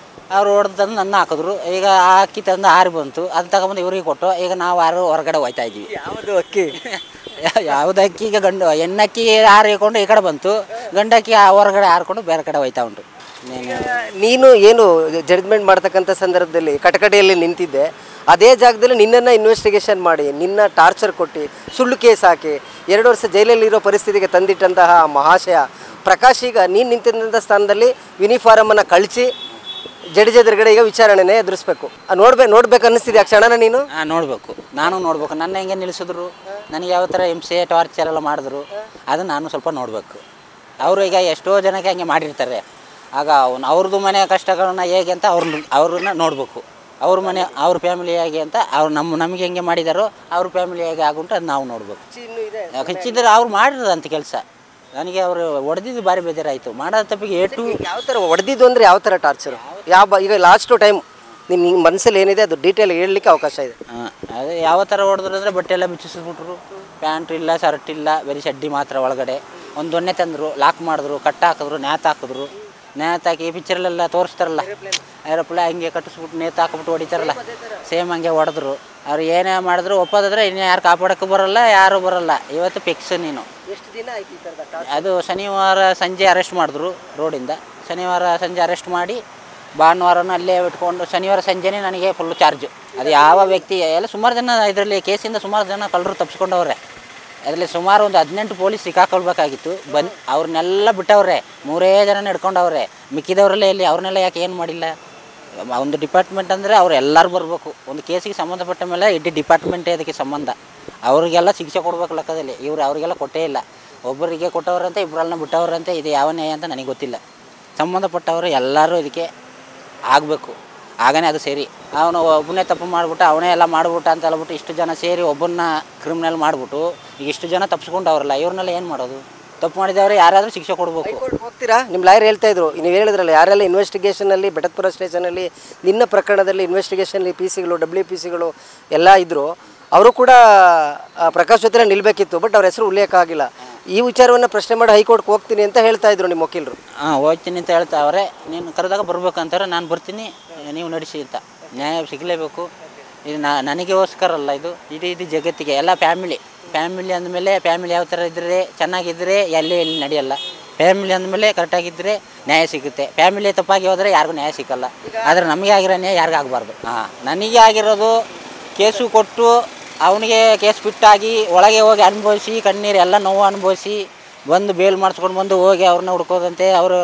ಅವ್ರು ಹೊಡೆದು ತಂದು ನನ್ನ ಹಾಕಿದ್ರು. ಈಗ ಆ ಅಕ್ಕಿ ತಂದು 6 ಬಂತು, ಅದು ತಗೊಂಬಂದು ಇವ್ರಿಗೆ ಕೊಟ್ಟು ಈಗ ನಾವು 6 ಹೊರಗಡೆ ಹೋಗ್ತಾ ಇದ್ವಿ. ಯಾವುದು ಅಕ್ಕಿ? ಯಾವುದು ಅಕ್ಕಿ? ಈಗ ಹೆಣ್ಣಕ್ಕಿ 6 ಇಟ್ಕೊಂಡು ಈ ಕಡೆ ಬಂತು, ಗಂಡಕ್ಕಿ ಹೊರಗಡೆ ಹಾರ್ಕೊಂಡು ಬೇರೆ ಕಡೆ ಹೋಯ್ತಾ ಉಂಟು. ನೀನು ಏನು ಜಡ್ಜ್ಮೆಂಟ್ ಮಾಡ್ತಕ್ಕಂಥ ಸಂದರ್ಭದಲ್ಲಿ ಕಟಕಡೆಯಲ್ಲಿ ನಿಂತಿದ್ದೆ, ಅದೇ ಜಾಗದಲ್ಲಿ ನಿನ್ನನ್ನು ಇನ್ವೆಸ್ಟಿಗೇಷನ್ ಮಾಡಿ, ನಿನ್ನ ಟಾರ್ಚರ್ ಕೊಟ್ಟು, ಸುಳ್ಳು ಕೇಸ್ ಹಾಕಿ 2 ವರ್ಷ ಜೈಲಲ್ಲಿರೋ ಪರಿಸ್ಥಿತಿಗೆ ತಂದಿಟ್ಟಂತಹ ಮಹಾಶಯ ಪ್ರಕಾಶ್ ಈಗ ನೀನು ನಿಂತಿದ್ದಂಥ ಸ್ಥಾನದಲ್ಲಿ ಯೂನಿಫಾರ್ಮನ್ನು ಕಳಿಸಿ ಜಡ್ಜ್ ಎದುರುಗಡೆ ಈಗ ವಿಚಾರಣೆನೇ ಎದುರಿಸ್ಬೇಕು. ನೋಡ್ಬೇಕು ಅನ್ನಿಸ್ತಿದೆ ಆ ಕ್ಷಣನ ನೀನು? ನೋಡಬೇಕು, ನಾನು ನೋಡಬೇಕು. ನನ್ನ ಹೆಂಗೆ ನಿಲ್ಲಿಸಿದ್ರು, ನನಗೆ ಯಾವ ಥರ ಹಿಂಸೆ ಟಾರ್ಚರ್ ಎಲ್ಲ ಮಾಡಿದ್ರು, ಅದು ನಾನು ಸ್ವಲ್ಪ ನೋಡಬೇಕು. ಅವರು ಈಗ ಎಷ್ಟೋ ಜನಕ್ಕೆ ಹಂಗೆ ಮಾಡಿರ್ತಾರೆ. ಆಗ ಅವ್ರದ್ದು ಮನೆ ಕಷ್ಟಗಳನ್ನ ಹೇಗೆ ಅಂತ ಅವ್ರನ್ನ ನೋಡಬೇಕು. ಅವ್ರ ಮನೆ, ಅವ್ರ ಫ್ಯಾಮಿಲಿ ಹೇಗೆ ಅಂತ ನಮಗೆ ಹೆಂಗೆ ಮಾಡಿದಾರೋ ಅವ್ರ ಫ್ಯಾಮಿಲಿ ಹೇಗೆ ಆಗುಂಟು ಅದು ನಾವು ನೋಡಬೇಕು. ಹೆಚ್ಚಿದ್ರೆ ಅವ್ರು ಮಾಡಿರೋದಂತ ಕೆಲಸ. ನನಗೆ ಅವರು ಹೊಡೆದಿದ್ದು ಭಾರಿ ಬೇಜಾರಾಯಿತು. ಮಾಡೋದು ತಪ್ಪಿಗೆ ಯಾವ ಥರ ಹೊಡೆದಿದ್ದು ಅಂದರೆ ಯಾವ ಥರ ಟಾರ್ಚರು? ಈಗ ಲಾಸ್ಟು ಟೈಮ್ ನಿನ್ನ ಮನಸ್ಸಲ್ಲಿ ಏನಿದೆ ಅದು ಡೀಟೇಲ್ ಹೇಳಲಿಕ್ಕೆ ಅವಕಾಶ ಇದೆ. ಅದೇ ಯಾವ ಥರ ಹೊಡೆದ್ರು ಅಂದರೆ ಬಟ್ಟೆ ಎಲ್ಲ ಬಿಚ್ಚಿಸ್ಬಿಟ್ರು, ಪ್ಯಾಂಟ್ ಇಲ್ಲ, ಶರ್ಟ್ ಇಲ್ಲ, ಬರೀ ಚಡ್ಡಿ ಮಾತ್ರ ಒಳಗಡೆ. ಒಂದು ದೊಣ್ಣೆ ತಂದರು, ಲಾಕ್ ಮಾಡಿದ್ರು, ಕಟ್ ಹಾಕಿದ್ರು, ನೇತು ಹಾಕಿದ್ರು. ನೇತು ಹಾಕಿ ಪಿಕ್ಚರಲ್ಲೆಲ್ಲ ತೋರಿಸ್ತಾರಲ್ಲ, ಏರೋಪ್ಲೇನ್ ಹಂಗೆ ಕಟ್ಟಿಸ್ಬಿಟ್ಟು ನೇತು ಹಾಕ್ಬಿಟ್ಟು ಹೊಡಿತಾರಲ್ಲ, ಸೇಮ್ ಹಂಗೆ ಹೊಡೆದ್ರು. ಅವ್ರು ಏನೇ ಮಾಡಿದ್ರು ಒಪ್ಪೋದಾದ್ರೆ ಇನ್ನು ಯಾರು ಕಾಪಾಡೋಕ್ಕೂ ಬರೋಲ್ಲ, ಯಾರೂ ಬರೋಲ್ಲ. ಇವತ್ತು ಫಿಕ್ಸ್ ನೀನು. ಎಷ್ಟು ದಿನ ಆಯ್ತು? ಅದು ಶನಿವಾರ ಸಂಜೆ ಅರೆಸ್ಟ್ ಮಾಡಿದ್ರು ರೋಡಿಂದ. ಶನಿವಾರ ಸಂಜೆ ಅರೆಸ್ಟ್ ಮಾಡಿ ಭಾನುವಾರನೂ ಅಲ್ಲೇ ಇಟ್ಕೊಂಡು ಶನಿವಾರ ಸಂಜೆನೇ ನನಗೆ ಫುಲ್ಲು ಚಾರ್ಜು. ಅದು ಯಾವ ವ್ಯಕ್ತಿ ಎಲ್ಲ ಸುಮಾರು ಜನ ಇದರಲ್ಲಿ ಕೇಸಿಂದ ಸುಮಾರು ಜನ ಕಳ್ಳರು ತಪ್ಪಿಸ್ಕೊಂಡವ್ರೆ. ಅದರಲ್ಲಿ ಸುಮಾರು ಒಂದು 18 ಪೊಲೀಸ್ ಸಿಕ್ಕಾಕೊಳ್ಬೇಕಾಗಿತ್ತು. ಅವ್ರನ್ನೆಲ್ಲ ಬಿಟ್ಟವ್ರೆ. 3 ಜನ ಹಿಡ್ಕೊಂಡವ್ರೆ. ಮಿಕ್ಕಿದವರಲ್ಲೇ ಇಲ್ಲಿ ಅವ್ರನ್ನೆಲ್ಲ ಯಾಕೆ ಏನು ಮಾಡಿಲ್ಲ? ಒಂದು ಡಿಪಾರ್ಟ್ಮೆಂಟ್ ಅಂದರೆ ಅವ್ರು ಎಲ್ಲರೂ ಬರಬೇಕು. ಒಂದು ಕೇಸಿಗೆ ಸಂಬಂಧಪಟ್ಟ ಮೇಲೆ ಇಡೀ ಡಿಪಾರ್ಟ್ಮೆಂಟೇ ಅದಕ್ಕೆ ಸಂಬಂಧ. ಅವ್ರಿಗೆಲ್ಲ ಶಿಕ್ಷೆ ಕೊಡ್ಬೇಕು ಲೆಕ್ಕದಲ್ಲಿ. ಅವ್ರಿಗೆಲ್ಲ ಕೊಟ್ಟೇ ಇಲ್ಲ. ಒಬ್ಬರಿಗೆ ಕೊಟ್ಟವ್ರಂತೆ, ಇಬ್ಬರನ್ನ ಬಿಟ್ಟವ್ರಂತೆ. ಇದು ಯಾವ ನ್ಯಾಯ ಅಂತ ನನಗೆ ಗೊತ್ತಿಲ್ಲ. ಸಂಬಂಧಪಟ್ಟವರು ಎಲ್ಲರೂ ಇದಕ್ಕೆ ಆಗಬೇಕು. ಆಗನೇ ಅದು ಸೇರಿ. ಅವನು ಒಬ್ಬನೇ ತಪ್ಪು ಮಾಡಿಬಿಟ್ಟು ಅವನೇ ಎಲ್ಲ ಮಾಡಿಬಿಟ್ಟ ಅಂತ ಹೇಳ್ಬಿಟ್ಟು ಇಷ್ಟು ಜನ ಸೇರಿ ಒಬ್ಬನ್ನ ಕ್ರಿಮಿನಲ್ ಮಾಡಿಬಿಟ್ಟು ಈಗ ಇಷ್ಟು ಜನ ತಪ್ಪಿಸ್ಕೊಂಡವ್ರಲ್ಲ, ಇವ್ರನ್ನೆಲ್ಲ ಏನು ಮಾಡೋದು? ತಪ್ಪು ಮಾಡಿದವರು ಯಾರಾದರೂ ಶಿಕ್ಷೆ ಕೊಡಬೇಕು. ಹೋಗ್ತೀರಾ? ನಿಮ್ಮ ಲಾಯರ್ ಹೇಳ್ತಾ ಇದ್ರು, ನೀವು ಹೇಳಿದ್ರಲ್ಲ ಯಾರೆಲ್ಲ ಇನ್ವೆಸ್ಟಿಗೇಷನಲ್ಲಿ ಬೆಟ್ಟದಪುರ ಸ್ಟೇಷನಲ್ಲಿ ನಿನ್ನ ಪ್ರಕರಣದಲ್ಲಿ ಇನ್ವೆಸ್ಟಿಗೇಷನಲ್ಲಿ PC ಗಳು WPCಗಳು ಎಲ್ಲ ಇದ್ದರು. ಅವರು ಕೂಡ ಪ್ರಕಾಶ್ ಜೊತೆ ನಿಲ್ಲಬೇಕಿತ್ತು, ಬಟ್ ಅವ್ರ ಹೆಸರು ಉಲ್ಲೇಖ ಆಗಿಲ್ಲ. ಈ ವಿಚಾರವನ್ನು ಪ್ರಶ್ನೆ ಮಾಡಿ ಹೈಕೋರ್ಟ್ಗೆ ಹೋಗ್ತೀನಿ ಅಂತ ಹೇಳ್ತಾ ಇದ್ರು ನಿಮ್ಮ ವಕೀಲರು. ಹೋಗ್ತೀನಿ ಅಂತ ಹೇಳ್ತಾವ್ರೆ. ನೀನು ಕರೆದಾಗ ಬರ್ಬೇಕಂತಾರೆ. ನಾನು ಬರ್ತೀನಿ, ನೀವು ನಡೆಸಿ ಅಂತ. ನ್ಯಾಯ ಸಿಗಲೇಬೇಕು. ಇದು ನನಗೋಸ್ಕರ ಅಲ್ಲ, ಇದು ಜಗತ್ತಿಗೆ ಎಲ್ಲ ಫ್ಯಾಮಿಲಿ ಅಂದಮೇಲೆ ಫ್ಯಾಮಿಲಿ ಯಾವ ಥರ ಇದ್ದರೆ ಚೆನ್ನಾಗಿದ್ದರೆ ಎಲ್ಲಿ ನಡೆಯಲ್ಲ. ಫ್ಯಾಮಿಲಿ ಅಂದಮೇಲೆ ಕರೆಕ್ಟಾಗಿದ್ದರೆ ನ್ಯಾಯ ಸಿಗುತ್ತೆ. ಫ್ಯಾಮಿಲಿ ತಪ್ಪಾಗಿ ಹೋದರೆ ಯಾರಿಗೂ ನ್ಯಾಯ ಸಿಕ್ಕಲ್ಲ. ಆದರೆ ನಮಗೆ ಆಗಿರೋ ನ್ಯಾಯ ಯಾರಿಗೂ ಆಗಬಾರ್ದು. ನನಗೆ ಆಗಿರೋದು ಕೇಸು ಕೊಟ್ಟು ಅವನಿಗೆ ಕೇಸ್ ಬಿಟ್ಟಾಗಿ ಒಳಗೆ ಹೋಗಿ ಅನುಭವಿಸಿ ಕಣ್ಣೀರು ಎಲ್ಲ ನೋವು ಅನುಭವಿಸಿ ಬಂದು ಬೇಲ್ ಮಾಡಿಸ್ಕೊಂಡು ಬಂದು ಹೋಗಿ ಅವ್ರನ್ನ ಹುಡ್ಕೋದಂತೆ, ಅವರು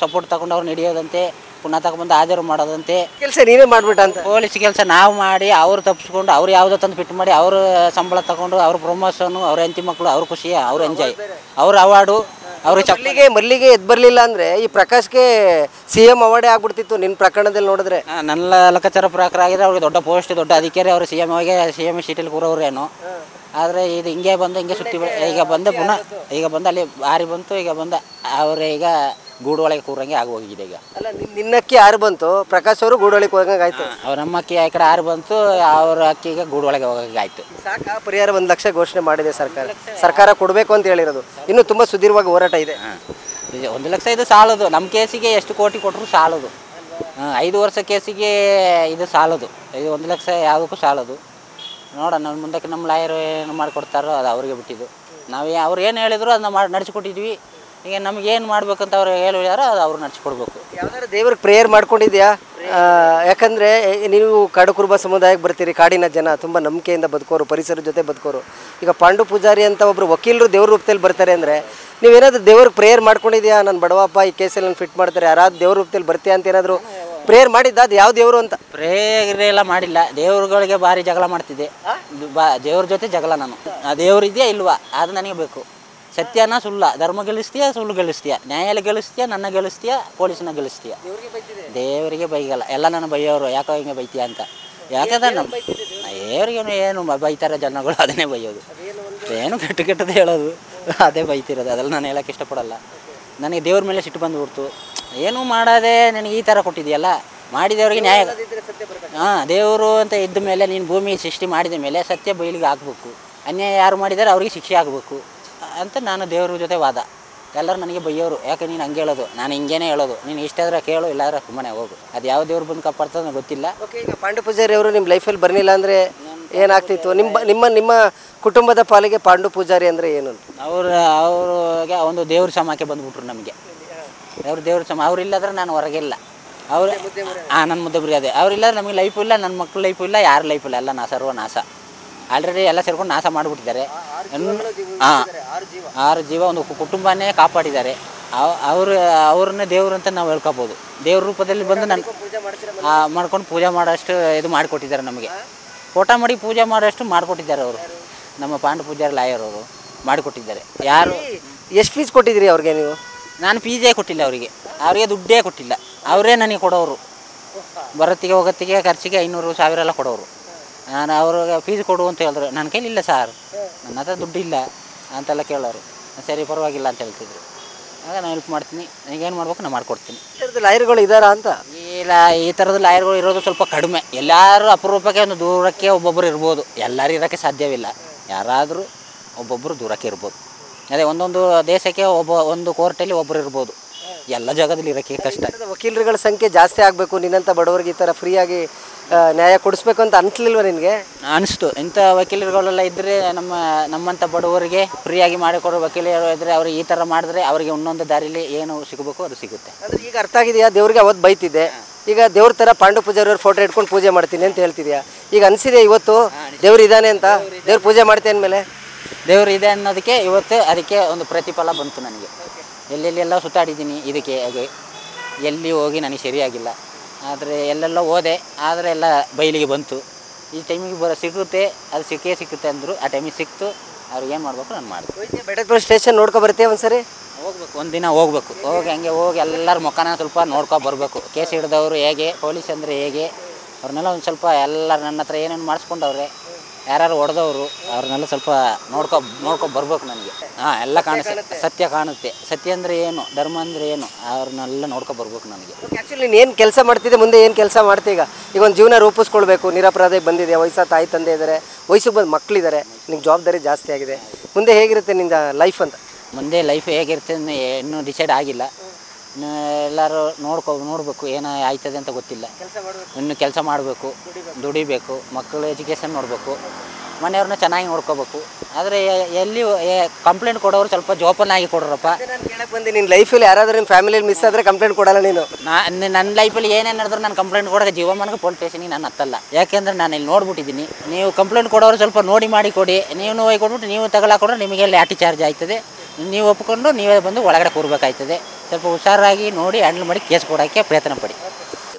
ಸಪೋರ್ಟ್ ತಗೊಂಡು ಅವ್ರನ್ನ ಹಿಡಿಯೋದಂತೆ, ಪುನಃ ತಗೊಂಡು ಹಾಜರು ಮಾಡೋದಂತೆ. ಕೆಲಸ ನೀವೇ ಮಾಡ್ಬಿಟ್ಟ ಅಂತ ಪೊಲೀಸ್ ಕೆಲಸ ನಾವು ಮಾಡಿ ಅವ್ರು ತಪ್ಪಿಸ್ಕೊಂಡು ಅವ್ರು ಯಾವುದೋ ತಂದು ಫಿಟ್ ಮಾಡಿ ಅವ್ರ ಸಂಬಳ ತಗೊಂಡು ಅವ್ರ ಪ್ರಮೋಷನು, ಅವ್ರ ಹೆಂಡತಿ ಮಕ್ಕಳು ಅವ್ರ ಖುಷಿ, ಅವ್ರ ಎಂಜಾಯ್, ಅವ್ರ ಅವಾರ್ಡು, ಅವ್ರಿಗೆ ಮಲ್ಲಿಗೆ ಎದ್ದು ಬರಲಿಲ್ಲ ಅಂದರೆ ಈ ಪ್ರಕಾಶ್ಗೆ CM ಅವಾರ್ಡೇ ಆಗ್ಬಿಡ್ತಿತ್ತು ನಿನ್ನ ಪ್ರಕರಣದಲ್ಲಿ ನೋಡಿದ್ರೆ. ನನ್ನ ಲೆಕ್ಕಾಚಾರ ಪ್ರಕಾರ ಆಗಿದ್ರೆ ಅವ್ರಿಗೆ ದೊಡ್ಡ ಪೋಸ್ಟ್, ದೊಡ್ಡ ಅಧಿಕಾರಿ, ಅವರು CM ಸೀಟಲ್ಲಿ ಕೂರೋರೇನು. ಆದರೆ ಇದು ಹಿಂಗೆ ಬಂದು ಹಿಂಗೆ ಸುತ್ತಿ ಈಗ ಬಂದೆ ಪುನಃ ಈಗ ಬಂದು ಅಲ್ಲಿ ಬಾರಿ ಬಂತು. ಈಗ ಬಂದ ಅವರೇ ಈಗ ಗೂಡು ಒಳಗೆ ಕೂರಂಗೆ ಆಗೋಗಿದೆ. ಈಗ ಅಲ್ಲ ನಿನ್ನಕ್ಕಿ ಯಾರು ಬಂತು, ಪ್ರಕಾಶ್ ಅವರು ಗೂಡೊಳಗೆ ಹೋಗಂಗೆ ಆಯ್ತು. ಅವ್ರ ನಮ್ಮ ಅಕ್ಕಿ ಆ ಕಡೆ ಆರು ಬಂತು, ಅವ್ರ ಅಕ್ಕಿಗೆ ಗೂಡು ಒಳಗೆ ಹೋಗಂಗೆ ಆಯಿತು. ಸಾಕ ಪರಿಹಾರ 1 ಲಕ್ಷ ಘೋಷಣೆ ಮಾಡಿದೆ ಸರ್ಕಾರ ಕೊಡಬೇಕು ಅಂತ ಹೇಳಿರೋದು. ಇನ್ನೂ ತುಂಬ ಸುದೀರ್ಘವಾಗಿ ಹೋರಾಟ ಇದೆ. 1 ಲಕ್ಷ ಇದು ಸಾಲದು. ನಮ್ಮ ಕೇಸಿಗೆ ಎಷ್ಟು ಕೋಟಿ ಕೊಟ್ಟರು ಸಾಲದು. 5 ವರ್ಷ ಕೇಸಿಗೆ ಇದು ಸಾಲದು. ಇದು 1 ಲಕ್ಷ ಯಾವುದಕ್ಕೂ ಸಾಲದು. ನೋಡೋಣ ಮುಂದಕ್ಕೆ ನಮ್ಮ ಲಾಯರ್ ಏನು ಮಾಡಿಕೊಡ್ತಾರೋ ಅದು ಅವ್ರಿಗೆ ಬಿಟ್ಟಿದ್ದು. ಅವ್ರು ಏನು ಹೇಳಿದ್ರು ಅದನ್ನ ನಡೆಸಿಕೊಟ್ಟಿದ್ವಿ. ಈಗ ನಮಗೇನು ಮಾಡ್ಬೇಕಂತ ಅವ್ರು ಹೇಳಿದಾರೋ ಅದು ಅವ್ರು ನಡೆಸ್ಕೊಡ್ಬೇಕು. ಯಾವ್ದಾದ್ರು ದೇವ್ರಿಗೆ ಪ್ರೇಯರ್ ಮಾಡ್ಕೊಂಡಿದ್ಯಾ? ಯಾಕಂದರೆ ನೀವು ಕಾಡು ಕುರುಬ ಸಮುದಾಯಕ್ಕೆ ಬರ್ತೀರಿ, ಕಾಡಿನ ಜನ ತುಂಬ ನಂಬಿಕೆಯಿಂದ ಬದುಕೋರು, ಪರಿಸರದ ಜೊತೆ ಬದುಕೋರು. ಈಗ ಪಾಂಡು ಪೂಜಾರಿ ಅಂತ ಒಬ್ಬರು ವಕೀಲರು ದೇವ್ರ ರೂಪದಲ್ಲಿ ಬರ್ತಾರೆ ಅಂದರೆ ನೀವೇನಾದರೂ ದೇವ್ರಿಗೆ ಪ್ರೇಯರ್ ಮಾಡ್ಕೊಂಡಿದ್ಯಾ? ನಾನು ಬಡವಪ್ಪ, ಈ ಕೇಸಲ್ಲಿ ನಾನು ಫಿಟ್ ಮಾಡ್ತಾರೆ, ಯಾರಾದ್ರು ದೇವ್ರ ರೂಪದಲ್ಲಿ ಬರ್ತೀಯಾ ಅಂತ ಏನಾದರೂ ಪ್ರೇಯರ್ ಮಾಡಿದ್ದ? ಅದು ಯಾವ ದೇವರು ಅಂತ ಪ್ರೇಯರ್ ಎಲ್ಲ ಮಾಡಿಲ್ಲ. ದೇವ್ರುಗಳಿಗೆ ಭಾರಿ ಜಗಳ ಮಾಡ್ತಿದ್ದೆ. ದೇವ್ರ ಜೊತೆ ಜಗಳ ನಾನು. ಆ ದೇವ್ರಿದೆಯಾ ಇಲ್ವಾ ಅದು ನನಗೆ ಬೇಕು. ಸತ್ಯನ ಸುಳ್ಳ, ಧರ್ಮ ಗೆಲ್ಲಿಸ್ತೀಯಾ, ಸುಳ್ಳು ಗೆಲ್ಲಿಸ್ತೀಯಾ, ನ್ಯಾಯಾಲಯ ಗೆಲ್ಲಿಸ್ತೀಯಾ, ನನ್ನ ಗೆಲ್ಲಿಸ್ತೀಯಾ, ಪೊಲೀಸನ್ನ ಗೆಲ್ಲಿಸ್ತೀಯಾ. ದೇವರಿಗೆ ಬೈಗಲ್ಲ. ಎಲ್ಲ ನನ್ನ ಬೈಯೋರು ಯಾಕೋ ಹಿಂಗೆ ಬೈತೀಯ ಅಂತ. ಯಾಕಂದ್ರೆ ನಮ್ಮ ದೇವ್ರಿಗೆ ಏನು ಬೈತಾರೆ ಜನಗಳು, ಅದನ್ನೇ ಬೈಯೋದು. ಏನು ಕೆಟ್ಟದ್ದು ಹೇಳೋದು ಅದೇ ಬೈತಿರೋದು. ಅದೆಲ್ಲ ನಾನು ಹೇಳೋಕ್ಕೆ ಇಷ್ಟಪಡಲ್ಲ. ನನಗೆ ದೇವ್ರ ಮೇಲೆ ಸಿಟ್ಟು ಬಂದುಬಿಡ್ತು. ಏನೂ ಮಾಡದೆ ನನಗೆ ಈ ಥರ ಕೊಟ್ಟಿದೆಯಲ್ಲ, ಮಾಡಿದವ್ರಿಗೆ ನ್ಯಾಯ. ದೇವರು ಅಂತ ಇದ್ದ ಮೇಲೆ ನೀನು ಭೂಮಿ ಸೃಷ್ಟಿ ಮಾಡಿದ ಮೇಲೆ ಸತ್ಯ ಬಯಲಿಗೆ ಹಾಕಬೇಕು. ಅನ್ಯಾಯ ಯಾರು ಮಾಡಿದ್ದಾರೆ ಅವ್ರಿಗೆ ಶಿಕ್ಷೆ ಆಗಬೇಕು ಅಂತ ನಾನು ದೇವ್ರ ಜೊತೆ ವಾದ. ಎಲ್ಲರೂ ನನಗೆ ಬೈಯೋರು, ಯಾಕೆ ನೀನು ಹಂಗೆ ಹೇಳೋದು, ನಾನು ಹಿಂಗೇನೆ ಹೇಳೋದು, ನೀನು ಇಷ್ಟಾದ್ರೆ ಕೇಳು, ಇಲ್ಲಾದ್ರೆ ಸುಮ್ಮನೆ ಹೋಗು. ಅದು ಯಾವ ದೇವ್ರು ಬಂದು ಕಾಪಾಡ್ತದೆ ನನಗೆ ಗೊತ್ತಿಲ್ಲ. ಓಕೆ, ಈಗ ಪಾಂಡು ಪೂಜಾರಿ ಅವರು ನಿಮ್ಮ ಲೈಫಲ್ಲಿ ಬರಲಿಲ್ಲ ಅಂದರೆ ಏನಾಗ್ತಿತ್ತು? ನಿಮ್ಮ ಕುಟುಂಬದ ಪಾಲಿಗೆ ಪಾಂಡು ಪೂಜಾರಿ ಅಂದರೆ ಏನು? ಅವ್ರಿಗೆ ಒಂದು ದೇವ್ರ ಸಮಕ್ಕೆ ಬಂದುಬಿಟ್ರು ನಮಗೆ. ದೇವ್ರ ಸಮ ಅವ್ರಿಲ್ಲಾದ್ರೆ ನಾನು ಹೊರಗಿಲ್ಲ. ಅವ್ರು ನನ್ನ ಮುದ್ದೆ ಬರೆಯೋದೆ. ಅವ್ರಿಲ್ಲಾದ್ರೆ ನಮಗೆ ಲೈಫು ಇಲ್ಲ, ನನ್ನ ಮಕ್ಳ ಲೈಫು ಇಲ್ಲ, ಯಾರ ಲೈಫು ಇಲ್ಲ. ಎಲ್ಲ ಸರ್ವನಾಶ. ಆಲ್ರೆಡಿ ಎಲ್ಲ ಸೇರ್ಕೊಂಡು ನಾಶ ಮಾಡಿಬಿಟ್ಟಿದ್ದಾರೆ. 6 ಜೀವ ಒಂದು ಕುಟುಂಬನೇ ಕಾಪಾಡಿದ್ದಾರೆ. ಅವ್ರನ್ನೇ ದೇವ್ರು ಅಂತ ನಾವು ಹೇಳ್ಕೊಬೋದು. ದೇವ್ರ ರೂಪದಲ್ಲಿ ಬಂದು ನಾನು ಮಾಡ್ಕೊಂಡು ಪೂಜೆ ಮಾಡೋಷ್ಟು ಇದು ಮಾಡಿಕೊಟ್ಟಿದ್ದಾರೆ ನಮಗೆ. ಫೋಟೋ ಮಾಡಿ ಪೂಜೆ ಮಾಡೋಷ್ಟು ಮಾಡಿಕೊಟ್ಟಿದ್ದಾರೆ ಅವರು. ನಮ್ಮ ಪಾಂಡು ಪೂಜಾರಿ ಲಾಯರ್ ಅವರು ಮಾಡಿಕೊಟ್ಟಿದ್ದಾರೆ. ಯಾರು ಎಷ್ಟು ಫೀಸ್ ಕೊಟ್ಟಿದ್ದೀರಿ ಅವ್ರಿಗೆ ನೀವು? ನಾನು ಫೀಸೇ ಕೊಟ್ಟಿಲ್ಲ ಅವರಿಗೆ ದುಡ್ಡೇ ಕೊಟ್ಟಿಲ್ಲ. ಅವರೇ ನನಗೆ ಕೊಡೋರು. ಬರೋತ್ತಿಗೆ ಹೋಗೋತ್ತಿಗೆ ಖರ್ಚಿಗೆ 500-1000 ಎಲ್ಲ ಕೊಡೋರು. ನಾನು ಅವ್ರಿಗೆ ಫೀಸ್ ಕೊಡು ಅಂತ ಹೇಳಿದ್ರು. ನನ್ನ ಕೈಲಿ ಇಲ್ಲ ಸರ್, ನನ್ನ ಹತ್ರ ದುಡ್ಡಿಲ್ಲ ಅಂತೆಲ್ಲ ಕೇಳೋರು. ಸರಿ ಪರವಾಗಿಲ್ಲ ಅಂತ ಹೇಳ್ತಿದ್ರು. ಆಗ ನಾನು ಹೆಲ್ಪ್ ಮಾಡ್ತೀನಿ, ನನಗೇನು ಮಾಡ್ಬೇಕು ನಾನು ಮಾಡಿಕೊಡ್ತೀನಿ. ಈ ಥರದ ಲಾಯರ್ಗಳು ಇದ್ದಾರಾ ಅಂತ? ಇಲ್ಲ, ಈ ಥರದ ಲಾಯರ್ಗಳು ಇರೋದು ಸ್ವಲ್ಪ ಕಡಿಮೆ. ಎಲ್ಲರೂ ಅಪರೂಪಕ್ಕೆ ಒಂದು ದೂರಕ್ಕೆ ಒಬ್ಬೊಬ್ಬರು ಇರ್ಬೋದು. ಎಲ್ಲರೂ ಇರೋಕ್ಕೆ ಸಾಧ್ಯವಿಲ್ಲ. ಯಾರಾದರೂ ಒಬ್ಬೊಬ್ಬರು ದೂರಕ್ಕೆ ಇರ್ಬೋದು. ಅದೇ ಒಂದೊಂದು ದೇಶಕ್ಕೆ ಒಂದು ಕೋರ್ಟಲ್ಲಿ ಒಬ್ಬರು ಇರ್ಬೋದು. ಎಲ್ಲ ಜಾಗದಲ್ಲಿ ಇರೋಕ್ಕೆ ಕಷ್ಟ. ವಕೀಲರುಗಳ ಸಂಖ್ಯೆ ಜಾಸ್ತಿ ಆಗಬೇಕು, ನಿನ್ನಂಥ ಬಡವರಿಗೆ ಈ ಥರ ಫ್ರೀಯಾಗಿ ನ್ಯಾಯ ಕೊಡಿಸ್ಬೇಕು ಅಂತ ಅನಿಸ್ಲಿಲ್ವ ನಿನಗೆ? ಅನಿಸ್ತು. ಇಂಥ ವಕೀಲರುಗಳೆಲ್ಲ ಇದ್ದರೆ ನಮ್ಮಂಥ ಬಡವರಿಗೆ ಫ್ರೀಯಾಗಿ ಮಾಡಿಕೊಡೋ ವಕೀಲರು ಇದ್ದರೆ ಅವ್ರಿಗೆ ಈ ಥರ ಮಾಡಿದ್ರೆ ಅವರಿಗೆ ಇನ್ನೊಂದು ದಾರಿಲಿ ಏನು ಸಿಗಬೇಕು ಅದು ಸಿಗುತ್ತೆ. ಅಂದರೆ ಈಗ ಅರ್ಥ ಆಗಿದೆಯಾ? ದೇವ್ರಿಗೆ ಅವತ್ತು ಬೈತಿದ್ದೆ, ಈಗ ದೇವ್ರ ಥರ ಪಾಂಡು ಪೂಜಾರಿಯವ್ರ ಫೋಟೋ ಇಟ್ಕೊಂಡು ಪೂಜೆ ಮಾಡ್ತೀನಿ ಅಂತ ಹೇಳ್ತಿದ್ಯಾ. ಈಗ ಅನಿಸಿದೆ ಇವತ್ತು ದೇವ್ರು ಇದ್ದಾನೆ ಅಂತ, ದೇವ್ರ ಪೂಜೆ ಮಾಡ್ತೀನಿ ಅಂದಮೇಲೆ ದೇವ್ರು ಇದೆ ಅನ್ನೋದಕ್ಕೆ ಇವತ್ತು ಅದಕ್ಕೆ ಒಂದು ಪ್ರತಿಫಲ ಬಂತು ನನಗೆ. ಎಲ್ಲೆಲ್ಲೆಲ್ಲ ಸುತ್ತಾಡಿದ್ದೀನಿ ಇದಕ್ಕೆ. ಎಲ್ಲಿ ಹೋಗಿ ನನಗೆ ಸರಿಯಾಗಿಲ್ಲ. ಆದರೆ ಎಲ್ಲೆಲ್ಲ ಹೋದೆ, ಆದರೆ ಎಲ್ಲ ಬಯಲಿಗೆ ಬಂತು. ಈ ಟೈಮಿಗೆ ಸಿಗುತ್ತೆ, ಅದು ಸಿಕ್ಕುತ್ತೆ ಅಂದರು. ಆ ಟೈಮಿಗೆ ಸಿಕ್ತು. ಅವ್ರಿಗೆ ಏನು ಮಾಡಬೇಕು ನಾನು ಮಾಡಿದೆ. ಬೆಟ್ಟದ ಸ್ಟೇಷನ್ ನೋಡ್ಕೊ ಬರ್ತೀಯ ಒಂದ್ಸರಿ? ಹೋಗ್ಬೇಕು, ಒಂದಿನ ಹೋಗ್ಬೇಕು. ಹಂಗೆ ಹೋಗಿ ಎಲ್ಲರ ಮುಖನ ಸ್ವಲ್ಪ ನೋಡ್ಕೊ ಬರಬೇಕು. ಕೇಸ್ ಹಿಡಿದವರು ಹೇಗೆ, ಪೊಲೀಸ್ ಅಂದರೆ ಹೇಗೆ, ಅವ್ರನ್ನೆಲ್ಲ ಒಂದು ಸ್ವಲ್ಪ ಎಲ್ಲರೂ ನನ್ನ ಹತ್ರ ಏನೇನು ಮಾಡಿಸ್ಕೊಂಡವ್ರೆ, ಯಾರು ಹೊಡೆದವರು ಅವ್ರನ್ನೆಲ್ಲ ಸ್ವಲ್ಪ ನೋಡ್ಕೊ ಬರ್ಬೇಕು ನನಗೆ. ಎಲ್ಲ ಕಾಣಿಸುತ್ತೆ, ಸತ್ಯ ಕಾಣುತ್ತೆ. ಸತ್ಯ ಅಂದರೆ ಏನು, ಧರ್ಮ ಅಂದರೆ ಏನು, ಅವ್ರನ್ನೆಲ್ಲ ನೋಡ್ಕೊ ಬರ್ಬೇಕು ನನಗೆ. ಆ್ಯಕ್ಚುಲಿ ನೀನು ಏನು ಕೆಲಸ ಮಾಡ್ತಿದ್ದೆ, ಮುಂದೆ ಏನು ಕೆಲಸ ಮಾಡ್ತೀಯ? ಈಗ ಒಂದು ಜೀವನ ರೂಪಿಸ್ಕೊಳ್ಬೇಕು, ನಿರಪರಾಧಕ್ಕೆ ಬಂದಿದೆ, ವಯಸ್ಸಾದ ತಾಯಿ ತಂದೆ ಇದ್ದಾರೆ, ವಯಸ್ಸಿಗೆ ಬಂದು ಮಕ್ಕಳಿದ್ದಾರೆ, ನಿಂಗೆ ಜವಾಬ್ದಾರಿ ಜಾಸ್ತಿ ಆಗಿದೆ. ಮುಂದೆ ಹೇಗಿರುತ್ತೆ ನಿಂದ ಲೈಫ್ ಅಂತ? ಮುಂದೆ ಲೈಫ್ ಹೇಗಿರುತ್ತೆ ಇನ್ನೂ ಡಿಸೈಡ್ ಆಗಿಲ್ಲ. ಎಲ್ಲರೂ ನೋಡಬೇಕು ಏನು ಆಯ್ತದೆ ಅಂತ ಗೊತ್ತಿಲ್ಲ. ಇನ್ನು ಕೆಲಸ ಮಾಡಬೇಕು, ದುಡಿಬೇಕು, ಮಕ್ಕಳು ಎಜುಕೇಷನ್ ನೋಡಬೇಕು. ಮನೆಯವ್ರನ್ನ ಚೆನ್ನಾಗಿ ನೋಡ್ಕೋಬೇಕು. ಆದರೆ ಎಲ್ಲಿ ಕಂಪ್ಲೇಂಟ್ ಕೊಡೋರು ಸ್ವಲ್ಪ ಜೋಪಾನಾಗಿ ಕೊಡ್ರಪ್ಪ. ನಾನು ಕೇಳಕ್ಕೆ ಬಂದೆ, ನಿನ್ನ ಲೈಫಲ್ಲಿ ಯಾರಾದರೂ ನಿಮ್ಮ ಫ್ಯಾಮಿಲಿಯಲ್ಲಿ ಮಿಸ್ ಆದರೆ ಕಂಪ್ಲೇಂಟ್ ಕೊಡಲ್ಲ ನೀನು? ನನ್ನ ಲೈಫಲ್ಲಿ ಏನೇನು ನಡೆದ್ರು ನಾನು ಕಂಪ್ಲೇಂಟ್ ಕೊಡೋಕೆ ಜೀವಮಾನಕ್ಕೆ ಪೊಲೀಸ್ ಸ್ಟೇಷನಿಗೆ ನಾನು ಹತ್ತಲ್ಲ. ಯಾಕೆಂದರೆ ನಾನು ಇಲ್ಲಿ ನೋಡ್ಬಿಟ್ಟಿದ್ದೀನಿ. ನೀವು ಕಂಪ್ಲೇಂಟ್ ಕೊಡೋರು ಸ್ವಲ್ಪ ನೋಡಿ ಮಾಡಿ ಕೊಡಿ. ನೀವು ಕೊಟ್ಬಿಟ್ಟು ನೀವು ತಗೊಳ್ಳಾಕೊಂಡ್ರೆ ನಿಮಗೆ ಲಾಠಿ ಚಾರ್ಜ್ ಆಯ್ತದೆ. ನೀವು ಒಪ್ಪಿಕೊಂಡು ನೀವೇ ಬಂದು ಒಳಗಡೆ ಕೂರ್ಬೇಕಾಯ್ತದೆ. ಸ್ವಲ್ಪ ಹುಷಾರಾಗಿ ನೋಡಿ ಹ್ಯಾಂಡಲ್ ಮಾಡಿ ಕೇಸ್ ಕೊಡೋಕ್ಕೆ ಪ್ರಯತ್ನ ಪಡಿ.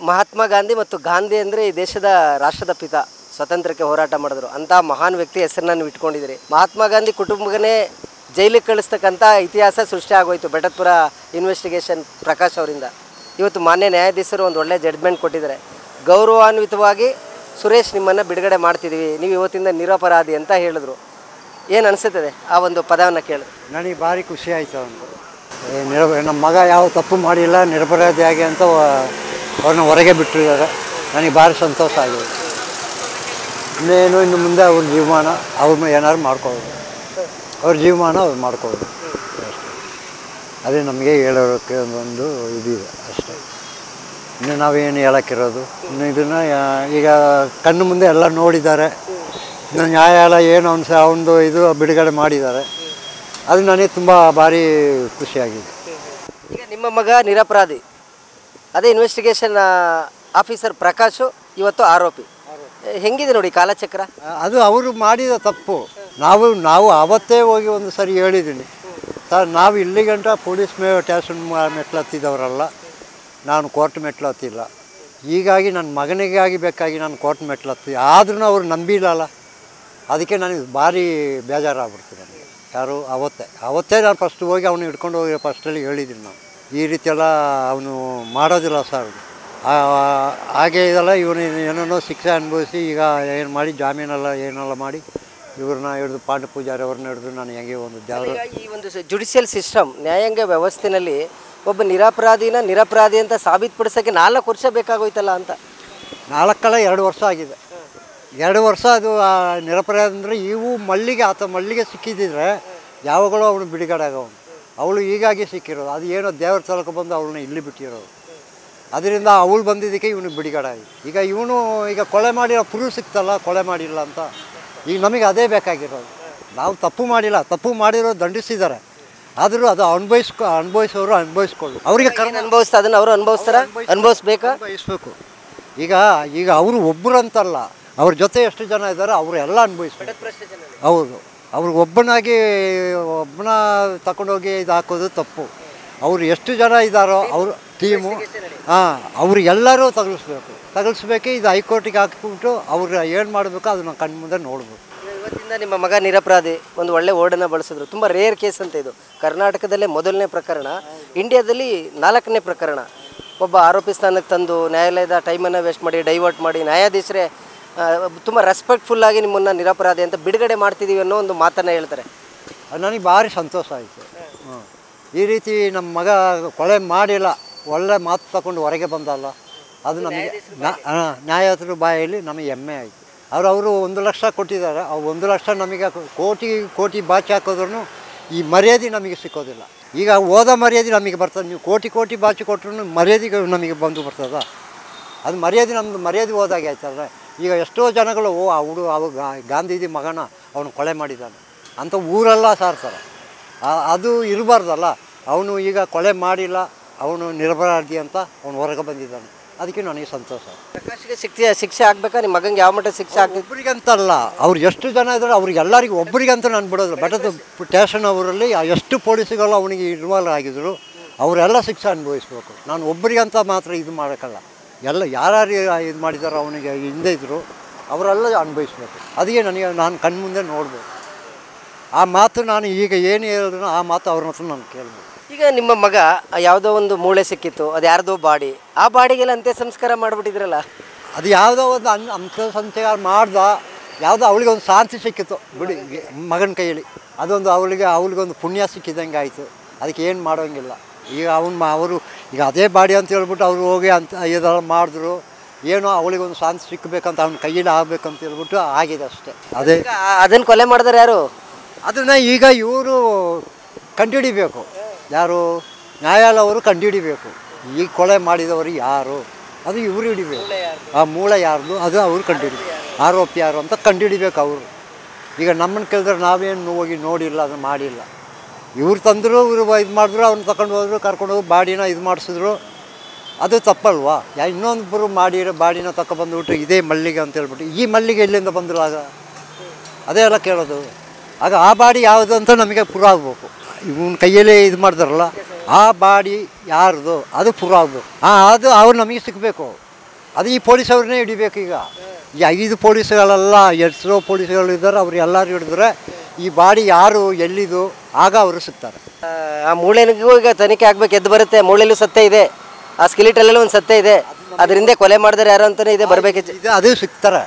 ಮಹಾತ್ಮ ಗಾಂಧಿ ಮತ್ತು ಗಾಂಧಿ ಅಂದರೆ ಈ ದೇಶದ ರಾಷ್ಟ್ರದ ಪಿತ, ಸ್ವತಂತ್ರಕ್ಕೆ ಹೋರಾಟ ಮಾಡಿದ್ರು. ಅಂಥ ಮಹಾನ್ ವ್ಯಕ್ತಿ ಹೆಸರನ್ನು ನೀವು ಇಟ್ಕೊಂಡಿದ್ದೀರಿ. ಮಹಾತ್ಮ ಗಾಂಧಿ ಕುಟುಂಬನೇ ಜೈಲಿಗೆ ಕಳಿಸ್ತಕ್ಕಂಥ ಇತಿಹಾಸ ಸೃಷ್ಟಿ ಆಗೋಯ್ತು ಬೆಟ್ಟದಪುರ ಇನ್ವೆಸ್ಟಿಗೇಷನ್ ಪ್ರಕಾಶ್ ಅವರಿಂದ. ಇವತ್ತು ಮಾನ್ಯ ನ್ಯಾಯಾಧೀಶರು ಒಂದು ಒಳ್ಳೆಯ ಜಡ್ಜ್ಮೆಂಟ್ ಕೊಟ್ಟಿದ್ದಾರೆ. ಗೌರವಾನ್ವಿತವಾಗಿ ಸುರೇಶ್ ನಿಮ್ಮನ್ನು ಬಿಡುಗಡೆ ಮಾಡ್ತಿದ್ದೀವಿ, ನೀವು ಇವತ್ತಿಂದ ನಿರಪರಾಧಿ ಅಂತ ಹೇಳಿದ್ರು. ಏನು ಅನಿಸುತ್ತದೆ ಆ ಒಂದು ಪದವನ್ನು ಕೇಳಿದ್ರು? ನನಗೆ ಭಾರಿ ಖುಷಿ ಆಯಿತು. ನಮ್ಮ ಮಗ ಯಾವ ತಪ್ಪು ಮಾಡಿಲ್ಲ, ನಿರಪರಾಧಿಯಾಗಿ ಅಂತ ಅವ್ರನ್ನ ಹೊರಗೆ ಬಿಟ್ಟಿದ್ದಾರೆ. ನನಗೆ ಭಾರಿ ಸಂತೋಷ ಆಗಿದೆ. ಇನ್ನೇನು ಇನ್ನು ಮುಂದೆ ಅವ್ರ ಜೀವಮಾನ ಅವ್ರನ್ನ ಏನಾದ್ರು ಮಾಡ್ಕೊಳ್ಳೋದು, ಅವ್ರ ಜೀವಮಾನ ಅವ್ರು ಮಾಡ್ಕೊಳ್ಳೋದು ಅದೇ ನಮಗೆ ಹೇಳೋಕ್ಕೆ ಒಂದು ಇದಿದೆ ಅಷ್ಟೇ. ಇನ್ನು ನಾವೇನು ಹೇಳೋಕ್ಕಿರೋದು, ಇನ್ನು ಇದನ್ನು ಈಗ ಕಣ್ಣು ಮುಂದೆ ಎಲ್ಲ ನೋಡಿದ್ದಾರೆ. ಇನ್ನು ನ್ಯಾಯಾಲಯ ಏನು ಅವನದು ಇದು ಬಿಡುಗಡೆ ಮಾಡಿದ್ದಾರೆ. ಅದು ನನಗೆ ತುಂಬ ಭಾರಿ ಖುಷಿಯಾಗಿದೆ. ಈಗ ನಿಮ್ಮ ಮಗ ನಿರಪರಾಧಿ, ಅದೇ ಇನ್ವೆಸ್ಟಿಗೇಷನ್ ಆಫೀಸರ್ ಪ್ರಕಾಶು ಇವತ್ತು ಆರೋಪಿ. ಹೆಂಗಿದೆ ನೋಡಿ ಕಾಲಚಕ್ರ. ಅದು ಅವರು ಮಾಡಿದ ತಪ್ಪು. ನಾವು ಅವತ್ತೇ ಹೋಗಿ ಒಂದು ಸರಿ ಹೇಳಿದ್ದೀನಿ, ಸರ್ ನಾವು ಇಲ್ಲಿ ಗಂಟ ಪೊಲೀಸ್ ಸ್ಟೇಷನ್ ಮೆಟ್ಲು ಹತ್ತಿದವರಲ್ಲ, ನಾನು ಕೋರ್ಟ್ ಮೆಟ್ಲು ಹತ್ತಿಲ್ಲ. ಹೀಗಾಗಿ ನನ್ನ ಮಗನಿಗಾಗಿ ಬೇಕಾಗಿ ನಾನು ಕೋರ್ಟ್ ಮೆಟ್ಲು ಹತ್ತಿ, ಆದ್ರೂ ಅವ್ರು ನಂಬಿಲ್ಲಲ್ಲ. ಅದಕ್ಕೆ ನನಗೆ ಭಾರಿ ಬೇಜಾರಾಗ್ಬಿಡ್ತು ನನಗೆ. ಯಾರು ಅವತ್ತೇ ನಾನು ಫಸ್ಟ್ ಹೋಗಿ ಅವನು ಹಿಡ್ಕೊಂಡು ಹೋಗಿ ಫಸ್ಟಲ್ಲಿ ಹೇಳಿದ್ದೀನಿ, ನಾನು ಈ ರೀತಿಯೆಲ್ಲ ಅವನು ಮಾಡೋದಿಲ್ಲ ಸರ್, ಹಾಗೆ ಇದೆಲ್ಲ ಇವನು ಏನೇನೋ ಶಿಕ್ಷೆ ಅನುಭವಿಸಿ ಈಗ ಏನು ಮಾಡಿ ಜಾಮೀನೆಲ್ಲ ಏನೆಲ್ಲ ಮಾಡಿ ಇವ್ರನ್ನ ಹಿಡಿದು ಪಾಂಡು ಪೂಜಾರಿ ಅವ್ರನ್ನ ಹಿಡಿದು ನಾನು ಹೆಂಗೆ ಒಂದು ದೇವರು. ಈ ಒಂದು ಜುಡಿಷಿಯಲ್ ಸಿಸ್ಟಮ್, ನ್ಯಾಯಾಂಗ ವ್ಯವಸ್ಥೆಯಲ್ಲಿ ಒಬ್ಬ ನಿರಪರಾಧಿ ಅಂತ ಸಾಬೀತುಪಡಿಸೋಕ್ಕೆ 4 ವರ್ಷ ಬೇಕಾಗೋಯ್ತಲ್ಲ ಅಂತ. 2 ವರ್ಷ ಆಗಿದೆ. 2 ವರ್ಷ ಅದು ನಿರಪರಾಧಿ ಅಂದರೆ ಇವು ಮಲ್ಲಿಗೆ ಸಿಕ್ಕಿದ್ದಿದ್ರೆ ಯಾವಾಗಲೂ ಅವನು ಬಿಡುಗಡೆ ಆಗವನು. ಅವಳು ಹೀಗಾಗಿ ಸಿಕ್ಕಿರೋದು, ಅದು ಏನೋ ದೇವ್ರ ಸ್ಥಳಕ್ಕೆ ಬಂದು ಅವಳನ್ನ ಇಲ್ಲಿ ಬಿಟ್ಟಿರೋದು. ಅದರಿಂದ ಅವಳು ಬಂದಿದ್ದಕ್ಕೆ ಇವನು ಬಿಡುಗಡೆ ಆಗಿ. ಈಗ ಇವನು ಕೊಲೆ ಮಾಡಿರೋ ಪ್ರೂಫ್ ಸಿಕ್ತಲ್ಲ, ಕೊಲೆ ಮಾಡಿಲ್ಲ ಅಂತ. ಈಗ ನಮಗೆ ಅದೇ ಬೇಕಾಗಿರೋದು. ನಾವು ತಪ್ಪು ಮಾಡಿಲ್ಲ, ತಪ್ಪು ಮಾಡಿರೋ ದಂಡಿಸಿದ್ದಾರೆ. ಆದರೂ ಅದು ಅನುಭವಿಸೋರು ಅನುಭವಿಸ್ಕೊಳ್ಳು. ಅವರಿಗೆ ಅನುಭವಿಸ್ತಾ ಅದನ್ನು ಅವರು ಅನುಭವಿಸ್ಬೇಕು. ಈಗ ಅವರು ಒಬ್ಬರು ಅಂತಲ್ಲ, ಅವ್ರ ಜೊತೆ ಎಷ್ಟು ಜನ ಇದ್ದಾರೆ ಅವರು ಎಲ್ಲ ಅನುಭವಿಸ್ಬೇಕು. ಹೌದು, ಅವ್ರಿಗೆ ಒಬ್ಬನ ತಗೊಂಡೋಗಿ ಇದು ಹಾಕೋದು ತಪ್ಪು. ಅವರು ಎಷ್ಟು ಜನ ಇದ್ದಾರೋ ಅವ್ರ ಟೀಮು, ಅವ್ರಿಗೆಲ್ಲರೂ ತಗಲಿಸ್ಬೇಕು. ಇದು ಹೈಕೋರ್ಟಿಗೆ ಹಾಕಿಬಿಟ್ಟು ಅವ್ರು ಏನು ಮಾಡಬೇಕು ಅದನ್ನು ಕಣ್ಣು ಮುಂದೆ ನೋಡ್ಬೇಕು. ಇವತ್ತಿಂದ ನಿಮ್ಮ ಮಗ ನಿರಪರಾಧಿ, ಒಂದು ಒಳ್ಳೆ ಓಡನ್ನು ಬಳಸಿದ್ರು. ತುಂಬ ರೇರ್ ಕೇಸ್ ಅಂತ ಇದು. ಕರ್ನಾಟಕದಲ್ಲೇ ಮೊದಲನೇ ಪ್ರಕರಣ, ಇಂಡಿಯಾದಲ್ಲಿ 4ನೇ ಪ್ರಕರಣ. ಒಬ್ಬ ಆರೋಪಿ ಸ್ಥಾನಕ್ಕೆ ತಂದು ನ್ಯಾಯಾಲಯದ ಟೈಮನ್ನು ವೇಸ್ಟ್ ಮಾಡಿ ಡೈವರ್ಟ್ ಮಾಡಿ ನ್ಯಾಯಾಧೀಶರೇ ತುಂಬ ರೆಸ್ಪೆಕ್ಟ್ಫುಲ್ಲಾಗಿ ನಿಮ್ಮನ್ನು ನಿರಪರಾಧಿ ಅಂತ ಬಿಡುಗಡೆ ಮಾಡ್ತಿದ್ದೀವಿ ಅನ್ನೋ ಒಂದು ಮಾತನ್ನು ಹೇಳ್ತಾರೆ. ನನಗೆ ಭಾರಿ ಸಂತೋಷ ಆಯಿತು. ಈ ರೀತಿ ನಮ್ಮ ಮಗ ಕೊಲೆ ಮಾಡಿಲ್ಲ, ಒಳ್ಳೆ ಮಾತು ತಗೊಂಡು ಹೊರಗೆ ಬಂದಲ್ಲ, ಅದು ನಮಗೆ ನ್ಯಾಯಾಧೀಶರ ಬಾಯಲ್ಲಿ ನಮಗೆ ಹೆಮ್ಮೆ ಆಯಿತು. ಅವರು 1 ಲಕ್ಷ ಕೊಟ್ಟಿದ್ದಾರೆ. ಆ 1 ಲಕ್ಷ ನಮಗೆ ಕೋಟಿ ಬಾಚಿ ಹಾಕೋದ್ರೂ ಈ ಮರ್ಯಾದೆ ನಮಗೆ ಸಿಕ್ಕೋದಿಲ್ಲ. ಈಗ ಹೋದ ಮರ್ಯಾದೆ ನಮಗೆ ಬರ್ತದೆ. ನೀವು ಕೋಟಿ ಬಾಚಿ ಕೊಟ್ಟರು ಮರ್ಯಾದೆಗೆ ನಮಗೆ ಬಂದು ಬರ್ತದ. ಅದು ನಮ್ಮದು ಮರ್ಯಾದೆ ಹೋದಾಗೆ ಆಯ್ತಲ್ಲ. ಈಗ ಎಷ್ಟೋ ಜನಗಳು ಅವ ಗಾಂಧೀಜಿ ಮಗನ ಅವನು ಕೊಲೆ ಮಾಡಿದ್ದಾನೆ ಅಂತ ಊರೆಲ್ಲ ಸಾರ್ತಾರೆ. ಅದು ಇರಬಾರ್ದಲ್ಲ. ಅವನು ಈಗ ಕೊಲೆ ಮಾಡಿಲ್ಲ, ಅವನು ನಿರಪರಾಧಿ ಅಂತ ಅವನು ಹೊರಗೆ ಬಂದಿದ್ದಾನೆ. ಅದಕ್ಕೆ ನನಗೆ ಸಂತೋಷ. ಪ್ರಕಾಶ್ಗೆ ಶಿಕ್ಷೆ ಆಗಬೇಕಾ? ನಿಮ್ಮ ಮಗನಿಗೆ ಯಾವ ಮಟ್ಟ ಶಿಕ್ಷೆ ಆಗ್ತದೆ? ಒಬ್ಬರಿಗಂತಲ್ಲ, ಅವ್ರು ಎಷ್ಟು ಜನ ಇದ್ದಾರೆ ಅವ್ರಿಗೆಲ್ಲರಿಗೂ ಒಬ್ಬರಿಗಂತ ನಾನು ಬಿಡೋದಿಲ್ಲ. ಬೆಟ್ಟದ ಸ್ಟೇಷನ್ ಅವರಲ್ಲಿ ಎಷ್ಟು ಪೊಲೀಸುಗಳು ಅವನಿಗೆ ಇನ್ವಾಲ್ವ್ ಆಗಿದ್ರು ಅವರೆಲ್ಲ ಶಿಕ್ಷೆ ಅನುಭವಿಸ್ಬೇಕು. ನಾನು ಒಬ್ಬರಿಗಂತ ಮಾತ್ರ ಇದು ಮಾಡೋಕ್ಕಲ್ಲ. ಯಾರು ಇದು ಮಾಡಿದಾರೋ ಅವನಿಗೆ ಹಿಂದೆ ಇದ್ದರು ಅವರೆಲ್ಲ ಅನುಭವಿಸ್ಬೇಕು. ಅದಕ್ಕೆ ನಾನು ಕಣ್ಮುಂದೆ ನೋಡ್ಬೇಕು. ಆ ಮಾತು ನಾನು ಈಗ ಏನು ಹೇಳಿದ್ರು ಆ ಮಾತು ಅವ್ರ ಹತ್ರ ನಾನು ಕೇಳ್ಬೇಕು. ಈಗ ನಿಮ್ಮ ಮಗ ಯಾವುದೋ ಒಂದು ಮೂಳೆ ಸಿಕ್ಕಿತ್ತು, ಅದು ಯಾರ್ದೋ ಬಾಡಿ, ಆ ಬಾಡಿಗೆಲ್ಲ ಅಂತ್ಯ ಸಂಸ್ಕಾರ ಮಾಡಿಬಿಟ್ಟಿದ್ರಲ್ಲ, ಅದು ಯಾವುದೋ ಒಂದು ಅಂತ್ಯ ಸಂಸ್ಕಾರ ಮಾಡ್ದ, ಯಾವುದೋ ಅವಳಿಗೆ ಒಂದು ಶಾಂತಿ ಸಿಕ್ಕಿತ್ತು ಬಿಡಿ ಮಗನ ಕೈಯಲ್ಲಿ. ಅದೊಂದು ಅವಳಿಗೊಂದು ಪುಣ್ಯ ಸಿಕ್ಕಿದಂಗೆ ಆಯಿತು. ಅದಕ್ಕೆ ಏನು ಮಾಡೋಂಗಿಲ್ಲ. ಈಗ ಅವರು ಈಗ ಅದೇ ಬಾಡಿ ಅಂತ ಹೇಳ್ಬಿಟ್ಟು ಅವರು ಹೋಗಿ ಅಂತ ಇದೆಲ್ಲ ಮಾಡಿದ್ರು. ಏನೋ ಅವಳಿಗೊಂದು ಶಾಂತಿ ಸಿಕ್ಕಬೇಕಂತ ಅವ್ನ ಕೈಯಲ್ಲಿ ಆಗಬೇಕಂತ ಹೇಳ್ಬಿಟ್ಟು ಆಗಿದೆ ಅಷ್ಟೇ. ಅದೇ ಅದನ್ನು ಕೊಲೆ ಮಾಡಿದ್ರೆ ಯಾರು? ಅದನ್ನು ಈಗ ಇವರು ಕಂಡುಹಿಡಿಬೇಕು. ಯಾರು? ನ್ಯಾಯಾಲಯವರು ಕಂಡುಹಿಡಿಬೇಕು. ಈ ಕೊಲೆ ಮಾಡಿದವರು ಯಾರು ಅದು ಇವರು ಹಿಡಿಬೇಕು. ಆ ಮೂಳೆ ಯಾರ್ದು ಅದು ಅವ್ರು ಕಂಡುಹಿಡಿಬೇಕು. ಆರೋಪಿ ಯಾರು ಅಂತ ಕಂಡುಹಿಡಿಬೇಕು ಅವರು. ಈಗ ನಮ್ಮನ್ನು ಕೇಳಿದ್ರೆ ನಾವೇನು ಹೋಗಿ ನೋಡಿಲ್ಲ, ಅದನ್ನು ಮಾಡಿಲ್ಲ. ಇವ್ರು ತಂದರು, ಇವರು ಇದು ಮಾಡಿದ್ರು, ಅವ್ನು ತಗೊಂಡು ಹೋದ್ರು, ಕರ್ಕೊಂಡು ಹೋಗಿ ಬಾಡಿನ ಇದು ಮಾಡಿಸಿದ್ರು. ಅದು ತಪ್ಪಲ್ವಾ? ಇನ್ನೊಂದು ಬಾಡಿನ ತಗೊಬಂದುಬಿಟ್ಟು ಇದೇ ಮಲ್ಲಿಗೆ ಅಂತ ಹೇಳ್ಬಿಟ್ಟು ಈ ಮಲ್ಲಿಗೆ ಎಲ್ಲಿಂದ ಬಂದರು ಆಗ? ಅದೇ ಎಲ್ಲ ಕೇಳೋದು. ಆಗ ಆ ಬಾಡಿ ಯಾವುದು ಅಂತ ನಮಗೆ ಪುರ ಆಗಬೇಕು. ಇವನ ಕೈಯಲ್ಲೇ ಇದು ಮಾಡಿದಾರಲ್ಲ, ಆ ಬಾಡಿ ಯಾರ್ದು ಅದು ಪುರ ಆಗಬೇಕು. ಅದು ಅವ್ರು ನಮಗೆ ಸಿಗಬೇಕು. ಅದು ಈ ಪೊಲೀಸವ್ರನ್ನೇ ಹಿಡಿಬೇಕು. ಈಗ ಈ 5 ಪೊಲೀಸ್ಗಳೆಲ್ಲ ಹೆಸರು ಪೊಲೀಸ್ಗಳು ಇದ್ದಾರೆ, ಅವ್ರು ಎಲ್ಲರೂ ಹಿಡಿದ್ರೆ ಈ ಬಾಡಿ ಯಾರು ಎಲ್ಲಿದು ಆಗ ಅವರು ಸಿಗ್ತಾರೆ. ಆ ಮೂಳೆನಿಗೂ ಈಗ ತನಿಖೆ ಆಗ್ಬೇಕು, ಎದ್ದು ಬರುತ್ತೆ. ಮೂಳೆಲ್ಲೂ ಸತ್ಯ ಇದೆ, ಆ ಸ್ಕೆಲಿಟಲ್ಲೂ ಒಂದು ಸತ್ಯ ಇದೆ, ಅದರಿಂದ ಕೊಲೆ ಮಾಡಿದ್ರೆ ಯಾರು ಅಂತಲೇ ಇದೆ ಬರಬೇಕು. ಇದು ಅದು ಸಿಗ್ತಾರೆ.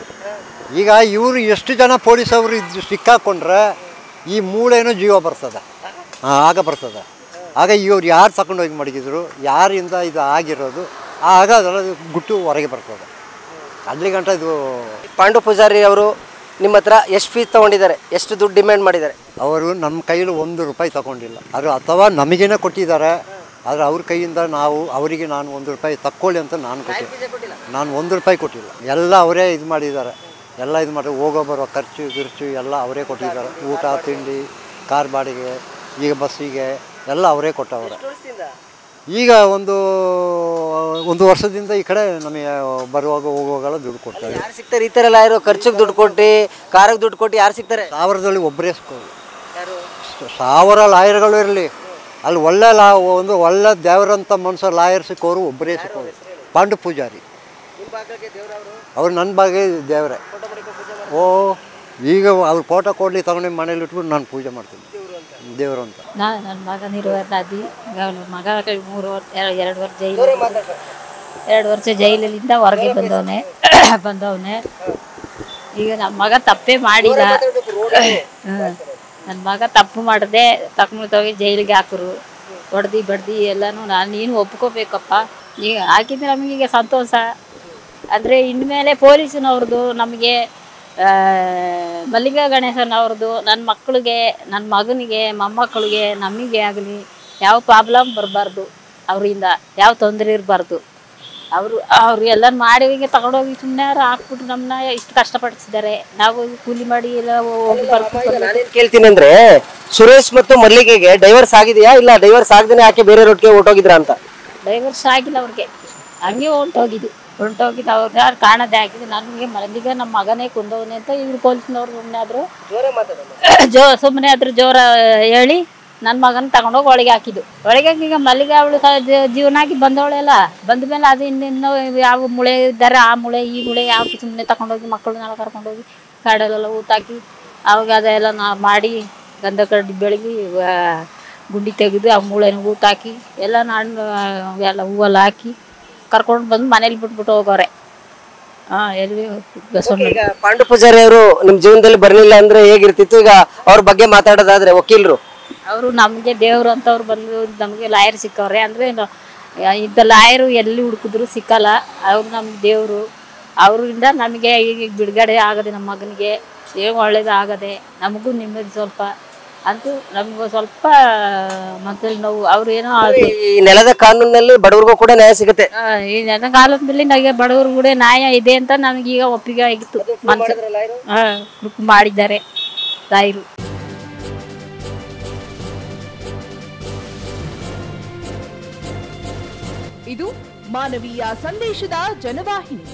ಈಗ ಇವರು ಎಷ್ಟು ಜನ ಪೊಲೀಸವರು ಇದು ಸಿಕ್ಕಾಕೊಂಡ್ರೆ ಈ ಮೂಳೆನೂ ಜೀವ ಬರ್ತದೆ. ಆಗ ಬರ್ತದೆ. ಆಗ ಇವ್ರು ಯಾರು ತಗೊಂಡೋಗಿ ಮಡಗಿದ್ರು, ಯಾರಿಂದ ಇದು ಆಗಿರೋದು, ಆಗ ಅದರ ಗುಟ್ಟು ಹೊರಗೆ ಬರ್ತದೆ. ಅಲ್ಲಿ ಗಂಟ ಇದು ಪಾಂಡು ಪೂಜಾರಿ ಅವರು ನಿಮ್ಮ ಹತ್ರ ಎಷ್ಟು ಫೀಸ್ ತೊಗೊಂಡಿದ್ದಾರೆ, ಎಷ್ಟು ದುಡ್ಡು ಡಿಮ್ಯಾಂಡ್ ಮಾಡಿದ್ದಾರೆ? ಅವರು ನಮ್ಮ ಕೈಯಲ್ಲಿ 1 ರೂಪಾಯಿ ತಗೊಂಡಿಲ್ಲ. ಅದು ಅಥವಾ ನಮಗೇನೆ ಕೊಟ್ಟಿದ್ದಾರೆ. ಆದರೆ ಅವ್ರ ಕೈಯಿಂದ ಅವರಿಗೆ ನಾನು 1 ರೂಪಾಯಿ ತಕ್ಕೊಳ್ಳಿ ಅಂತ ನಾನು ಕೊಟ್ಟಿಲ್ಲ. ನಾನು 1 ರೂಪಾಯಿ ಕೊಟ್ಟಿಲ್ಲ. ಎಲ್ಲ ಅವರೇ ಇದು ಮಾಡಿದ್ದಾರೆ. ಎಲ್ಲ ಇದು ಮಾಡಿ ಹೋಗೋ ಬರೋ ಖರ್ಚು ಎಲ್ಲ ಅವರೇ ಕೊಟ್ಟಿದ್ದಾರೆ. ಊಟ ತಿಂಡಿ, ಕಾರ್ ಬಾಡಿಗೆ, ಈಗ ಬಸ್ಸಿಗೆ ಎಲ್ಲ ಅವರೇ ಕೊಟ್ಟವ್ರೆ. ಈಗ ಒಂದು ವರ್ಷದಿಂದ ಈ ಕಡೆ ನಮಗೆ ಬರುವಾಗ ಹೋಗುವಾಗೆಲ್ಲ ದುಡ್ಡು ಕೊಡ್ತಾರೆ. ಯಾರು ಸಿಗ್ತಾರೆ ಈ ಥರ ಎಲ್ಲ? ಯಾರು ಖರ್ಚಿಗೆ ದುಡ್ಡು ಕೊಟ್ಟು, ಕಾರಿಗೆ ದುಡ್ಡು ಕೊಟ್ಟು ಯಾರು ಸಿಗ್ತಾರೆ? 1000ದಲ್ಲಿ ಒಬ್ಬರೇ ಸಿಕ್ಕೋದು. 1000 ಲಾಯರ್ಗಳು ಇರಲಿ, ಅಲ್ಲಿ ಒಳ್ಳೆ ದೇವರಂಥ ಮನುಷ್ಯ ಲಾಯರ್ ಸಿಕ್ಕೋರು ಒಬ್ಬರೇ ಸಿಕ್ಕೋರು. ಪಾಂಡು ಪೂಜಾರಿ ಅವ್ರು ನನ್ನ ಬಗ್ಗೆ ದೇವರೇ. ಈಗ ಅವ್ರು ಫೋಟೋ ಕೊಡಲಿ ತಗೊಂಡು ಮನೇಲಿ ಇಟ್ಬಿಟ್ಟು ನಾನು ಪೂಜೆ ಮಾಡ್ತೀನಿ ದೇವರು ಅಂತ. ನನ್ನ ಮಗ ನಿರ್ವಹಣಾದಿ ಮಗ 2 ವರ್ಷ ಜೈಲಿಂದ ಹೊರಗೆ ಬಂದವನೆ. ಈಗ ನನ್ನ ಮಗ ತಪ್ಪೇ ಮಾಡಿಲ್ಲ. ನನ್ನ ಮಗ ತಪ್ಪು ಮಾಡದೆ ತಗೊಂಡೋಗಿ ಜೈಲಿಗೆ ಹಾಕರು, ಹೊಡೆದು ಬಡ್ದು ಎಲ್ಲನೂ ನೀನು ಒಪ್ಕೋಬೇಕಪ್ಪ. ಈಗ ಹಾಕಿದ್ರೆ ನಮಗೀಗ ಸಂತೋಷ. ಅಂದರೆ ಇನ್ಮೇಲೆ ಪೊಲೀಸಿನವ್ರದ್ದು ನಮಗೆ ಮಲ್ಲಿಗೆ ಗಣೇಶನವ್ರದ್ದು ನನ್ನ ಮಕ್ಕಳಿಗೆ, ನನ್ನ ಮಗನಿಗೆ, ಮೊಮ್ಮಕ್ಕಳಿಗೆ, ನಮಗೆ ಆಗಲಿ ಯಾವ ಪ್ರಾಬ್ಲಮ್ ಬರಬಾರ್ದು, ಅವರಿಂದ ಯಾವ ತೊಂದರೆ ಇರಬಾರ್ದು. ಅವರು ಎಲ್ಲ ಮಾಡಿ ಈಗ ತಗೊಂಡೋಗಿ ಸುಮ್ಮನೆ ಹಾಕ್ಬಿಟ್ಟು ನಮ್ಮನ್ನ ಇಷ್ಟು ಕಷ್ಟಪಡಿಸಿದ್ದಾರೆ. ನಾವು ಕೂಲಿ ಮಾಡಿ ಎಲ್ಲ ಹೋಗಿ ಬರ್ಕೊಂಡು ಕೇಳ್ತೀನಿ ಅಂದರೆ, ಸುರೇಶ್ ಮತ್ತು ಮಲ್ಲಿಗೆಗೆ ಡೈವರ್ಸ್ ಆಗಿದೆಯಾ ಇಲ್ಲ ಡೈವರ್ಸ್ ಆಗದೇ ಆಕೆ ಬೇರೆ ರೋಡ್ಗೆ ಹೊರಟೋಗಿದ್ರ ಅಂತ? ಡೈವರ್ಸ್ ಆಗಿಲ್ಲ ಅವ್ರಿಗೆ, ಹಂಗೆ ಹೊಂಟೋಗಿದ್ದು ಅವ್ರು ಯಾರು ಕಾಣದೇ ಆಗಿದೆ. ನನಗೆ ಮಲ್ಲಿಗೆ ನಮ್ಮ ಮಗನೇ ಕೊಂದವನೆ ಅಂತ ಇವ್ರು ಪೊಲೀಸ್ನವ್ರು ಸುಮ್ಮನೆ ಆದರೂ ಜೋರ ಹೇಳಿ ನನ್ನ ಮಗನ ತಗೊಂಡೋಗಿ ಒಳಗೆ ಹಾಕಿದ್ದು. ಒಳಗೆ ಹಾಕಿ ಈಗ ಮಲ್ಲಿಗೆ ಅವಳು ಜೀವನಾಗಿ ಬಂದವಳೆಲ್ಲ ಬಂದ ಮೇಲೆ ಅದು ಇನ್ನೂ ಯಾವ ಮೂಳೆ ಇದ್ದಾರೆ ಆ ಮೂಳೆ ಈ ಮೂಳೆ ಯಾವ ಸುಮ್ಮನೆ ತಗೊಂಡೋಗಿ ಮಕ್ಕಳನ್ನೆಲ್ಲ ಕರ್ಕೊಂಡೋಗಿ ಕಾಡಲ್ಲೆಲ್ಲ ಊತಾಕಿ ಅವಾಗ ಅದೆಲ್ಲ ಮಾಡಿ ಗಂಧ ಕಡ್ಡಿ ಬೆಳಗಿ ಗುಂಡಿ ತೆಗೆದು ಆ ಮೂಳೆನ ಊತಾಕಿ ಎಲ್ಲ ನಾನು ಎಲ್ಲ ಹೂವೆಲ್ಲ ಹಾಕಿ ಕರ್ಕೊಂಡು ಬಂದು ಮನೇಲಿ ಬಿಟ್ಬಿಟ್ಟು ಹೋಗೋರೆ. ಎಲ್ಲಿ ಈಗ ಪಾಂಡು ಪೂಜಾರಿ ಅವರು ನಿಮ್ಮ ಜೀವನದಲ್ಲಿ ಬರಲಿಲ್ಲ ಅಂದ್ರೆ ಹೇಗಿರ್ತಿತ್ತು? ಈಗ ಅವ್ರ ಬಗ್ಗೆ ಮಾತಾಡೋದಾದ್ರೆ ವಕೀಲರು ಅವರು ನಮಗೆ ದೇವರು ಅಂತವ್ರು ಬಂದು ನಮಗೆ ಲಾಯರ್ ಸಿಕ್ಕವ್ರೆ. ಅಂದರೆ ಇದ್ದ ಲಾಯರು ಎಲ್ಲಿ ಹುಡುಕಿದ್ರು ಸಿಕ್ಕಲ್ಲ. ಅವ್ರು ನಮ್ಗೆ ದೇವರು. ಅವರಿಂದ ನಮಗೆ ಈಗ ಬಿಡುಗಡೆ ಆಗದೆ, ನಮ್ಮ ಮಗನಿಗೆ ಏನು ಒಳ್ಳೇದು ಆಗದೆ, ನಮಗೂ ನೆಮ್ಮದಿ ಸ್ವಲ್ಪ ಅಂತೂ ನಮಗೂ ಸ್ವಲ್ಪ ಮನಸ್ಸಲ್ಲಿ ನೋವು. ಅವ್ರು ಏನೋ ಈ ನೆಲದ ಕಾನೂನಿನಲ್ಲಿ ಬಡವ್ರಿಗೂ ಕೂಡ ನ್ಯಾಯ ಸಿಗುತ್ತೆ. ಈ ನೆಲದ ಕಾಲದಲ್ಲಿ ನನಗೆ ಬಡವರು ಕೂಡ ನ್ಯಾಯ ಇದೆ ಅಂತ ನನಗೀಗ ಒಪ್ಪಿಗೆ ಆಗಿತ್ತು. ಮನಸ್ಸು ಮಾಡಿದ್ದಾರೆ ಲಾಯರು. ಇದು ಮಾನವೀಯ ಸಂದೇಶದ ಜನವಾಹಿನಿ.